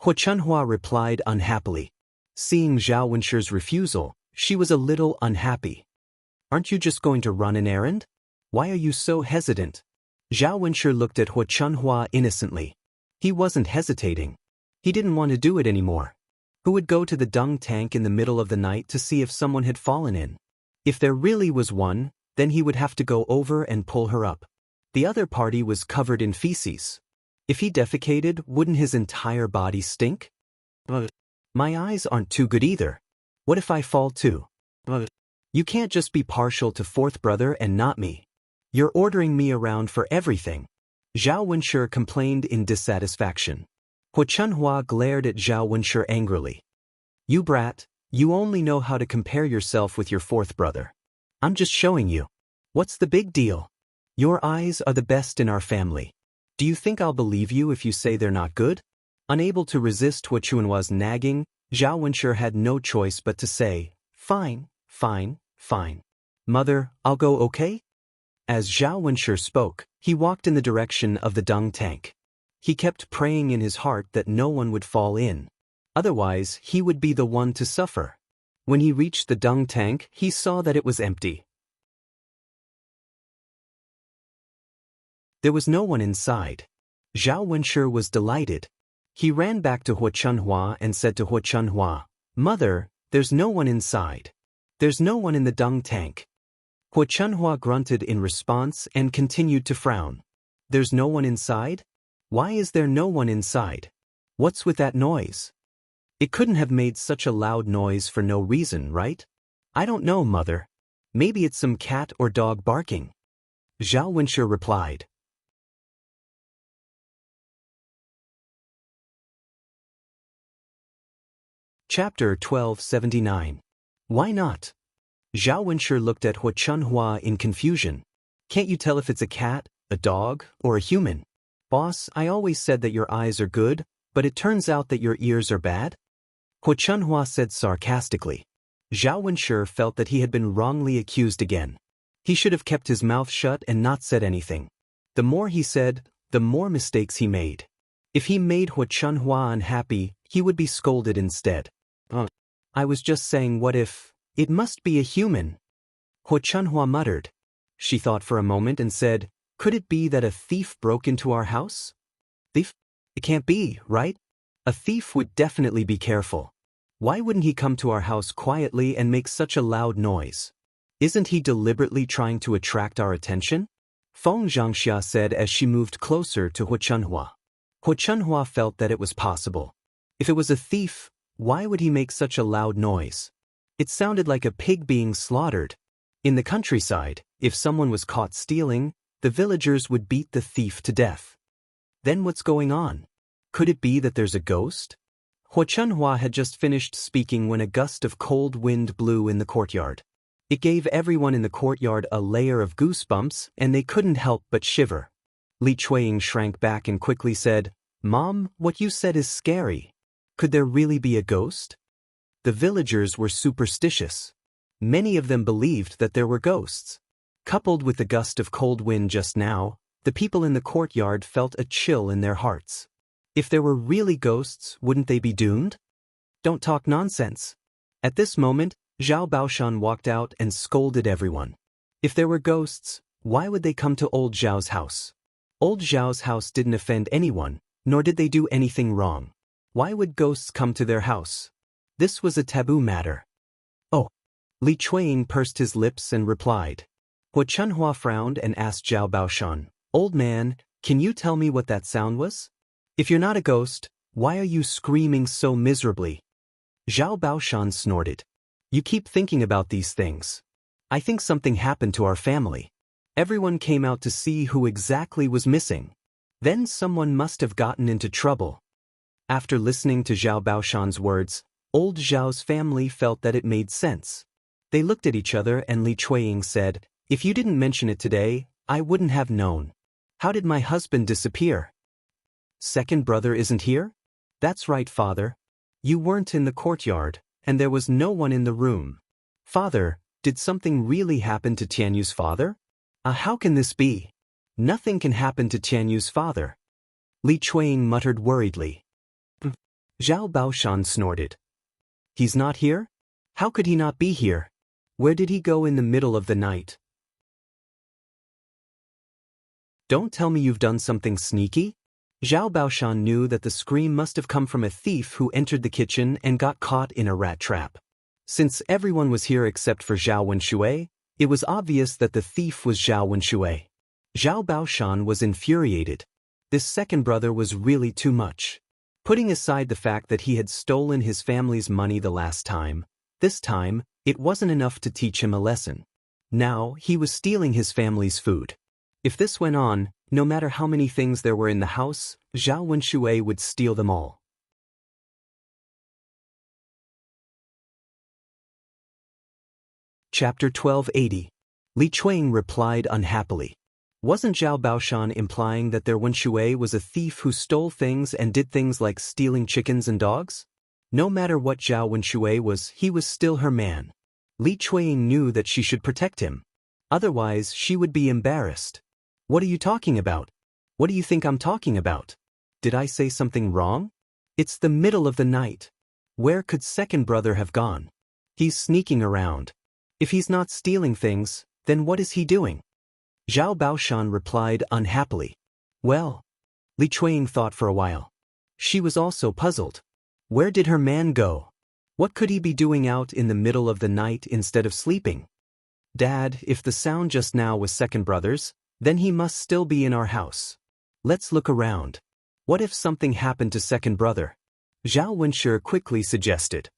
He Chunhua replied unhappily. Seeing Zhao Wenshi's refusal, she was a little unhappy. "Aren't you just going to run an errand? Why are you so hesitant?" Zhao Wenshi looked at He Chunhua innocently. He wasn't hesitating. He didn't want to do it anymore. Who would go to the dung tank in the middle of the night to see if someone had fallen in? If there really was one, then he would have to go over and pull her up. The other party was covered in feces. If he defecated, wouldn't his entire body stink? My eyes aren't too good either. What if I fall too? You can't just be partial to fourth brother and not me. You're ordering me around for everything. Zhao Wenshi complained in dissatisfaction. He Chunhua glared at Zhao Wenshi angrily. You brat, you only know how to compare yourself with your fourth brother. I'm just showing you. What's the big deal? Your eyes are the best in our family. Do you think I'll believe you if you say they're not good? Unable to resist He Chunhua's nagging, Zhao Wenshi had no choice but to say, "Fine, fine, fine. Mother, I'll go, okay?" As Zhao Wenshi spoke, he walked in the direction of the dung tank. He kept praying in his heart that no one would fall in. Otherwise, he would be the one to suffer. When he reached the dung tank, he saw that it was empty. There was no one inside. Zhao Wenshi was delighted. He ran back to He Chunhua and said to He Chunhua, "Mother, there's no one inside. There's no one in the dung tank." He Chunhua grunted in response and continued to frown. "There's no one inside? Why is there no one inside? What's with that noise? It couldn't have made such a loud noise for no reason, right? I don't know, Mother. Maybe it's some cat or dog barking." Zhao Wenshi replied. Chapter 1279. Why not? Zhao Wenshi looked at He Chunhua in confusion. Can't you tell if it's a cat, a dog, or a human? Boss, I always said that your eyes are good, but it turns out that your ears are bad? He Chunhua said sarcastically. Zhao Wenshi felt that he had been wrongly accused again. He should have kept his mouth shut and not said anything. The more he said, the more mistakes he made. If he made He Chunhua unhappy, he would be scolded instead. I was just saying, what if... It must be a human. He Chunhua muttered. She thought for a moment and said, "Could it be that a thief broke into our house?" Thief? It can't be, right? A thief would definitely be careful. Why wouldn't he come to our house quietly and make such a loud noise? Isn't he deliberately trying to attract our attention? Feng Xianxia said as she moved closer to He Chunhua. He Chunhua felt that it was possible. If it was a thief, why would he make such a loud noise? It sounded like a pig being slaughtered. In the countryside, if someone was caught stealing, the villagers would beat the thief to death. Then what's going on? Could it be that there's a ghost? He Chunhua had just finished speaking when a gust of cold wind blew in the courtyard. It gave everyone in the courtyard a layer of goosebumps, and they couldn't help but shiver. Li Chuiying shrank back and quickly said, "Mom, what you said is scary. Could there really be a ghost?" The villagers were superstitious. Many of them believed that there were ghosts. Coupled with the gust of cold wind just now, The people in the courtyard felt a chill in their hearts. If there were really ghosts, wouldn't they be doomed? Don't talk nonsense. At this moment, Zhao Baoshan walked out and scolded everyone. If there were ghosts, why would they come to old Zhao's house? Old Zhao's house didn't offend anyone, nor did they do anything wrong. Why would ghosts come to their house? This was a taboo matter. Oh. Li Chuanying pursed his lips and replied. Hua Chunhua frowned and asked Zhao Baoshan, "Old man, can you tell me what that sound was? If you're not a ghost, why are you screaming so miserably?" Zhao Baoshan snorted. "You keep thinking about these things. I think something happened to our family. Everyone came out to see who exactly was missing. Then someone must have gotten into trouble." After listening to Zhao Baoshan's words, old Zhao's family felt that it made sense. They looked at each other and Li Chuanying said, "If you didn't mention it today, I wouldn't have known. How did my husband disappear?" "Second brother isn't here?" "That's right, father. You weren't in the courtyard, and there was no one in the room. Father, did something really happen to Tianyu's father?" How can this be? Nothing can happen to Tianyu's father." Li Chuanying muttered worriedly. Zhao Baoshan snorted. "He's not here? How could he not be here? Where did he go in the middle of the night?" "Don't tell me you've done something sneaky?" Zhao Baoshan knew that the scream must have come from a thief who entered the kitchen and got caught in a rat trap. Since everyone was here except for Zhao Wenshui, it was obvious that the thief was Zhao Wenshui. Zhao Baoshan was infuriated. This second brother was really too much. Putting aside the fact that he had stolen his family's money the last time, this time, it wasn't enough to teach him a lesson. Now, he was stealing his family's food. If this went on, no matter how many things there were in the house, Zhao Wenshui would steal them all. Chapter 1280. Li Chuanying replied unhappily. Wasn't Zhao Baoshan implying that their Wenshui was a thief who stole things and did things like stealing chickens and dogs? No matter what Zhao Wenshui was, he was still her man. Li Chuanying knew that she should protect him. Otherwise, she would be embarrassed. "What are you talking about? What do you think I'm talking about? Did I say something wrong? It's the middle of the night. Where could second brother have gone? He's sneaking around. If he's not stealing things, then what is he doing?" Zhao Baoshan replied unhappily. "Well." Li Chuanying thought for a while. She was also puzzled. Where did her man go? What could he be doing out in the middle of the night instead of sleeping? "Dad, if the sound just now was second brother's, then he must still be in our house. Let's look around. What if something happened to second brother?" Zhao Wenshi quickly suggested.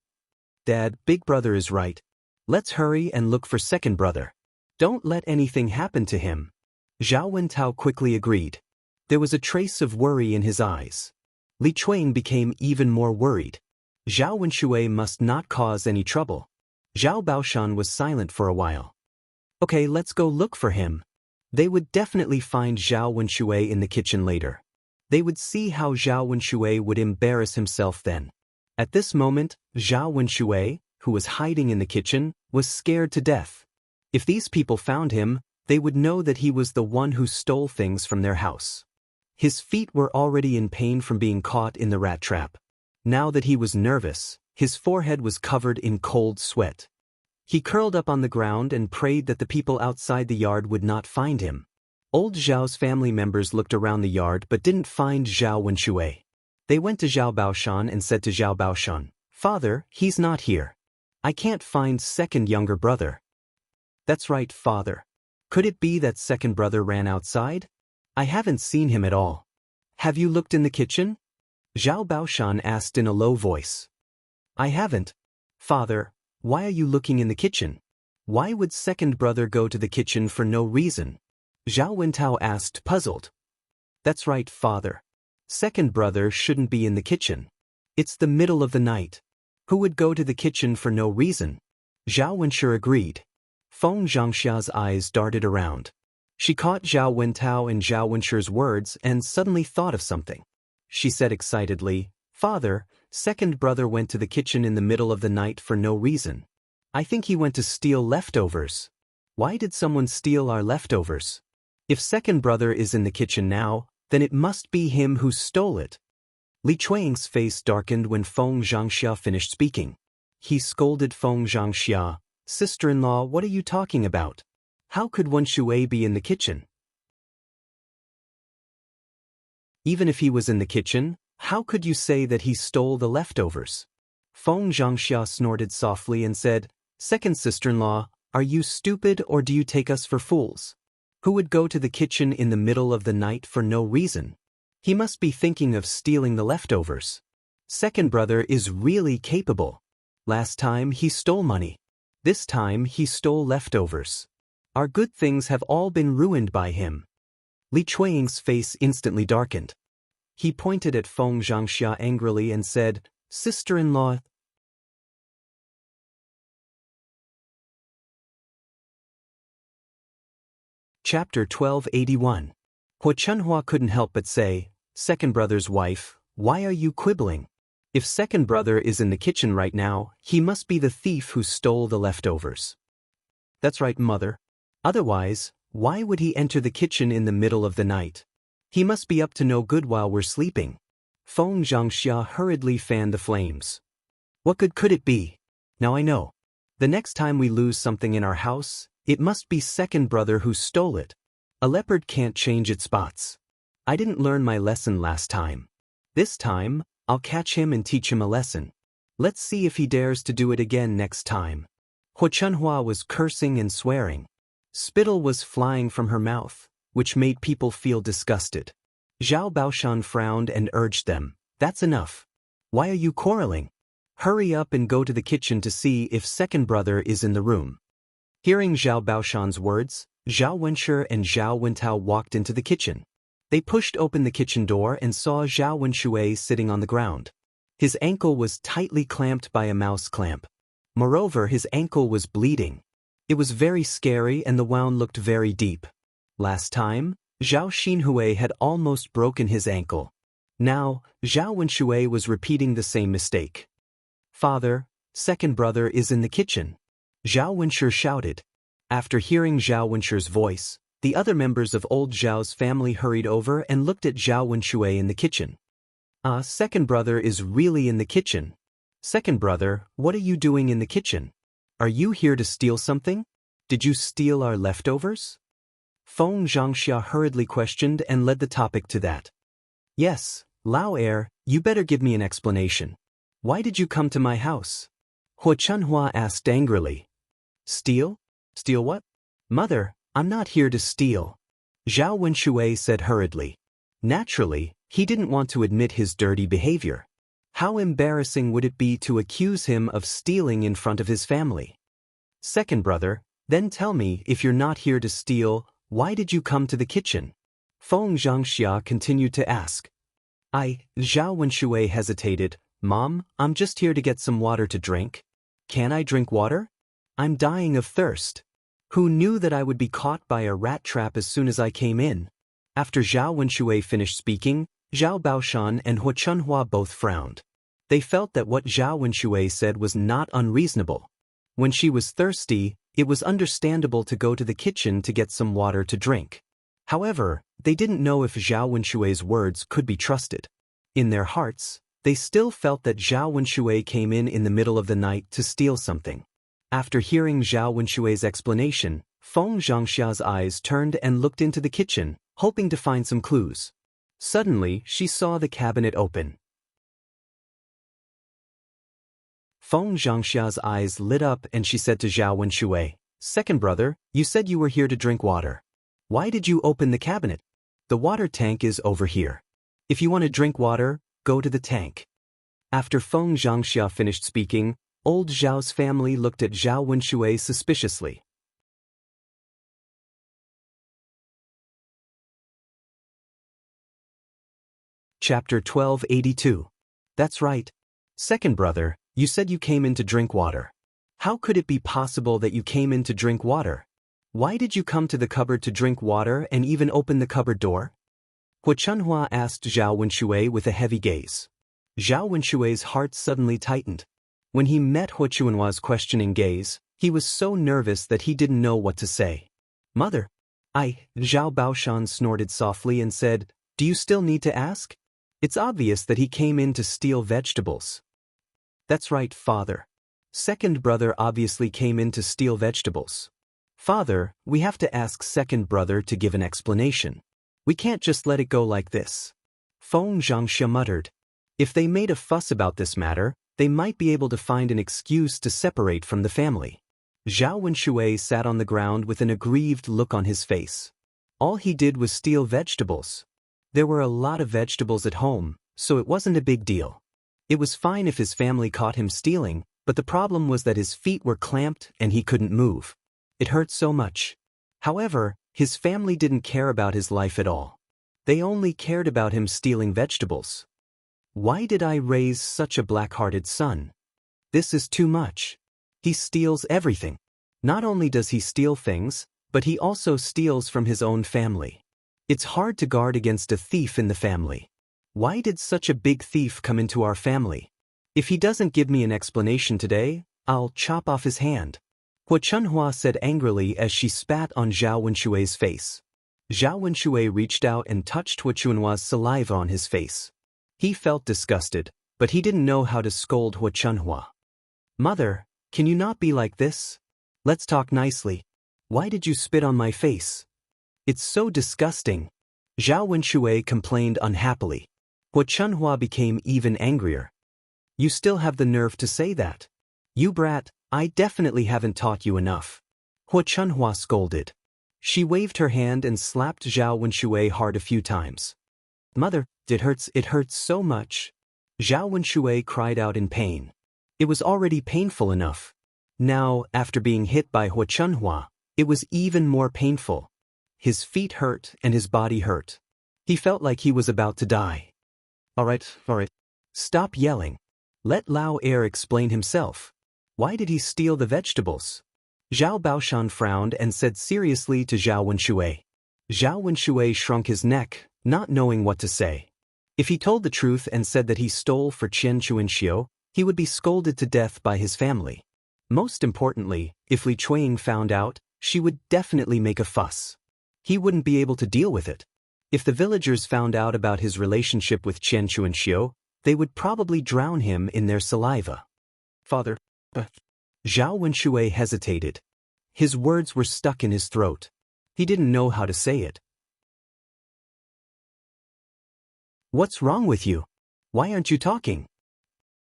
"Dad, big brother is right. Let's hurry and look for second brother. Don't let anything happen to him." Zhao Wentao quickly agreed. There was a trace of worry in his eyes. Li Chuanying became even more worried. Zhao Wenshui must not cause any trouble. Zhao Baoshan was silent for a while. "Okay, let's go look for him." They would definitely find Zhao Wenshui in the kitchen later. They would see how Zhao Wenshui would embarrass himself then. At this moment, Zhao Wenshui, who was hiding in the kitchen, was scared to death. If these people found him, they would know that he was the one who stole things from their house. His feet were already in pain from being caught in the rat trap. Now that he was nervous, his forehead was covered in cold sweat. He curled up on the ground and prayed that the people outside the yard would not find him. Old Zhao's family members looked around the yard but didn't find Zhao Wenshui. They went to Zhao Baoshan and said to Zhao Baoshan, "Father, he's not here. I can't find second younger brother." "That's right, father. Could it be that second brother ran outside? I haven't seen him at all." "Have you looked in the kitchen?" Zhao Baoshan asked in a low voice. "I haven't. Father, why are you looking in the kitchen? Why would second brother go to the kitchen for no reason?" Zhao Wentao asked, puzzled. "That's right, father. Second brother shouldn't be in the kitchen. It's the middle of the night. Who would go to the kitchen for no reason?" Zhao Wenshi agreed. Feng Zhangxia's eyes darted around. She caught Zhao Wentao and Zhao Wenshi's words and suddenly thought of something. She said excitedly, "Father, second brother went to the kitchen in the middle of the night for no reason. I think he went to steal leftovers." "Why did someone steal our leftovers?" If second brother is in the kitchen now, then it must be him who stole it. Li Chuang's face darkened when Feng Xianxia finished speaking. He scolded Feng Xianxia, "Sister-in-law, what are you talking about? How could Wen Shui be in the kitchen? Even if he was in the kitchen, how could you say that he stole the leftovers?" Feng Xianxia snorted softly and said, "Second sister-in-law, are you stupid or do you take us for fools? Who would go to the kitchen in the middle of the night for no reason? He must be thinking of stealing the leftovers. Second brother is really capable. Last time he stole money. This time he stole leftovers. Our good things have all been ruined by him." Li Chuang's face instantly darkened. He pointed at Feng Xianxia angrily and said, "Sister-in-law." Chapter 1281. Hua Chunhua couldn't help but say, "Second brother's wife, why are you quibbling? If second brother is in the kitchen right now, he must be the thief who stole the leftovers." "That's right, mother. Otherwise, why would he enter the kitchen in the middle of the night? He must be up to no good while we're sleeping." Feng Xianxia hurriedly fanned the flames. "What good could it be? Now I know. The next time we lose something in our house, it must be second brother who stole it. A leopard can't change its spots. I didn't learn my lesson last time. This time, I'll catch him and teach him a lesson. Let's see if he dares to do it again next time." Hua Chunhua was cursing and swearing. Spittle was flying from her mouth, which made people feel disgusted. Zhao Baoshan frowned and urged them, "That's enough. Why are you quarreling? Hurry up and go to the kitchen to see if second brother is in the room." Hearing Zhao Baoshan's words, Zhao Wenshi and Zhao Wentao walked into the kitchen. They pushed open the kitchen door and saw Zhao Wenshui sitting on the ground. His ankle was tightly clamped by a mouse clamp. Moreover, his ankle was bleeding. It was very scary and the wound looked very deep. Last time, Zhao Xinhui had almost broken his ankle. Now, Zhao Wenshui was repeating the same mistake. "Father, second brother is in the kitchen," Zhao Wenshi shouted. After hearing Zhao Wenshi's voice, the other members of old Zhao's family hurried over and looked at Zhao Wenshui in the kitchen. Second brother is really in the kitchen. Second brother, what are you doing in the kitchen? Are you here to steal something? Did you steal our leftovers?" Feng Xianxia hurriedly questioned and led the topic to that. "Yes, Lao heir, you better give me an explanation. Why did you come to my house?" Hua Chunhua asked angrily. "Steal? Steal what?" "Mother, I'm not here to steal," Zhao Wenshui said hurriedly. Naturally, he didn't want to admit his dirty behavior. How embarrassing would it be to accuse him of stealing in front of his family? "Second brother, then tell me, if you're not here to steal, why did you come to the kitchen?" Feng Xianxia continued to ask. Zhao Wenshui hesitated. "Mom, I'm just here to get some water to drink. Can I drink water? I'm dying of thirst." Who knew that I would be caught by a rat trap as soon as I came in? After Zhao Wenshui finished speaking, Zhao Baoshan and Hua Chunhua both frowned. They felt that what Zhao Wenshui said was not unreasonable. When she was thirsty, it was understandable to go to the kitchen to get some water to drink. However, they didn't know if Zhao Wenshui's words could be trusted. In their hearts, they still felt that Zhao Wenshui came in the middle of the night to steal something. After hearing Zhao Wenshui's explanation, Feng Xianxia's eyes turned and looked into the kitchen, hoping to find some clues. Suddenly, she saw the cabinet open. Feng Xianxia's eyes lit up and she said to Zhao Wenshui, "Second brother, you said you were here to drink water. Why did you open the cabinet? The water tank is over here. If you want to drink water, go to the tank." After Feng Xianxia finished speaking, old Zhao's family looked at Zhao Wenshui suspiciously. Chapter 1282. That's right. Second brother, you said you came in to drink water. How could it be possible that you came in to drink water? Why did you come to the cupboard to drink water and even open the cupboard door? Hua Chunhua asked Zhao Wenshui with a heavy gaze. Zhao Wenshui's heart suddenly tightened. When he met Hua Chunhua's questioning gaze, he was so nervous that he didn't know what to say. "Mother, Zhao Baoshan snorted softly and said, "Do you still need to ask? It's obvious that he came in to steal vegetables." "That's right, father. Second brother obviously came in to steal vegetables. Father, we have to ask second brother to give an explanation. We can't just let it go like this." Feng Xianxia muttered. If they made a fuss about this matter, they might be able to find an excuse to separate from the family. Zhao Wenshui sat on the ground with an aggrieved look on his face. All he did was steal vegetables. There were a lot of vegetables at home, so it wasn't a big deal. It was fine if his family caught him stealing, but the problem was that his feet were clamped and he couldn't move. It hurt so much. However, his family didn't care about his life at all. They only cared about him stealing vegetables. Why did I raise such a black-hearted son? This is too much. He steals everything. Not only does he steal things, but he also steals from his own family. It's hard to guard against a thief in the family. Why did such a big thief come into our family? If he doesn't give me an explanation today, I'll chop off his hand. Hua Chunhua said angrily as she spat on Zhao Wenshui's face. Zhao Wenshui reached out and touched Hua Chunhua's saliva on his face. He felt disgusted, but he didn't know how to scold Hua Chunhua. "Mother, can you not be like this? Let's talk nicely. Why did you spit on my face? It's so disgusting." Zhao Wenshui complained unhappily. Hua Chunhua became even angrier. "You still have the nerve to say that? You brat, I definitely haven't taught you enough." Hua Chunhua scolded. She waved her hand and slapped Zhao Wenshui hard a few times. "Mother, it hurts so much." Zhao Wenshui cried out in pain. It was already painful enough. Now, after being hit by Hua Chunhua, it was even more painful. His feet hurt and his body hurt. He felt like he was about to die. All right. Stop yelling. Let Lao Air explain himself. Why did he steal the vegetables? Zhao Baoshan frowned and said seriously to Zhao Wenshui. Zhao Wenshui shrunk his neck, not knowing what to say. If he told the truth and said that he stole for Qian Chuanxiu, he would be scolded to death by his family. Most importantly, if Li Chuiying found out, she would definitely make a fuss. He wouldn't be able to deal with it. If the villagers found out about his relationship with Qian Chuanxiu, they would probably drown him in their saliva. "Father, Zhao Wenshui hesitated. His words were stuck in his throat. He didn't know how to say it. "What's wrong with you? Why aren't you talking?"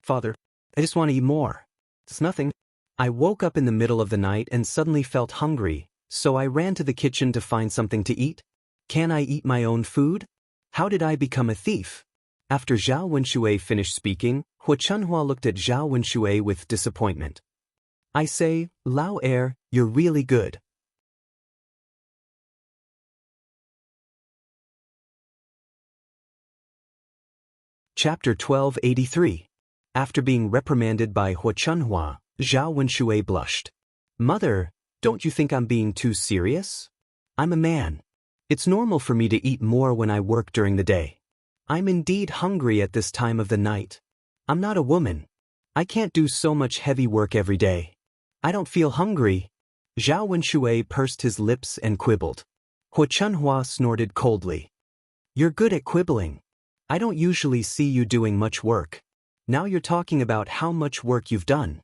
"Father, I just want to eat more. It's nothing. I woke up in the middle of the night and suddenly felt hungry, so I ran to the kitchen to find something to eat. Can I eat my own food? How did I become a thief?" After Zhao Wenshui finished speaking, Hua Chunhua looked at Zhao Wenshui with disappointment. "I say, Lao Air, you're really good." Chapter 1283. After being reprimanded by Hua Chunhua, Zhao Wenshui blushed. "Mother, don't you think I'm being too serious? I'm a man. It's normal for me to eat more when I work during the day. I'm indeed hungry at this time of the night. I'm not a woman. I can't do so much heavy work every day. I don't feel hungry." Zhao Wenshui pursed his lips and quibbled. Hua Chunhua snorted coldly. "You're good at quibbling. I don't usually see you doing much work. Now you're talking about how much work you've done."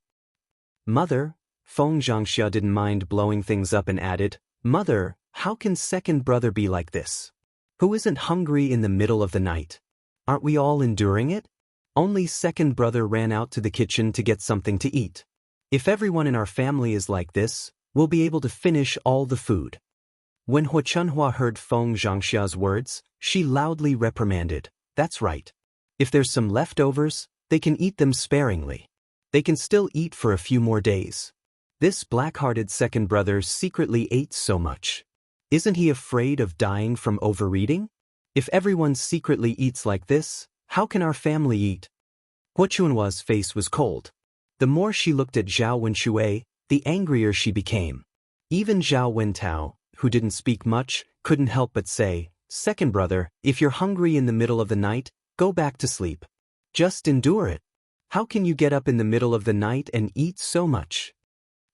"Mother," Feng Xianxia didn't mind blowing things up and added, "Mother, how can second brother be like this? Who isn't hungry in the middle of the night? Aren't we all enduring it? Only second brother ran out to the kitchen to get something to eat. If everyone in our family is like this, we'll be able to finish all the food." When Hua Chunhua heard Feng Xiangxia's words, she loudly reprimanded, "That's right. If there's some leftovers, they can eat them sparingly. They can still eat for a few more days. This black-hearted second brother secretly ate so much. Isn't he afraid of dying from overeating? If everyone secretly eats like this, how can our family eat?" Hua Chunhua's face was cold. The more she looked at Zhao Wenshui, the angrier she became. Even Zhao Wentao, who didn't speak much, couldn't help but say, "Second brother, if you're hungry in the middle of the night, go back to sleep. Just endure it. How can you get up in the middle of the night and eat so much?"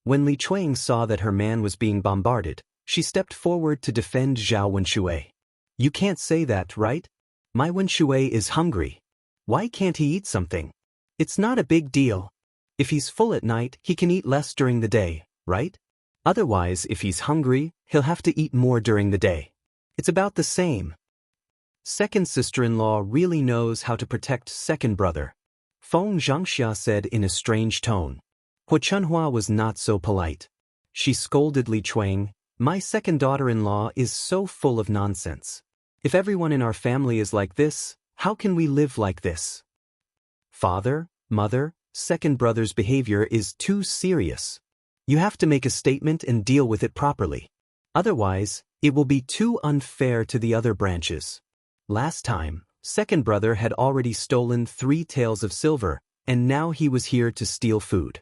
When Li Chuiying saw that her man was being bombarded, She stepped forward to defend Zhao Wenshui. You can't say that, right? My Wenshui is hungry. Why can't he eat something? It's not a big deal. If he's full at night, he can eat less during the day, right? Otherwise, if he's hungry, he'll have to eat more during the day. It's about the same. Second sister-in-law really knows how to protect second brother. Feng Xianxia said in a strange tone. Hu Chunhua was not so polite. She scolded Li Chuang, my second daughter-in-law is so full of nonsense. If everyone in our family is like this, how can we live like this? Father, mother, second brother's behavior is too serious. You have to make a statement and deal with it properly. Otherwise, it will be too unfair to the other branches. Last time, second brother had already stolen 3 taels of silver, and now he was here to steal food.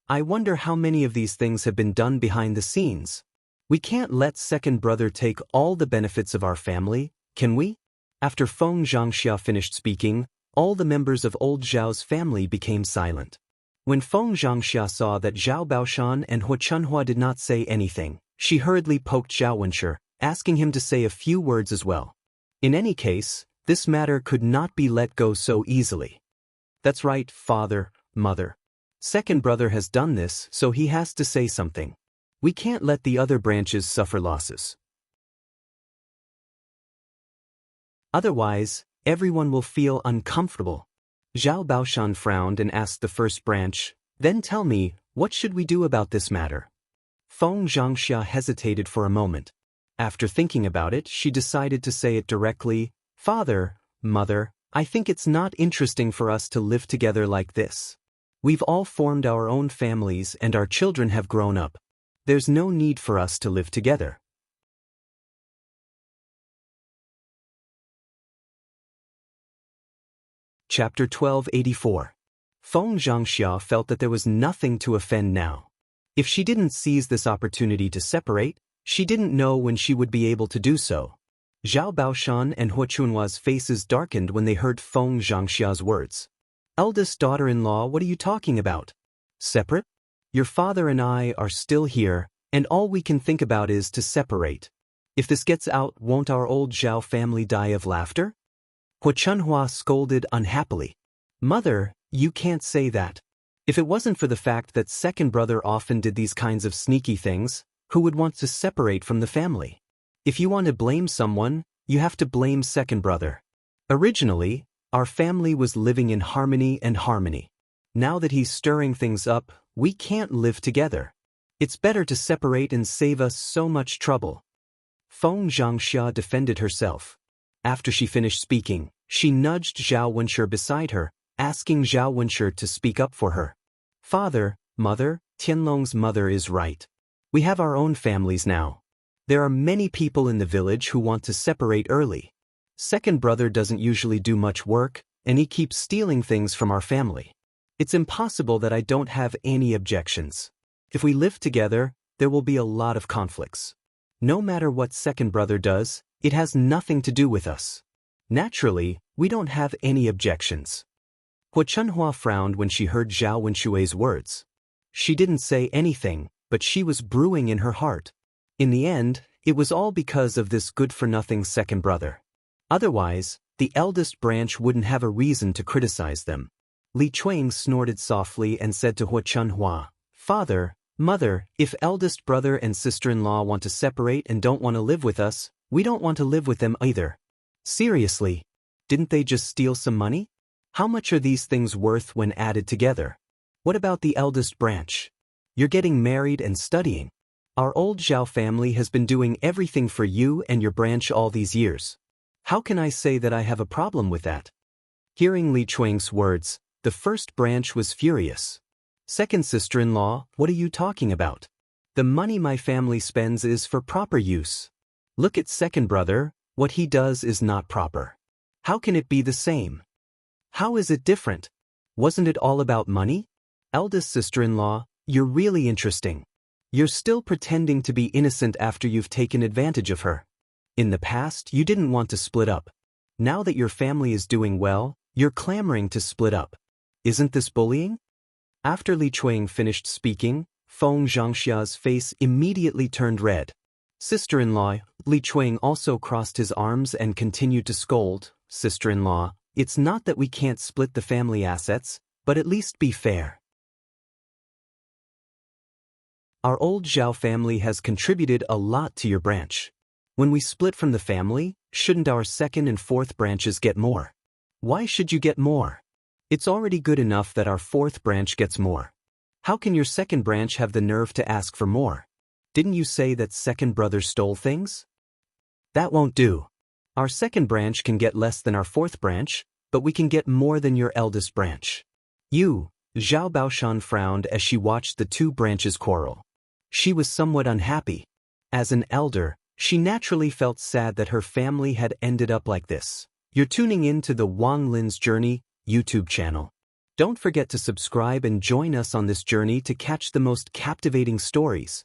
I wonder how many of these things have been done behind the scenes. We can't let second brother take all the benefits of our family, can we? After Feng Xianxia finished speaking, all the members of old Zhao's family became silent. When Feng Xianxia saw that Zhao Baoshan and Hu Chunhua did not say anything, she hurriedly poked Zhao Wenshi, asking him to say a few words as well. In any case, this matter could not be let go so easily. That's right, father, mother. Second brother has done this, so he has to say something. We can't let the other branches suffer losses. Otherwise, everyone will feel uncomfortable. Zhao Baoshan frowned and asked the first branch, then tell me, what should we do about this matter? Feng Xianxia hesitated for a moment. After thinking about it, she decided to say it directly, Father, Mother, I think it's not interesting for us to live together like this. We've all formed our own families and our children have grown up. There's no need for us to live together. Chapter 1284. Feng Xianxia felt that there was nothing to offend now. If she didn't seize this opportunity to separate, she didn't know when she would be able to do so. Zhao Baoshan and Hu Chunhua's faces darkened when they heard Feng Xianxia's words. Eldest daughter-in-law, what are you talking about? Separate? Your father and I are still here, and all we can think about is to separate. If this gets out, won't our old Zhao family die of laughter? Hu Chunhua scolded unhappily. Mother, you can't say that. If it wasn't for the fact that second brother often did these kinds of sneaky things, who would want to separate from the family? If you want to blame someone, you have to blame second brother. Originally, our family was living in harmony and harmony. Now that he's stirring things up, we can't live together. It's better to separate and save us so much trouble. Feng Xianxia defended herself. After she finished speaking, she nudged Zhao Wenshi beside her, asking Zhao Wenshi to speak up for her. Father, Mother, Tianlong's mother is right. We have our own families now. There are many people in the village who want to separate early. Second brother doesn't usually do much work, and he keeps stealing things from our family. It's impossible that I don't have any objections. If we live together, there will be a lot of conflicts. No matter what second brother does, it has nothing to do with us. Naturally, we don't have any objections. Hu Chunhua frowned when she heard Zhao Wenshui's words. She didn't say anything, but she was brewing in her heart. In the end, it was all because of this good-for-nothing second brother. Otherwise, the eldest branch wouldn't have a reason to criticize them. Li Chuang snorted softly and said to Hu Chunhua, Father, Mother, if eldest brother and sister-in-law want to separate and don't want to live with us, we don't want to live with them either. Seriously, didn't they just steal some money? How much are these things worth when added together? What about the eldest branch? You're getting married and studying. Our old Zhao family has been doing everything for you and your branch all these years. How can I say that I have a problem with that? Hearing Li Chuang's words, the first branch was furious. Second sister-in-law, what are you talking about? The money my family spends is for proper use. Look at second brother, what he does is not proper. How can it be the same? How is it different? Wasn't it all about money? Eldest sister-in-law, you're really interesting. You're still pretending to be innocent after you've taken advantage of her. In the past, you didn't want to split up. Now that your family is doing well, you're clamoring to split up. Isn't this bullying? After Li Chuang finished speaking, Feng Xianxia's face immediately turned red. Sister-in-law, Li Chuang also crossed his arms and continued to scold, Sister-in-law, it's not that we can't split the family assets, but at least be fair. Our old Zhao family has contributed a lot to your branch. When we split from the family, shouldn't our second and fourth branches get more? Why should you get more? It's already good enough that our fourth branch gets more. How can your second branch have the nerve to ask for more? Didn't you say that second brother stole things? That won't do. Our second branch can get less than our fourth branch, but we can get more than your eldest branch. You, Zhao Baoshan frowned as she watched the two branches quarrel. She was somewhat unhappy. As an elder, she naturally felt sad that her family had ended up like this. You're tuning in to the Wang Lin's Journey YouTube channel. Don't forget to subscribe and join us on this journey to catch the most captivating stories.